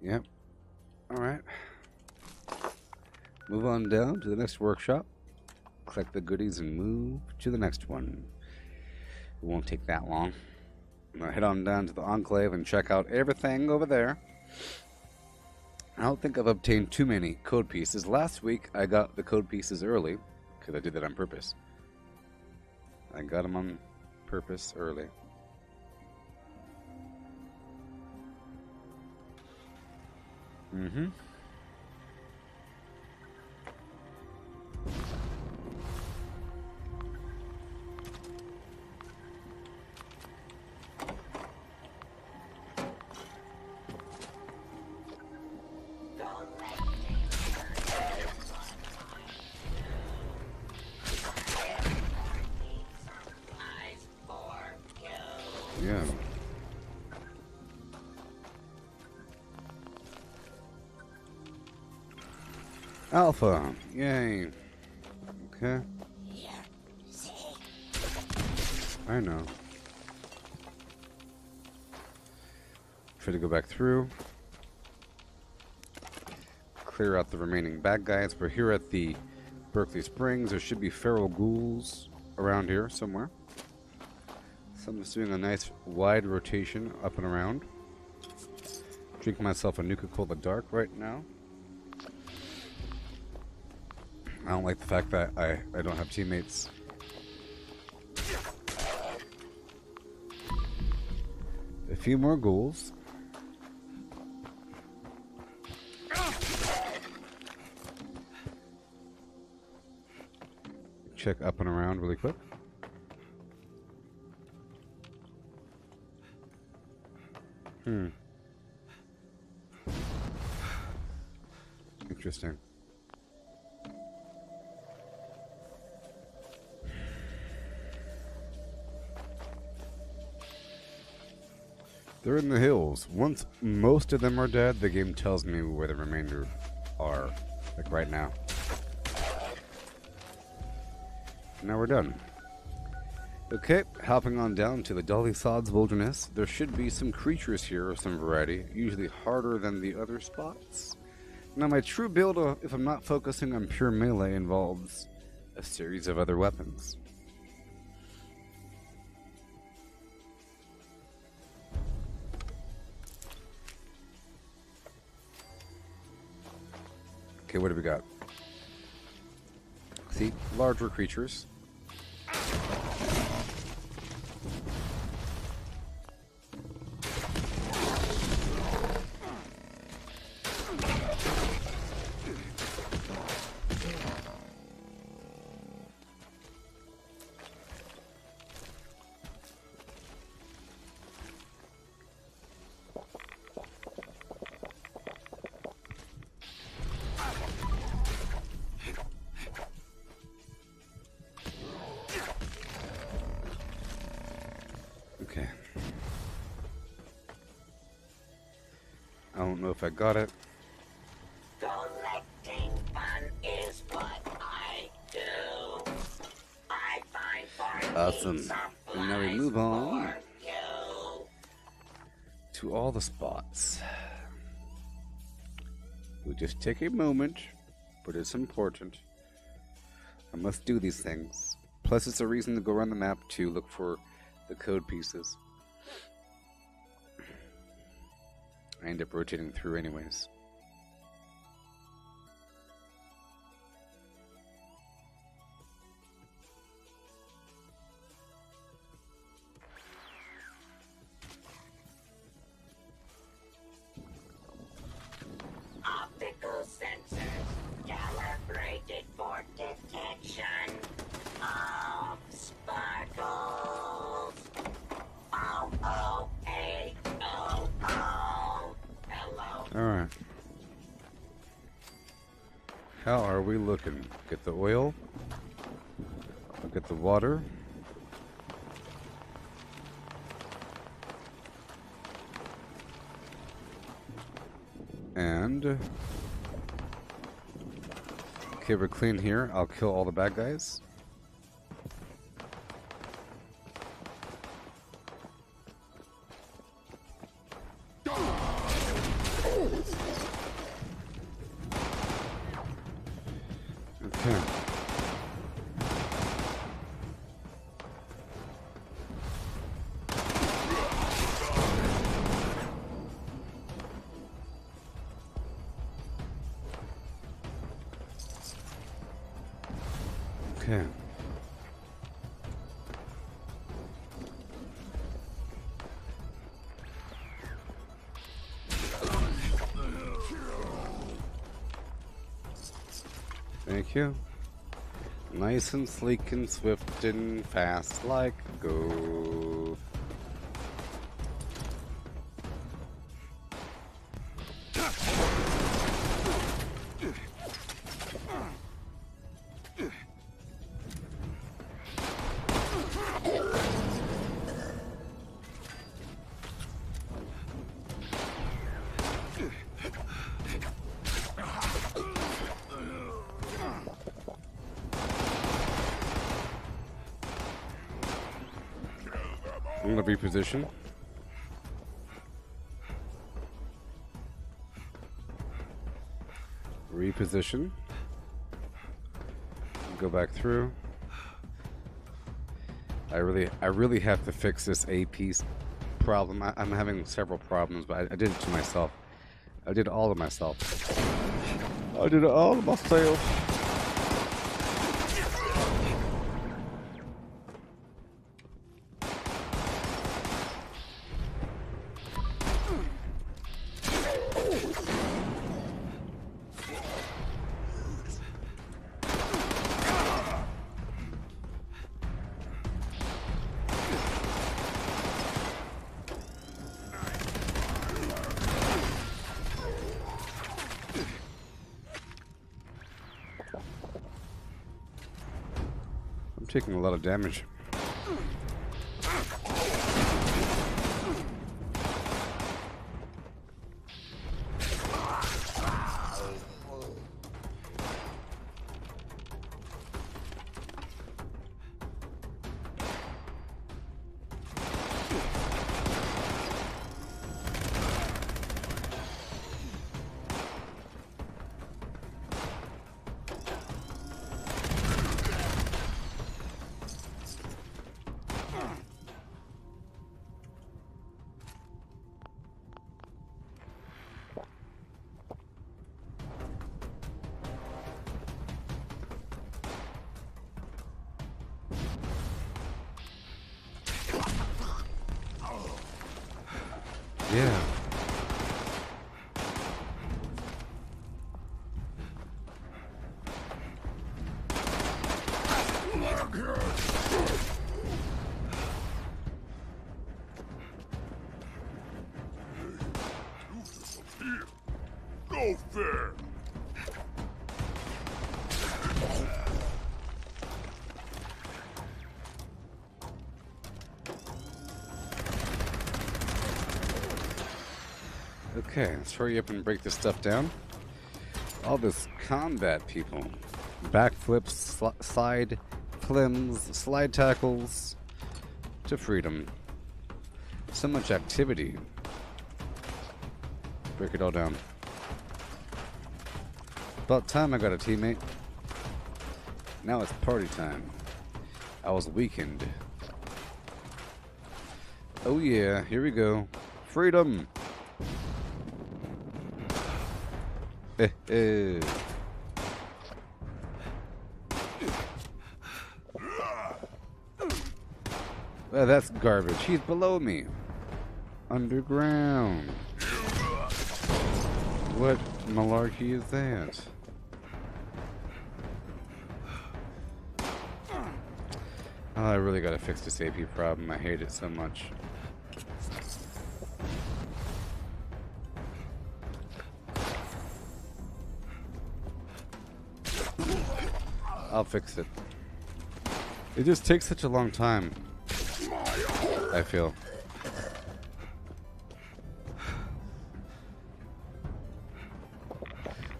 Speaker 1: Yep. Alright. Move on down to the next workshop. Collect the goodies and move to the next one. It won't take that long. I'm gonna head on down to the Enclave and check out everything over there. I don't think I've obtained too many code pieces. Last week I got the code pieces early, because I did that on purpose. I got them on purpose early. Mm-hmm. Yeah. Alpha. Yay. Okay. I know. Try to go back through. Clear out the remaining bad guys. We're here at the Berkeley Springs. There should be feral ghouls around here somewhere. So I'm just doing a nice wide rotation up and around. Drinking myself a Nuka-Cola Dark right now. I don't like the fact that I don't have teammates. A few more ghouls. Check up and around really quick. Interesting. They're in the hills. Once most of them are dead, the game tells me where the remainder are. Like right now. Now we're done. Okay, hopping on down to the Dolly Sods Wilderness. There should be some creatures here of some variety, usually harder than the other spots. Now my true build, if I'm not focusing on pure melee, involves a series of other weapons. Okay, what do we got? See, larger creatures. Okay. I don't know if I got it.
Speaker 5: Collecting fun is what I do. I find bargains
Speaker 1: Awesome.
Speaker 5: of
Speaker 1: And now we move
Speaker 5: flies
Speaker 1: on
Speaker 5: for you.
Speaker 1: to all the spots. We'll just take a moment, but it's important. I must do these things. Plus, it's a reason to go around the map to look for the code pieces. I end up rotating through anyways.
Speaker 5: Optical sensors calibrated for detection of sparkles. Oh, oh, hey, oh, oh. Hello.
Speaker 1: Alright. How are we looking? Get the oil. I'll get the water. And okay, we're clean here. I'll kill all the bad guys. Okay. Okay. Thank you. Nice and sleek and swift and fast like go. I'm gonna reposition. Reposition. Go back through. I really have to fix this A piece problem. I'm having several problems, but I did it to myself. I did all of myself. I did it all of myself. I'm taking a lot of damage. Yeah.
Speaker 2: Go fair.
Speaker 1: Okay, let's hurry up and break this stuff down. All this combat, people. Backflips, slide flims, slide tackles to freedom. So much activity. Break it all down. About time I got a teammate. Now it's party time. I was weakened. Oh yeah, here we go. Freedom. Eh, eh. Well, that's garbage. He's below me. Underground. What malarkey is that? Oh, I really gotta fix this AP problem. I hate it so much. I'll fix it. It just takes such a long time, I feel.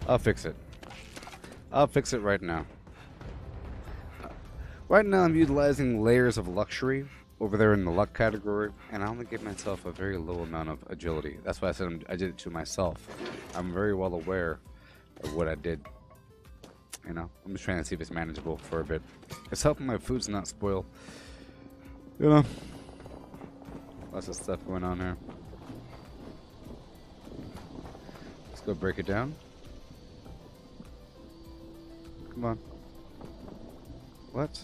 Speaker 1: I'll fix it. I'll fix it right now. Right now I'm utilizing layers of luxury over there in the luck category, and I only give myself a very low amount of agility. That's why I said I did it to myself. I'm very well aware of what I did. You know, I'm just trying to see if it's manageable for a bit. It's helping my foods not spoil. You know, lots of stuff going on here. Let's go break it down. Come on. What?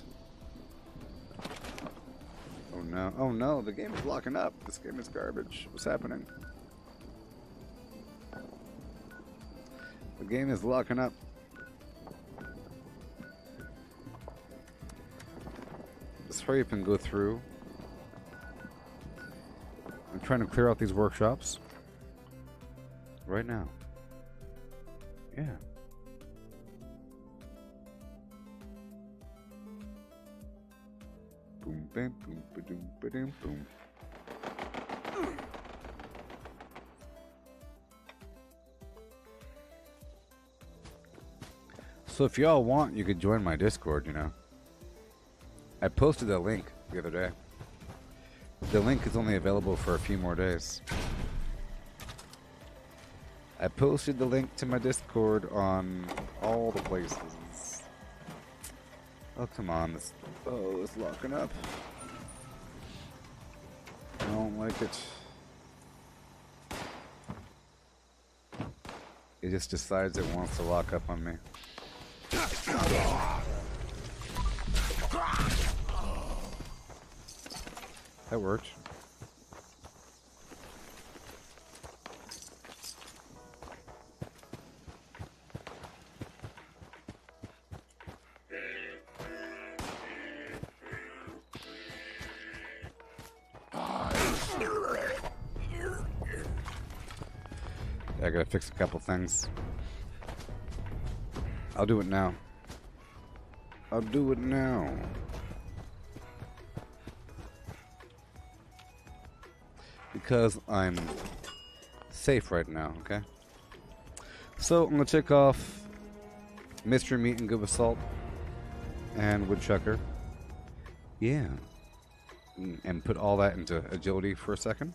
Speaker 1: Oh no. Oh no, the game is locking up. This game is garbage. What's happening? The game is locking up. Let's hurry up and go through. I'm trying to clear out these workshops right now. Yeah. Boom, bam, boom, ba-doom, ba-doom, boom. So if y'all want, you could join my Discord, you know. I posted a link the other day. The link is only available for a few more days. I posted the link to my Discord on all the places. Oh, come on. It's locking up. I don't like it. It just decides it wants to lock up on me. That worked. I gotta fix a couple things. I'll do it now. I'll do it now. Because I'm safe right now, okay? So I'm gonna take off Mystery Meat and Goob Assault and Woodchucker. Yeah. And put all that into agility for a second.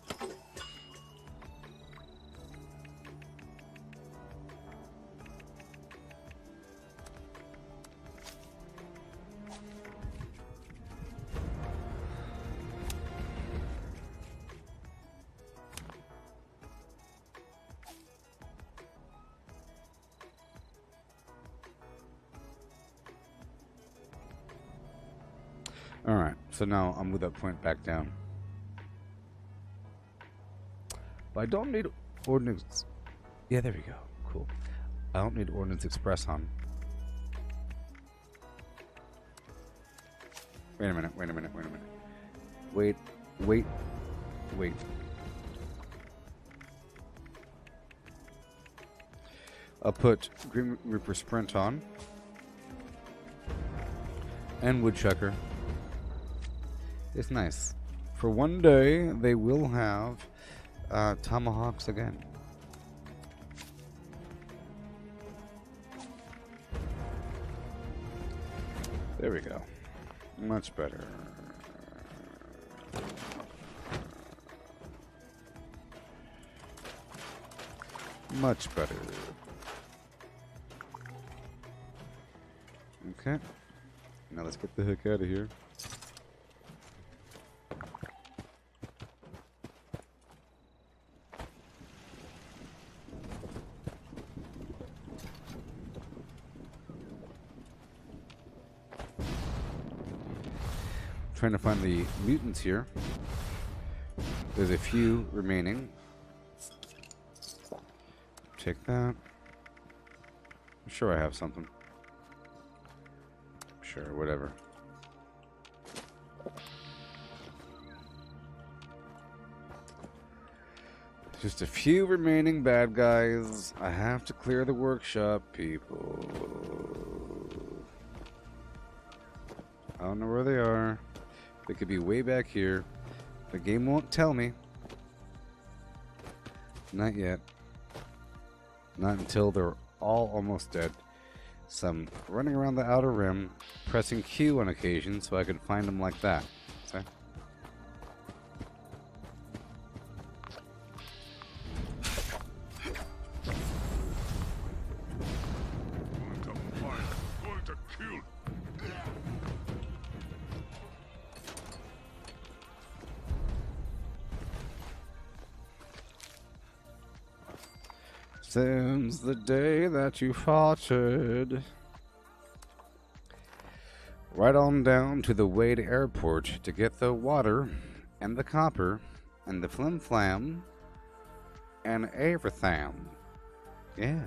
Speaker 1: Alright, so now I'll move that point back down. But I don't need Ordnance. Yeah, there we go. Cool. I don't need Ordnance Express on. Wait a minute. Wait. I'll put Grim Reaper Sprint on. And Woodchucker. It's nice. For one day, they will have tomahawks again. There we go. Much better. Much better. Okay. Now let's get the heck out of here. trying to find the mutants here. There's a few remaining. Take that. I'm sure I have something. Sure, whatever. Just a few remaining bad guys. I have to clear the workshop, people. I don't know where they are. They could be way back here. The game won't tell me. Not yet. Not until they're all almost dead. So I'm running around the outer rim, pressing Q on occasion so I could find them like that. See?
Speaker 2: Going to fight. Going to kill.
Speaker 1: Since the day that you farted. Right on down to the Wade Airport to get the water and the copper and the flim flam and everything. Yeah.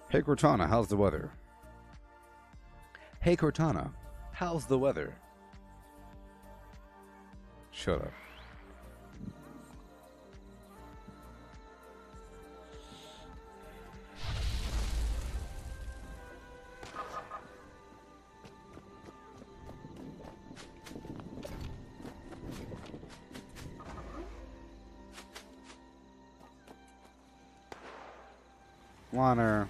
Speaker 1: Hey Cortana, how's the weather? Hey Cortana, how's the weather? Shut up. Water.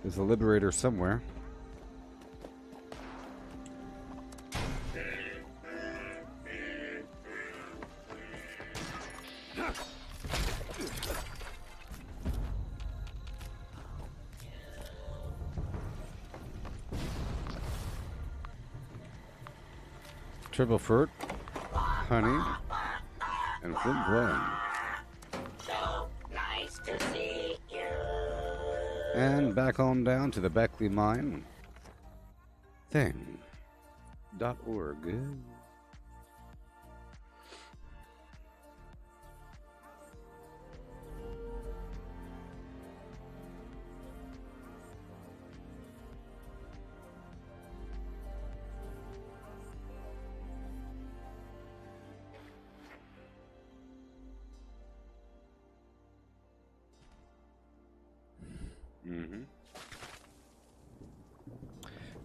Speaker 1: There's a liberator somewhere. Triple fruit, honey, and flim flam.
Speaker 5: So nice to see you.
Speaker 1: And back on down to the Beckley Mine thing.org.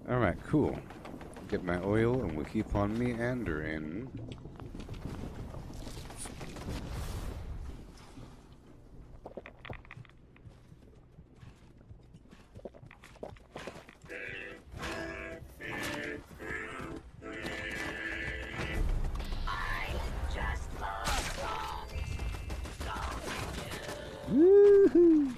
Speaker 1: Alright, cool. Get my oil and we'll keep on meandering.
Speaker 5: I just love songs.
Speaker 1: Woohoo!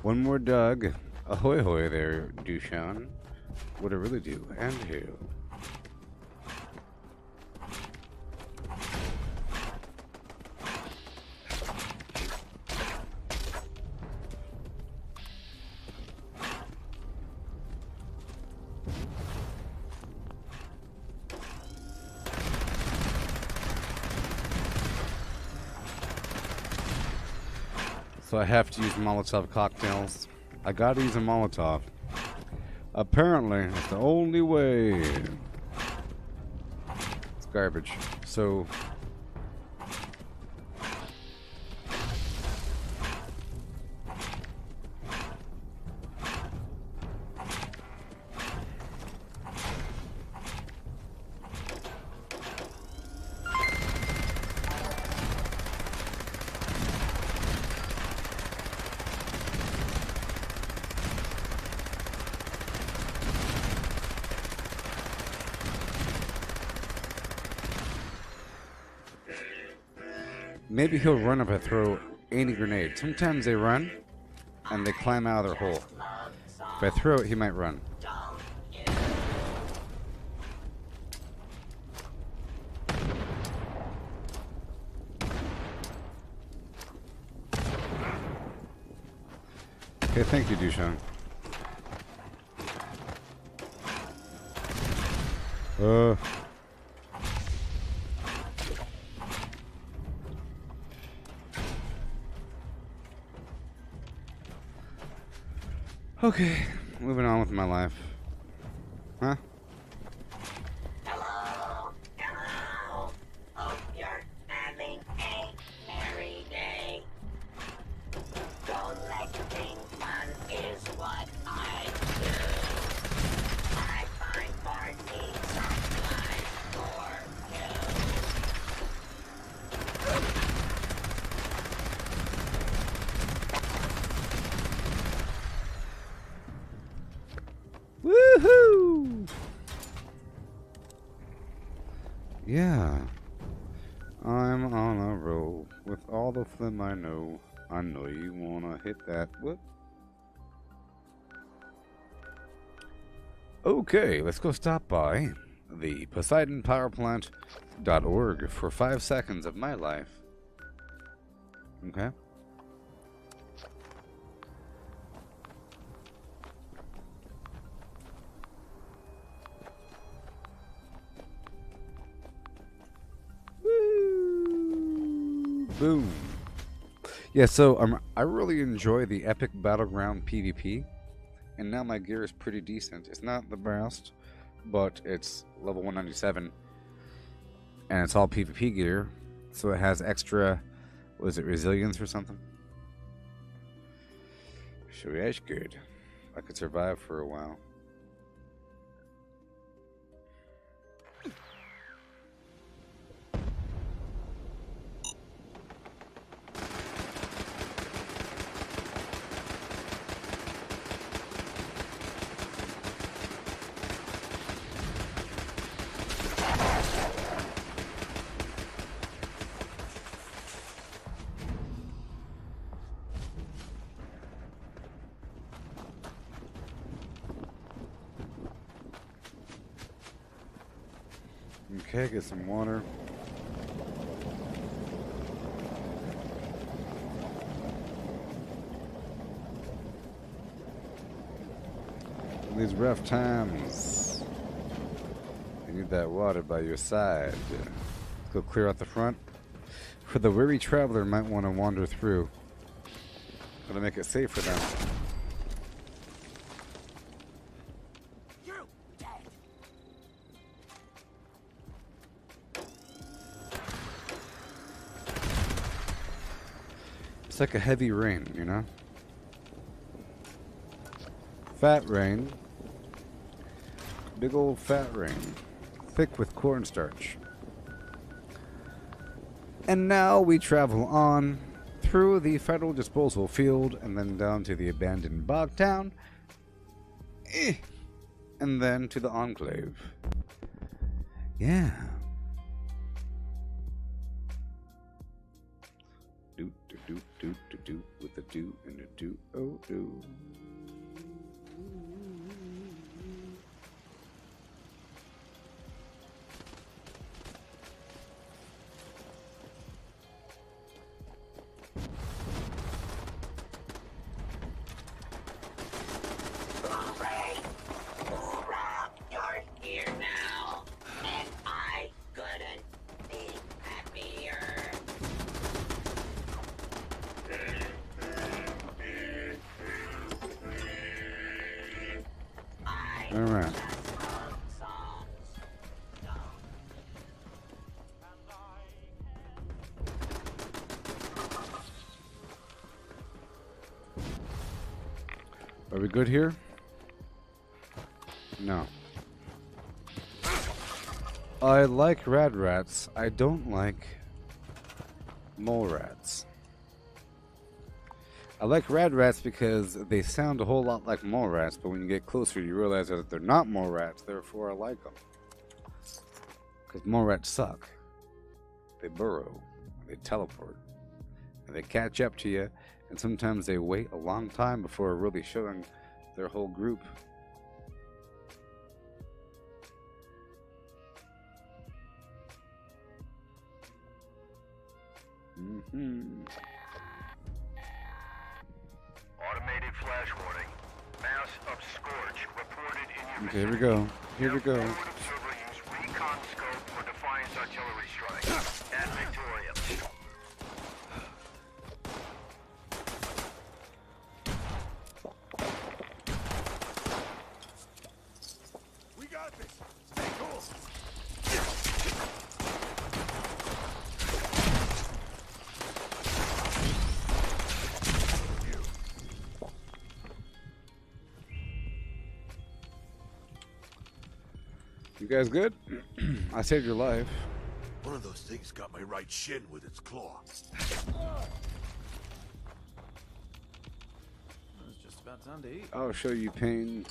Speaker 1: One more Doug. Ahoy hoy there, Dushan. What I really do, and who. So I have to use Molotov cocktails. I gotta use a Molotov. Apparently, it's the only way. It's garbage. So... Maybe he'll run if I throw any grenade. Sometimes they run and they climb out of their hole. If I throw it, he might run. Okay, thank you, Dushan. Okay, moving on with my life. Huh?
Speaker 5: Hello. Hello. Hope you're having a merry day. Collecting fun is what I do. I find party supplies for
Speaker 1: Woohoo! Yeah. I'm on a roll with all the phlegm I know. I know you wanna hit that. What? Okay, let's go stop by the PoseidonPowerPlant.org for 5 seconds of my life. Okay. Boom. Yeah, so I really enjoy the epic battleground PvP, and now my gear is pretty decent. It's not the best, but it's level 197, and it's all PvP gear, so it has extra, was it resilience or something? So that's good. I could survive for a while. Okay, get some water. In these rough times, you need that water by your side. Let's go clear out the front. For the weary traveler might want to wander through. Gotta make it safe for them. It's like a heavy rain, you know? Fat rain. Big old fat rain. Thick with cornstarch. And now we travel on through the federal disposal field and then down to the abandoned bog town. And then to the enclave. Yeah. Do do do do do do with a do and a do oh do.
Speaker 5: You're here now, and I couldn't be happier.
Speaker 1: All right. Are we good here? No. I like rad rats. I don't like mole rats. I like rad rats because they sound a whole lot like mole rats, but when you get closer, you realize that they're not mole rats. Therefore, I like them. Because mole rats suck. They burrow. They teleport. And they catch up to you, and sometimes they wait a long time before really showing their whole group.
Speaker 2: Automated flash warning. Mass of scorch reported in your
Speaker 1: Okay, here we go. Here we go.
Speaker 2: Forward observer use recon scope for Defiance artillery strike. At Victoria.
Speaker 9: We got this. Stay cool.
Speaker 1: You guys good? I saved your life.
Speaker 9: One of those things got my right shin with its claw.
Speaker 10: It's just about time to eat.
Speaker 1: I'll show you pain.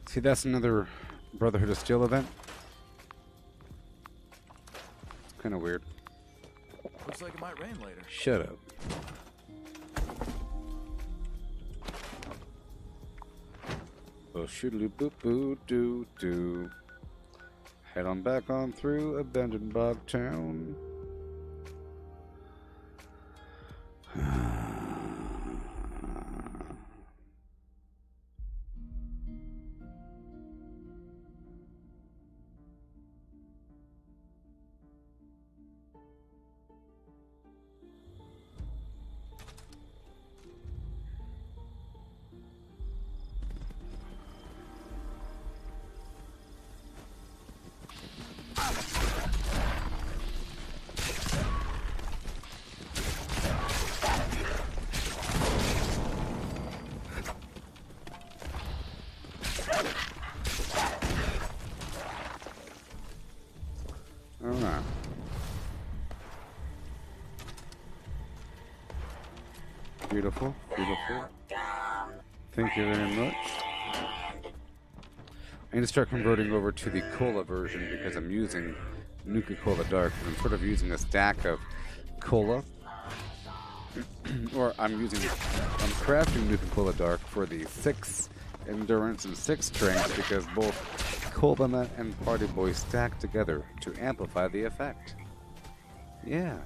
Speaker 1: See, that's another Brotherhood of Steel event. Kind of weird.
Speaker 10: Looks like it might rain later.
Speaker 1: Shut up. Oh, shoodly boop boo doo doo. Head on back on through abandoned bog town. Alright. Beautiful, beautiful. Thank you very much. I need to start converting over to the cola version because I'm using Nuka-Cola Dark. I'm sort of using a stack of cola. Or I'm crafting Nuka-Cola Dark for the 6 endurance and 6 strength because both Cola Nut and Party Boy stack together to amplify the effect. Yeah.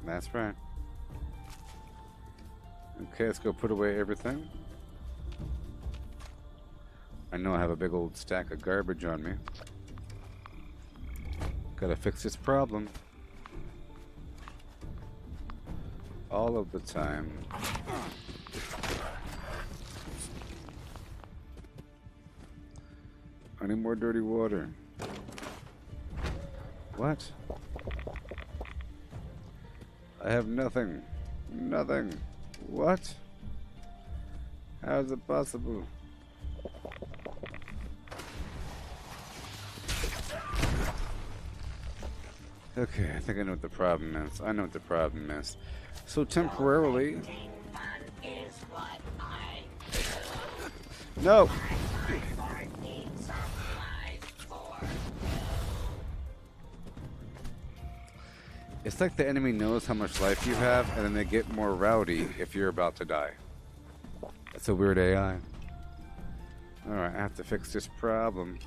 Speaker 1: That's right. Okay, let's go put away everything. I know I have a big old stack of garbage on me. Gotta fix this problem. All of the time. I need more dirty water. What? I have nothing. Nothing. What? How is it possible? Okay, I think I know what the problem is. I know what the problem is. So temporarily... No! It's like the enemy knows how much life you have, and then they get more rowdy if you're about to die. That's a weird AI. Alright, I have to fix this problem.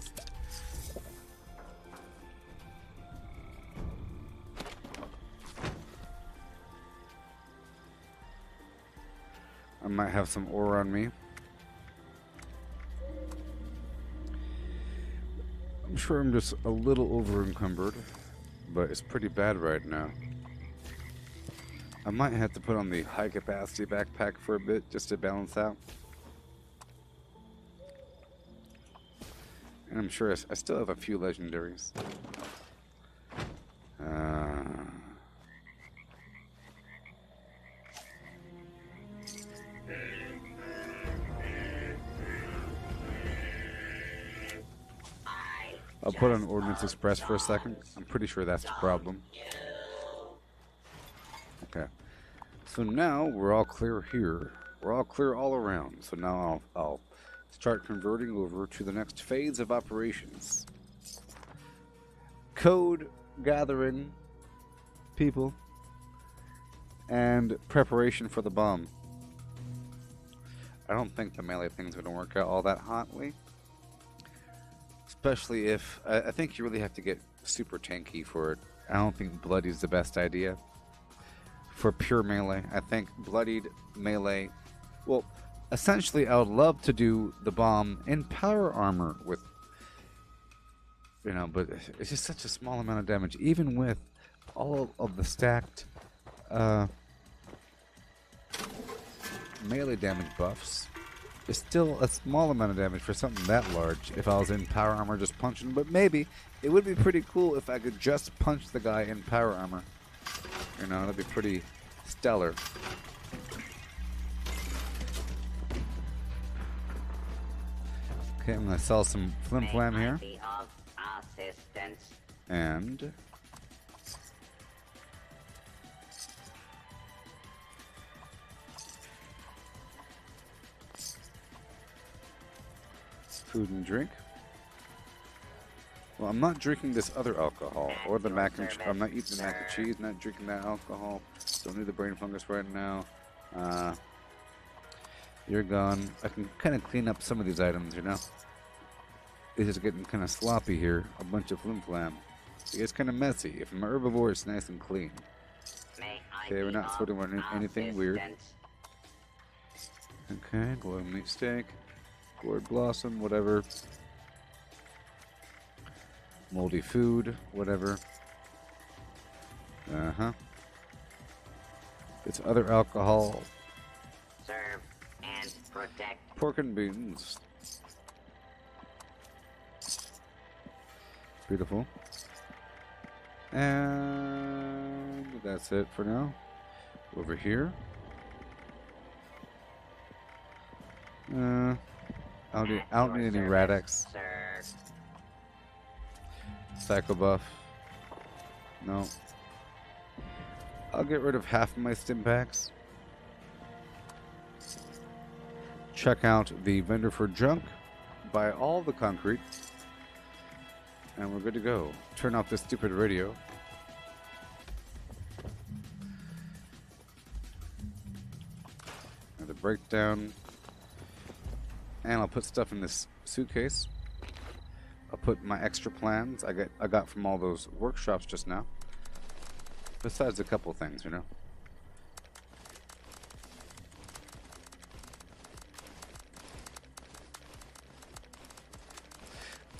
Speaker 1: I might have some ore on me. I'm sure I'm just a little over encumbered, but it's pretty bad right now. I might have to put on the high capacity backpack for a bit just to balance out. And I'm sure I still have a few legendaries. I'll put on Ordnance Express for a second. I'm pretty sure that's the problem. Okay. So now we're all clear here. We're all clear all around. So now I'll start converting over to the next phase of operations. Code gathering people and preparation for the bomb. I don't think the melee thing's going to work out all that hotly. Especially if... I think you really have to get super tanky for it. I don't think Bloody's the best idea. For pure melee. I think Bloodied melee... Well, essentially I would love to do the bomb in power armor with... You know, but it's just such a small amount of damage. Even with all of the stacked... melee damage buffs, it's still a small amount of damage for something that large if I was in power armor just punching, but maybe it would be pretty cool if I could just punch the guy in power armor. You know, that'd be pretty stellar. Okay, I'm gonna sell some flim flam here. And food and drink. Well, I'm not drinking this other alcohol or the mac and I'm not eating the mac and cheese, not drinking that alcohol. Don't need the brain fungus right now. You're gone. I can kind of clean up some of these items, you know. This is getting kind of sloppy here. A bunch of flim flam. It gets kind of messy. If I'm a herbivore, it's nice and clean. Okay, we're not sorting on anything weird. Okay, glowing meat steak. Gourd blossom, whatever. Moldy food, whatever. Uh-huh. It's other alcohol.
Speaker 5: Serve and protect.
Speaker 1: Pork and beans. Beautiful. And that's it for now. Over here. I don't need any Radix. Psycho buff. No. I'll get rid of half of my stim packs. Check out the vendor for junk. Buy all the concrete. And we're good to go. Turn off this stupid radio. Another breakdown. And I'll put stuff in this suitcase. I'll put my extra plans I got from all those workshops just now. Besides a couple things, you know.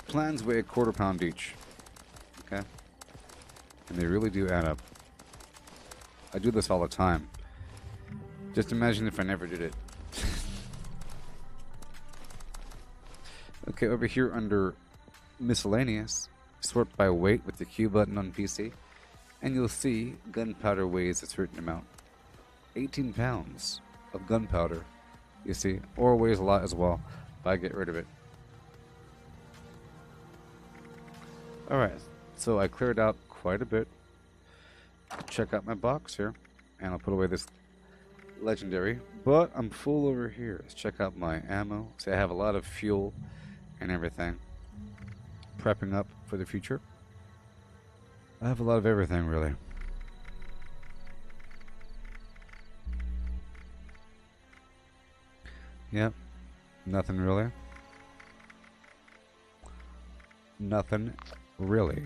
Speaker 1: Plans weigh a quarter pound each. Okay? And they really do add up. I do this all the time. Just imagine if I never did it. Okay, over here under miscellaneous, sort by weight with the Q button on PC, and you'll see gunpowder weighs a certain amount. 18 pounds of gunpowder, you see, ore weighs a lot as well, but I get rid of it. Alright, so I cleared out quite a bit. Check out my box here, and I'll put away this legendary, but I'm full over here. Let's check out my ammo. See, I have a lot of fuel and everything. Prepping up for the future. I have a lot of everything, really. Yep. Nothing really. Nothing really.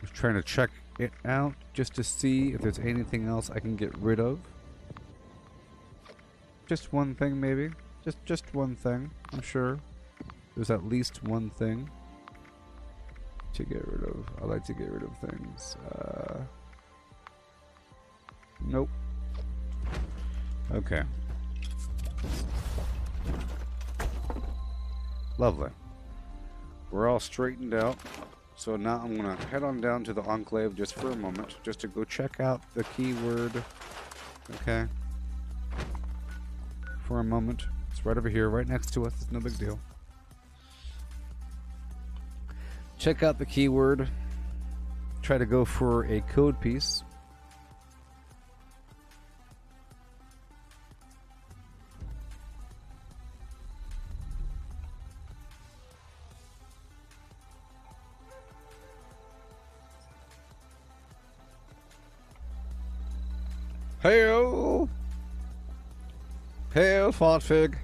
Speaker 1: Just trying to check it out just to see if there's anything else I can get rid of. Just one thing, maybe. Just one thing. I'm sure there's at least one thing to get rid of. I like to get rid of things. Nope. Okay. Lovely. We're all straightened out. So now I'm going to head on down to the Enclave just for a moment, just to go check out the keyword. Okay. For a moment. It's right over here, right next to us. It's no big deal. Check out the keyword. Try to go for a code piece. Hail! Hail, Font Fig!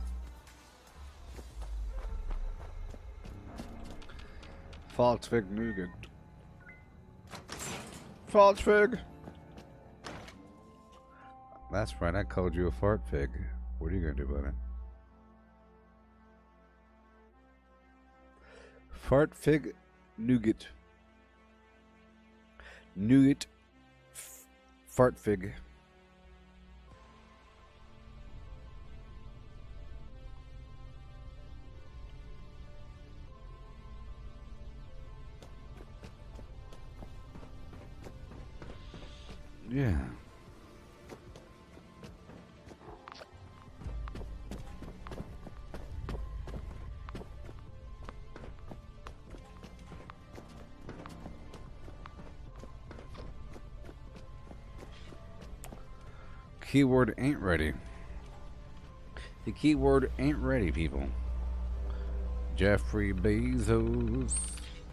Speaker 1: Font Fig Nougat. Font Fig! That's right, I called you a fart fig. What are you gonna do about it? Fart Fig Nougat. Nougat. Fart Fig. Yeah. Keyword ain't ready. The keyword ain't ready, people. Jeffrey Bezos.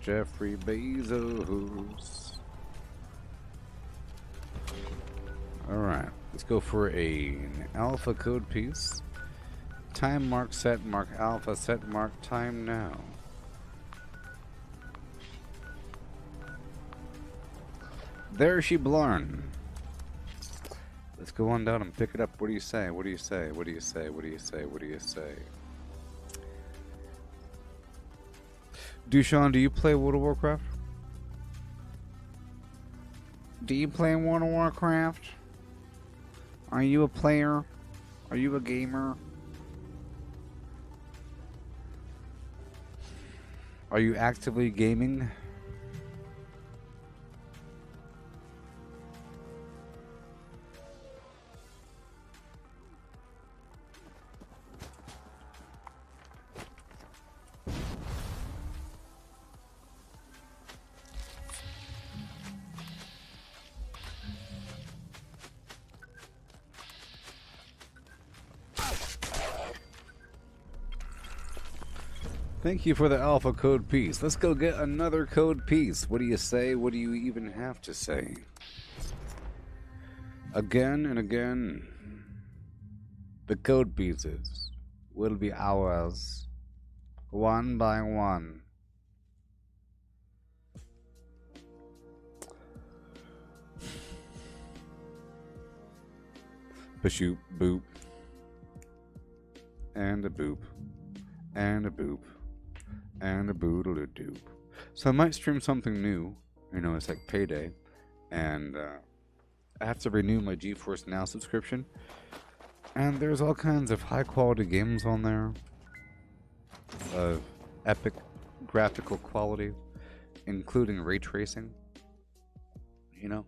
Speaker 1: Jeffrey Bezos. Alright, let's go for an alpha code piece. Time mark, set mark, alpha, set mark, time now. There she blarn. Let's go on down and pick it up. What do you say? What do you say? What do you say? What do you say? What do you say? Dushan, do you play World of Warcraft? Do you play World of Warcraft? Are you a player? Are you a gamer? Are you actively gaming? Thank you for the alpha code piece. Let's go get another code piece. What do you say? What do you even have to say? Again and again. The code pieces will be ours. One by one. Bashoop, boop. And a boop. And a boop. And a boodle-a-doop. So I might stream something new. You know, it's like payday. And I have to renew my GeForce Now subscription. And there's all kinds of high-quality games on there. Of epic graphical quality. Including ray tracing. You know?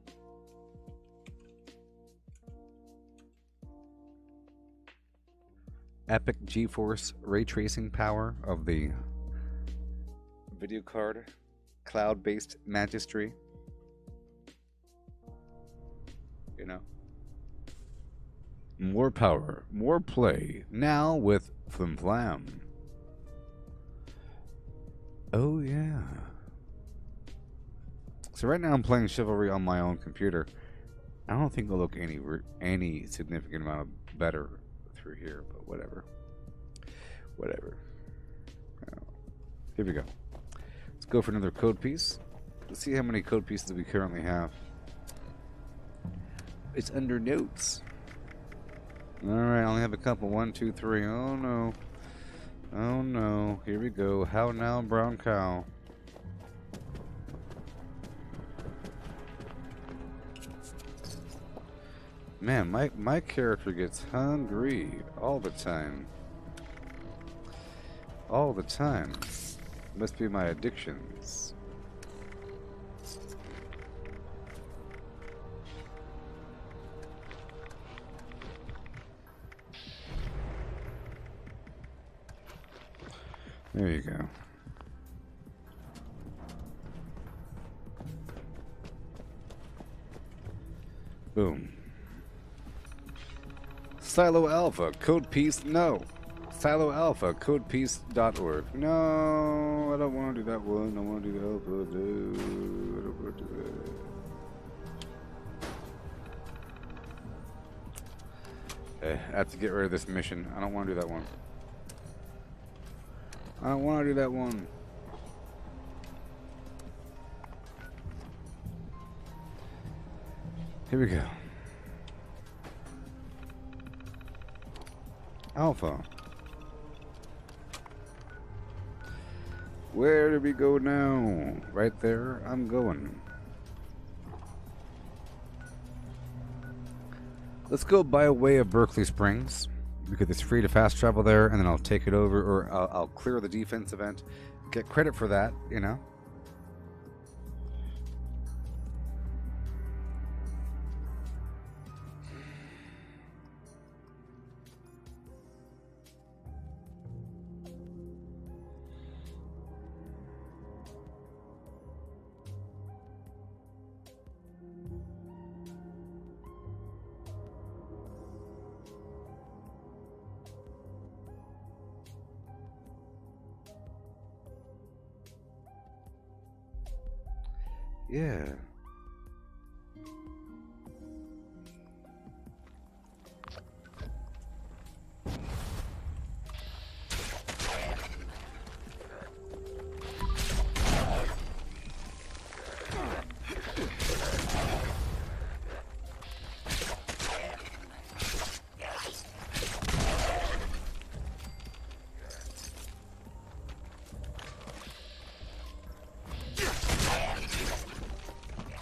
Speaker 1: Epic GeForce ray tracing power of the video card, cloud-based magistry. You know, more power, more play. Now with Flim Flam. Oh yeah. So right now I'm playing Chivalry on my own computer. I don't think it'll look any significant amount of better through here, but whatever. Whatever. Here we go. Let's go for another code piece. Let's see how many code pieces we currently have. It's under notes. Alright, I only have a couple. 1, 2, 3. Oh no. Oh no. Here we go. How now, brown cow? Man, my character gets hungry all the time. All the time. Must be my addictions. There you go. Boom. Silo Alpha, code piece, no. Silo Alpha, codepiece.org. No, I don't want to do that one. I want to do the Alpha. No, I don't want to do that. I have to get rid of this mission. I don't want to do that one. I don't want to do that one. Here we go. Alpha. Where do we go now? Right there, I'm going. Let's go by way of Berkeley Springs, because it's free to fast travel there, and then I'll take it over, or I'll clear the defense event. Get credit for that, you know? Yeah.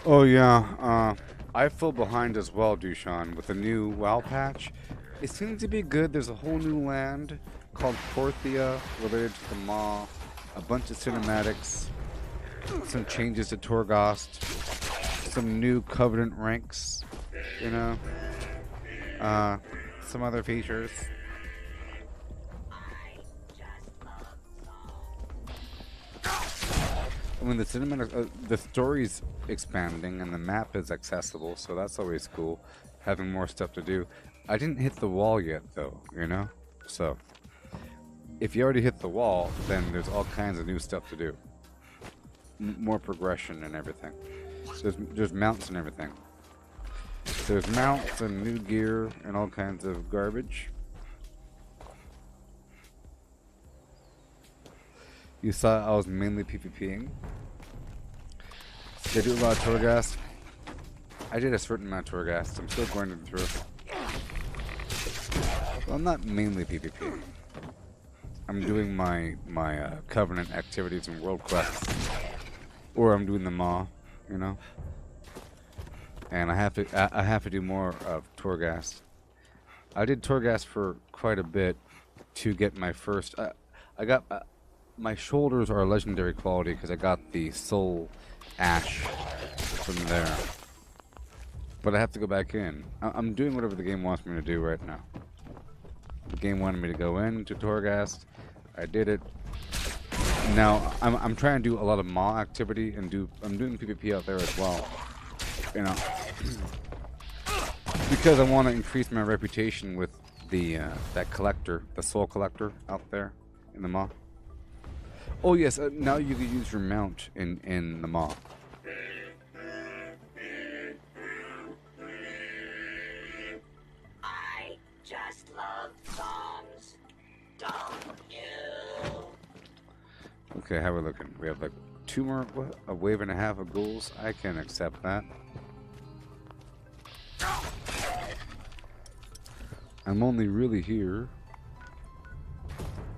Speaker 1: Oh yeah, I fell behind as well, Dushan, with the new WoW patch. It seems to be good. There's a whole new land called Porthia related to the Maw, a bunch of cinematics, some changes to Torghast, some new Covenant ranks, you know, some other features. I mean, the cinematic, the story's expanding and the map is accessible, so that's always cool, having more stuff to do. I didn't hit the wall yet, though, you know? So, if you already hit the wall, then there's all kinds of new stuff to do. More progression and everything. There's mounts and everything. There's mounts and new gear and all kinds of garbage. You saw I was mainly PvPing. They do a lot of Torghast. I did a certain amount of Torghast. I'm still grinding through. Well, I'm not mainly PvPing. I'm doing my Covenant activities and world quests, or I'm doing the Maw, you know. And I have to do more of Torghast. I did Torghast for quite a bit to get my first. I got. My shoulders are legendary quality because I got the soul ash from there. But I have to go back in. I'm doing whatever the game wants me to do right now. The game wanted me to go into Torghast. I did it. Now I'm trying to do a lot of Maw activity and I'm doing PvP out there as well. You know, because I want to increase my reputation with the that collector, the soul collector out there in the Maw. Oh yes, now you can use your mount in the Maw.
Speaker 5: I just love songs, don't you?
Speaker 1: Okay, how are we looking? We have like two more, a wave and a half of ghouls. I can accept that. I'm only really here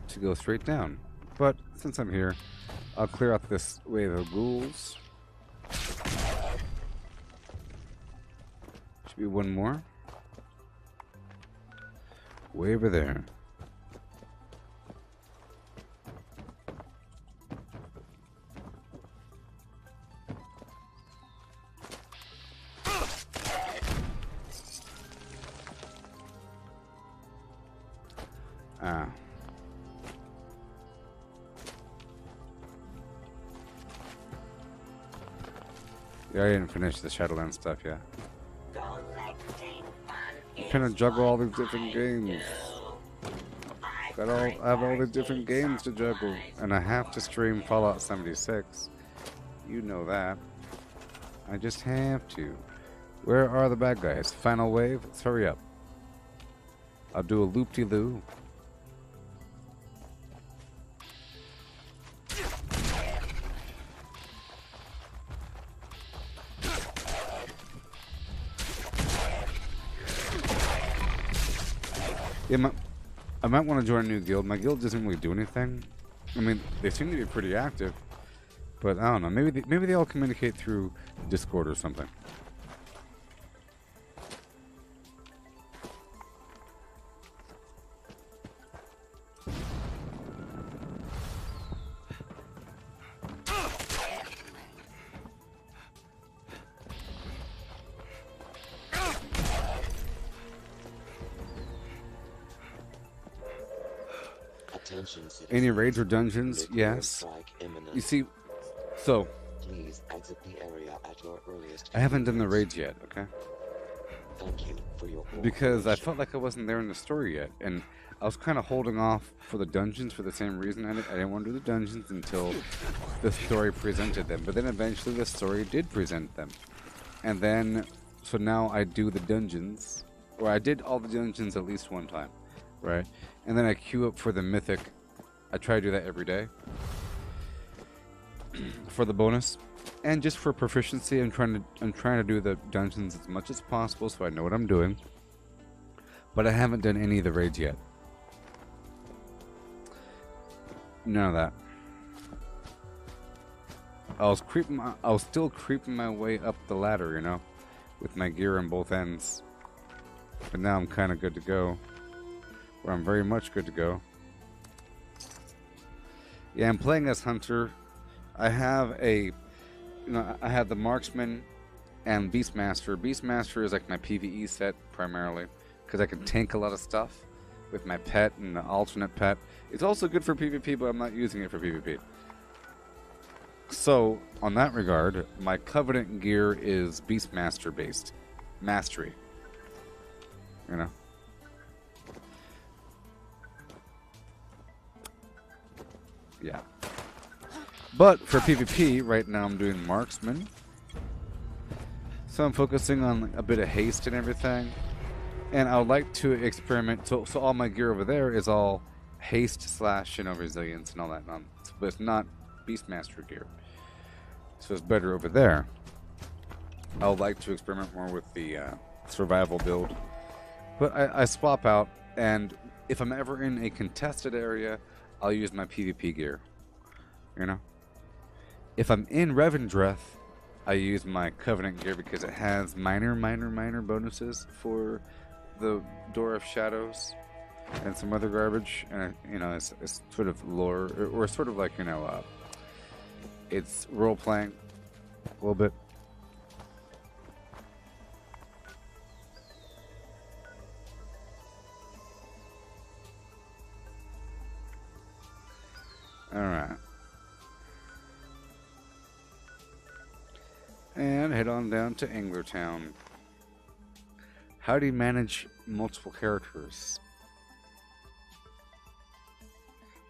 Speaker 1: to go straight down. But since I'm here, I'll clear out this wave of ghouls. Should be one more. Way over there. Ah. Yeah, I didn't finish the Shadowlands stuff yet. I'm trying to juggle all these different games. I have all these different games to juggle, and I have to stream Fallout 76. You know that. I just have to. Where are the bad guys? Final wave? Let's hurry up. I'll do a loop-de-loo. Yeah, I might want to join a new guild. My guild doesn't really do anything. I mean, they seem to be pretty active, but I don't know. Maybe they all communicate through Discord or something. Any raids or dungeons? Yes. You see, so
Speaker 3: Please exit the area at your earliest.
Speaker 1: I haven't done the raids yet, okay?
Speaker 3: Thank you for your
Speaker 1: Because I felt like I wasn't there in the story yet, and I was kind of holding off for the dungeons for the same reason. I didn't want to do the dungeons until the story presented them, but then eventually the story did present them. And then, so now I do the dungeons, or I did all the dungeons at least one time, right? And then I queue up for the mythic. I try to do that every day for the bonus, and just for proficiency. I'm trying to do the dungeons as much as possible so I know what I'm doing. But I haven't done any of the raids yet. None of that. I was still creeping my way up the ladder, you know, with my gear on both ends. But now I'm kind of good to go. Or I'm very much good to go. Yeah, I'm playing as Hunter. I have I have the Marksman and Beastmaster. Beastmaster is like my PvE set primarily, because I can tank a lot of stuff with my pet and the alternate pet. It's also good for PvP, but I'm not using it for PvP. So, on that regard, my Covenant gear is Beastmaster based. Mastery. You know? Yeah. But for PvP, right now I'm doing Marksman. So I'm focusing on a bit of haste and everything. And I would like to experiment. So all my gear over there is all haste / resilience and all that nonsense. But it's not Beastmaster gear. So it's better over there. I would like to experiment more with the survival build. But I swap out, and if I'm ever in a contested area, I'll use my PvP gear. You know? If I'm in Revendreth, I use my Covenant gear because it has minor bonuses for the Door of Shadows and some other garbage. And, you know, it's sort of lore, or sort of like, you know, it's role-playing a little bit. Alright. And head on down to Anglertown. How do you manage multiple characters?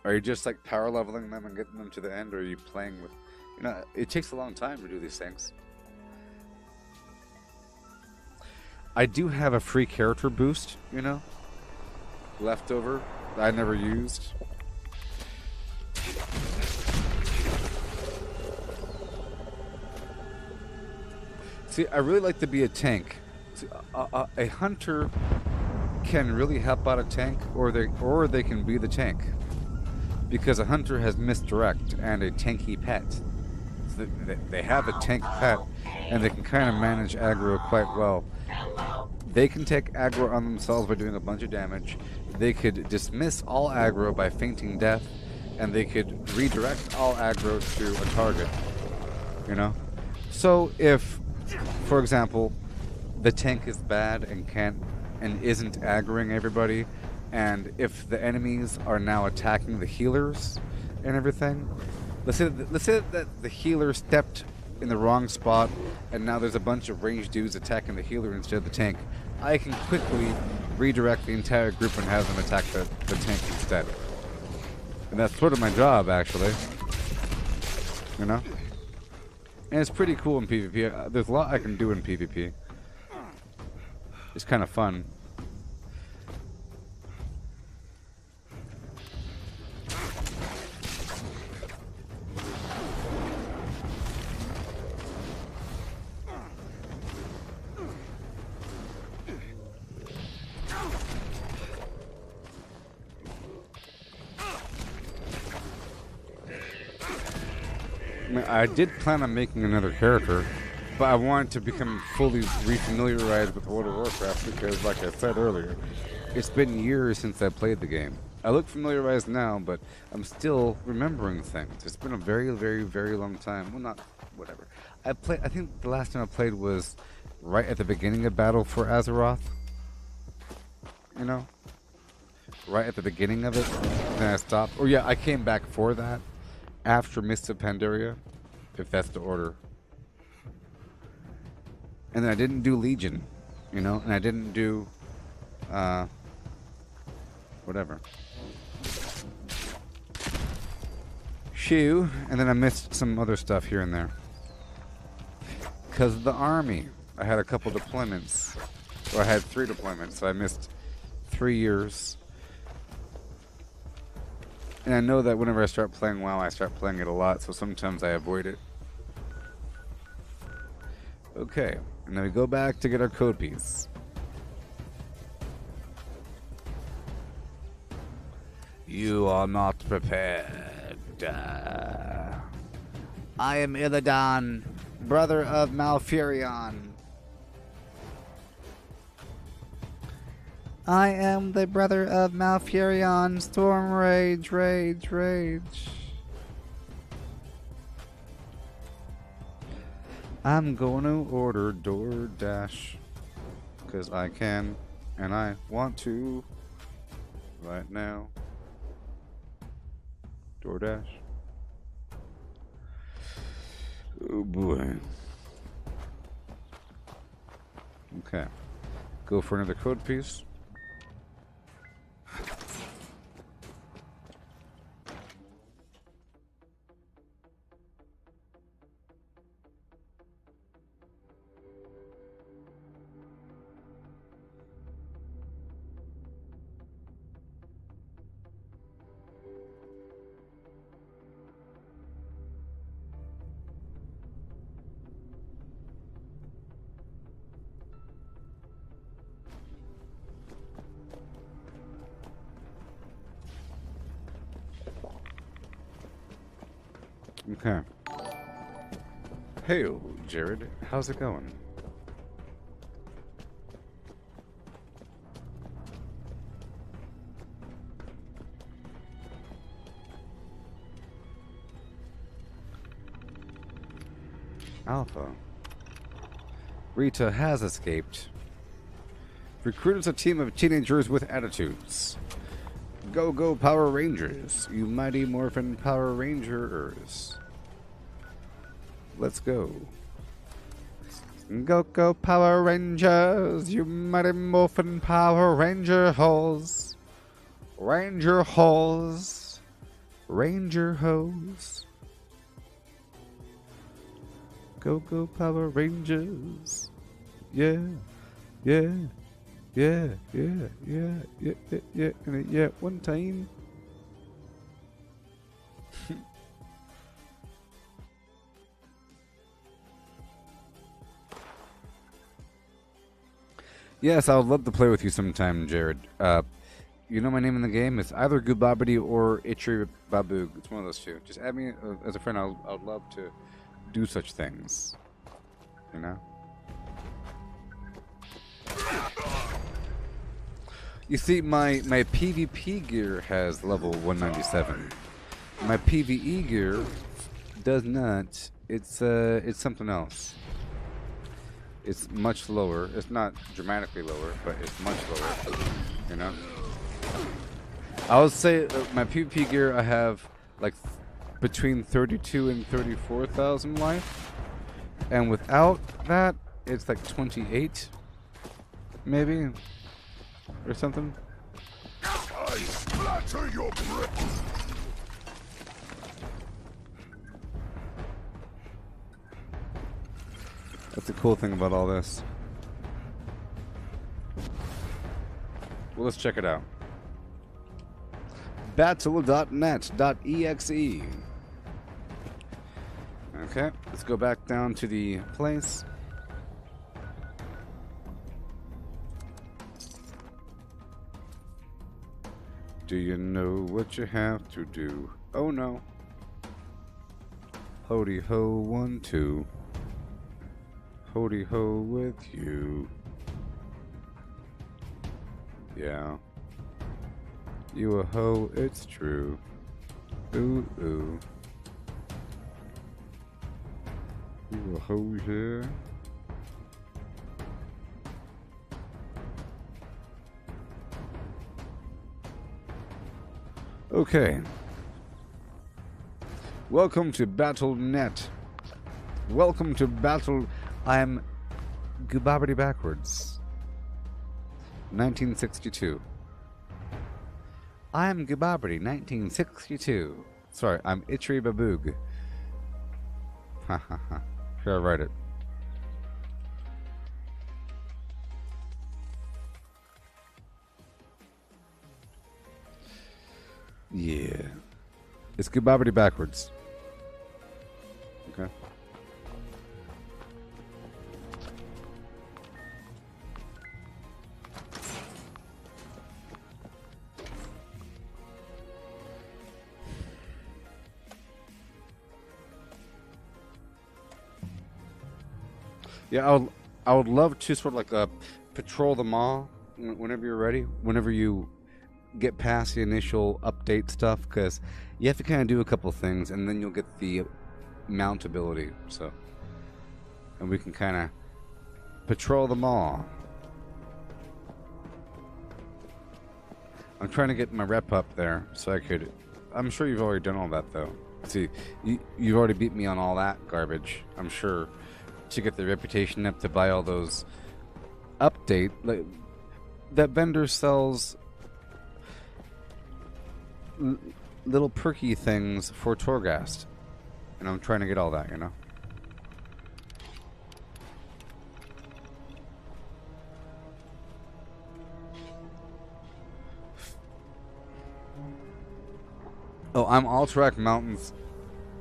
Speaker 1: Are you just like power leveling them and getting them to the end, or are you playing with... You know, it takes a long time to do these things. I do have a free character boost, you know, left over that I never used. See, I really like to be a tank. See, a hunter can really help out a tank, or they can be the tank, because a hunter has misdirect and a tanky pet. So they have a tank pet, and they can kind of manage aggro quite well. They can take aggro on themselves by doing a bunch of damage. They could dismiss all aggro by fainting death, and they could redirect all aggro to a target. You know? So if, for example, the tank is bad and isn't aggroing everybody, and if the enemies are now attacking the healers and everything, let's say that the healer stepped in the wrong spot, and now there's a bunch of ranged dudes attacking the healer instead of the tank, I can quickly redirect the entire group and have them attack the tank instead. And that's sort of my job, actually. You know? And it's pretty cool in PvP. There's a lot I can do in PvP. It's kind of fun. I did plan on making another character, but I wanted to become fully refamiliarized with World of Warcraft because, like I said earlier, it's been years since I played the game. I look familiarized now, but I'm still remembering things. It's been a very, very, very long time. Well, not whatever. I think the last time I played was right at the beginning of Battle for Azeroth. You know, right at the beginning of it. Then I stopped. Or yeah, I came back for that after Mists of Pandaria, if that's the order. And then I didn't do Legion, you know, and I didn't do whatever. Shoe, and then I missed some other stuff here and there. Because of the army. I had a couple deployments. Or I had 3 deployments, so I missed 3 years. And I know that whenever I start playing WoW, I start playing it a lot, so sometimes I avoid it. Okay, and then we go back to get our code piece. You are not prepared. I am Illidan, brother of Malfurion. I am the brother of Malfurion. Storm rage, rage, rage. I'm gonna order DoorDash because I can and I want to right now. DoorDash. Oh boy. Okay. Go for another code piece. Okay. Hey, Jared. How's it going? Alpha. Rita has escaped. Recruiters a team of teenagers with attitudes. Go, go, Power Rangers. You mighty morphin Power Rangers. Let's go. Go, go, Power Rangers. You mighty morphin Power Ranger holes. Ranger holes. Ranger hose. Go, go, Power Rangers. Yeah. Yeah. Yeah, yeah, yeah, yeah, yeah, yeah, yeah, one time. Yes, I would love to play with you sometime, Jared. You know my name in the game? It's either Gooboberti or Itchy Baboog. It's one of those two. Just add me as a friend. I'd love to do such things. You know? You see, my PvP gear has level 197. My PvE gear does not. It's something else. It's much lower. It's not dramatically lower, but it's much lower. You know. I would say my PvP gear I have like between 32 and 34,000 life, and without that it's like 28, maybe. Or something.
Speaker 11: I splatter your breath.
Speaker 1: That's the cool thing about all this. Well, let's check it out. Battle.net.exe. Okay, let's go back down to the place. Do you know what you have to do? Oh no. Hody ho, 1, 2. Hody ho with you. Yeah. You a hoe, it's true. Ooh, ooh. You a hoe here? Okay. Welcome to Battle.net. Welcome to Battle. I'm Gooboberti backwards. 1962. I'm Gooboberti, 1962. Sorry, I'm Itchery Baboog. Ha ha ha. Here, I write it. Yeah. It's Gooboberti backwards. Okay. Yeah, I would love to sort of like patrol the mall whenever you're ready. Whenever you get past the initial update stuff, because you have to kind of do a couple things, and then you'll get the mount ability. So, and we can kind of patrol the mall. I'm trying to get my rep up there so I could. I'm sure you've already done all that though. See, you've already beat me on all that garbage. I'm sure. To get the reputation up to buy all those update, like that vendor sells little perky things for Torghast, and I'm trying to get all that, you know. Oh, I'm Alterac Mountains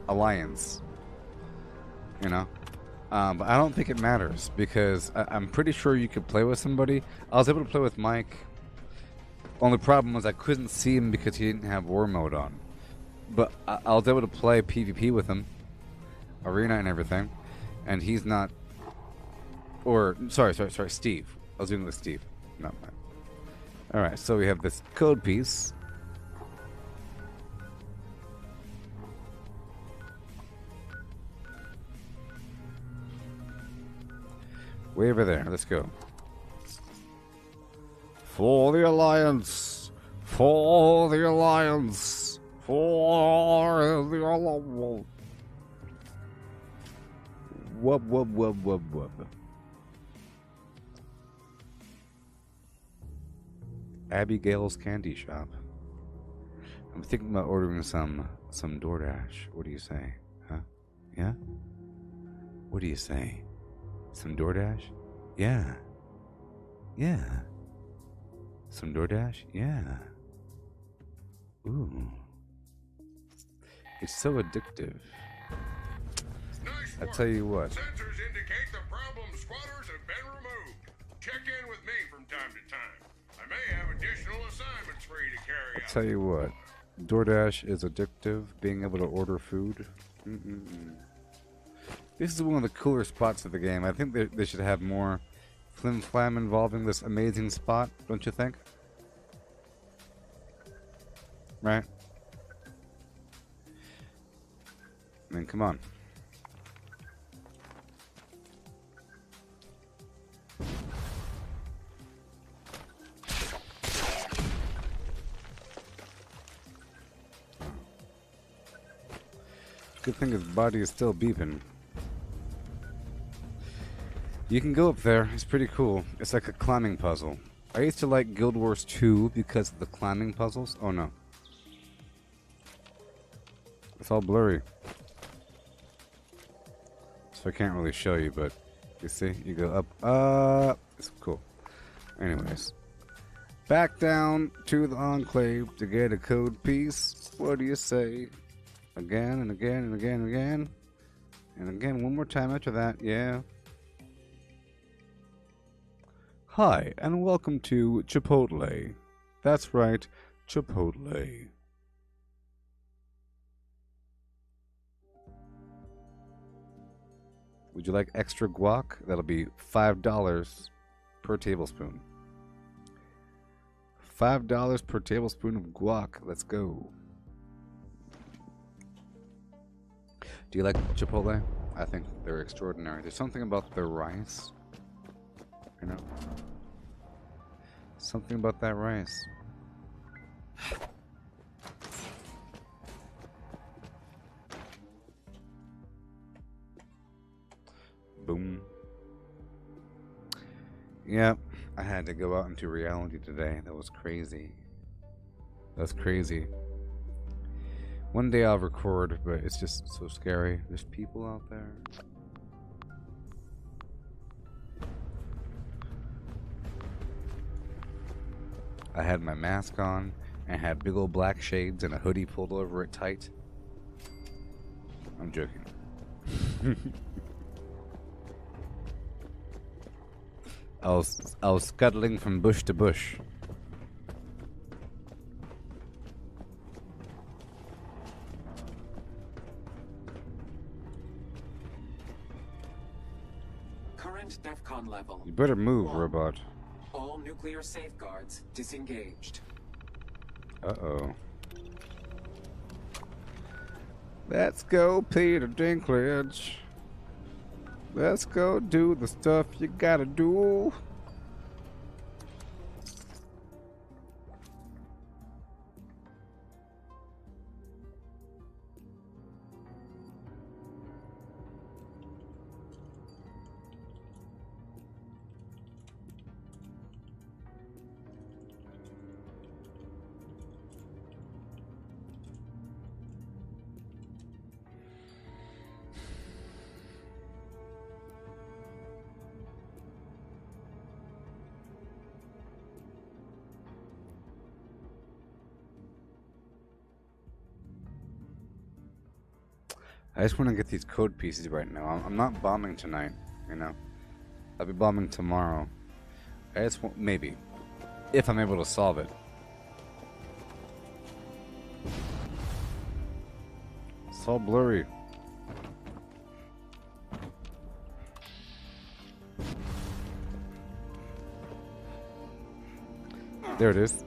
Speaker 1: Alliance, you know. But I don't think it matters because I'm pretty sure you could play with somebody. I was able to play with Mike. Only problem was I couldn't see him because he didn't have war mode on. But I was able to play PvP with him, arena and everything, and he's not. Or sorry, Steve. I was doing with Steve, not Mike. All right, so we have this code piece. Way over there. Let's go. For the Alliance. For the Alliance. For the Alliance. Wub, wub, wub, wub, wub. Abigail's Candy Shop. I'm thinking about ordering some DoorDash. What do you say? Huh? Yeah? What do you say? Some DoorDash? Yeah. Yeah. Some DoorDash? Yeah. Ooh. It's so addictive.
Speaker 11: Nice
Speaker 1: I
Speaker 11: work.
Speaker 1: tell you what.
Speaker 11: Sensors indicate the problem squatters have been removed. Check in with me from time to time. I may have additional assignments for you to carry out.
Speaker 1: I tell you what. DoorDash is addictive. Being able to order food. This is one of the cooler spots of the game. I think they should have more flim flam involving this amazing spot, don't you think? Right? I mean, come on. Good thing his body is still beeping. You can go up there. It's pretty cool. It's like a climbing puzzle. I used to like Guild Wars 2 because of the climbing puzzles. Oh no. It's all blurry. So I can't really show you, but you see? You go up. It's cool. Anyways. Back down to the Enclave to get a code piece. What do you say? Again and again and again and again. And again one more time after that. Yeah. Hi, and welcome to Chipotle. That's right, Chipotle. Would you like extra guac? That'll be $5 per tablespoon. $5 per tablespoon of guac. Let's go. Do you like Chipotle? I think they're extraordinary. There's something about the rice. You know? Something about that rice. Boom. Yep, I had to go out into reality today. That was crazy. That's crazy. One day I'll record, but it's just so scary. There's people out there. I had my mask on, and had big old black shades and a hoodie pulled over it tight. I'm joking. I was scuttling from bush to bush.
Speaker 12: Current DEFCON level.
Speaker 1: You better move, robot.
Speaker 12: All nuclear safeguards disengaged.
Speaker 1: Uh-oh. Let's go, Peter Dinklage. Let's go do the stuff you gotta do. I just want to get these code pieces right now. I'm not bombing tonight, you know. I'll be bombing tomorrow. I just want, maybe, if I'm able to solve it. It's all blurry. There it is.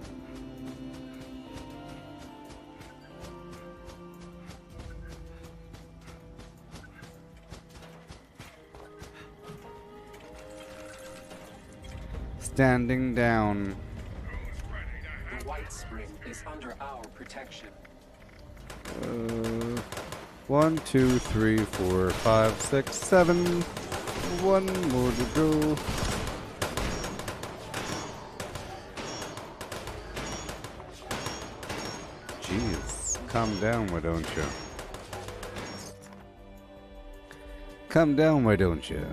Speaker 1: Standing down.
Speaker 12: The White Spring is under our protection.
Speaker 1: 1, 2, 3, 4, 5, 6, 7. One more to go. Jeez, calm down, why don't you? Calm down, why don't you?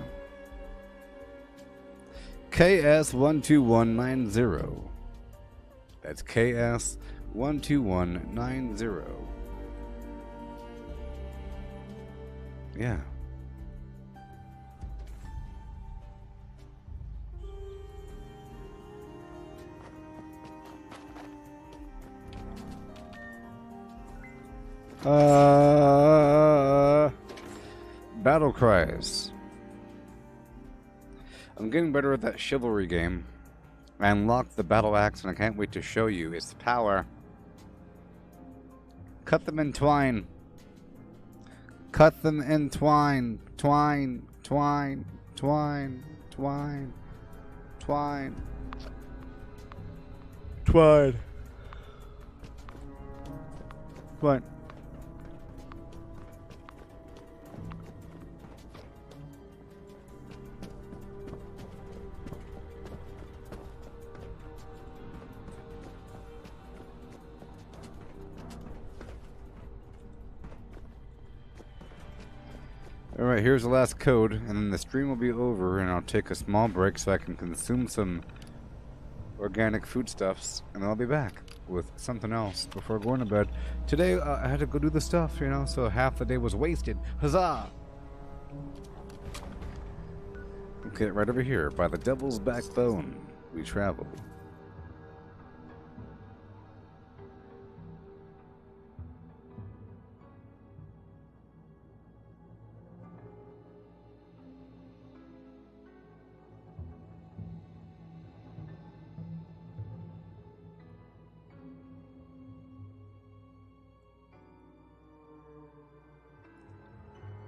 Speaker 1: KS12190. That's KS12190. Yeah. Battle cries. I'm getting better at that chivalry game. I unlocked the battle axe and I can't wait to show you its power. Cut them in twine. Cut them in twine. Twine. Twine. Twine. Twine. Twine. Twine. Twine. Alright, here's the last code, and then the stream will be over, and I'll take a small break so I can consume some organic foodstuffs, and I'll be back with something else before going to bed. Today, I had to go do the stuff, you know, so half the day was wasted. Huzzah! Okay, right over here, by the Devil's Backbone, we travel.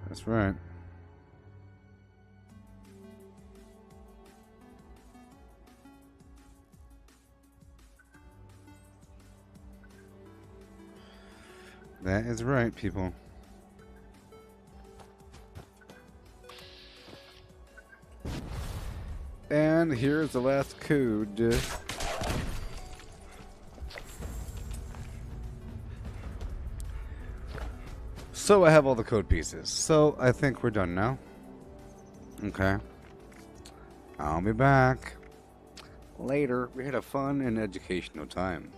Speaker 1: That's right. That is right, people. And here's the last code. So I have all the code pieces. So I think we're done now. Okay. I'll be back. Later, we had a fun and educational time.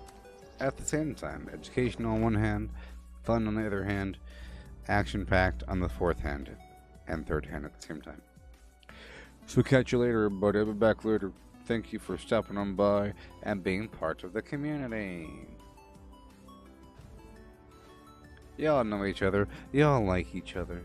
Speaker 1: At the same time, educational on one hand, fun on the other hand, action-packed on the fourth hand, and third hand at the same time. So catch you later, everybody. I'll be back later. Thank you for stopping on by and being part of the community. Y'all know each other. Y'all like each other.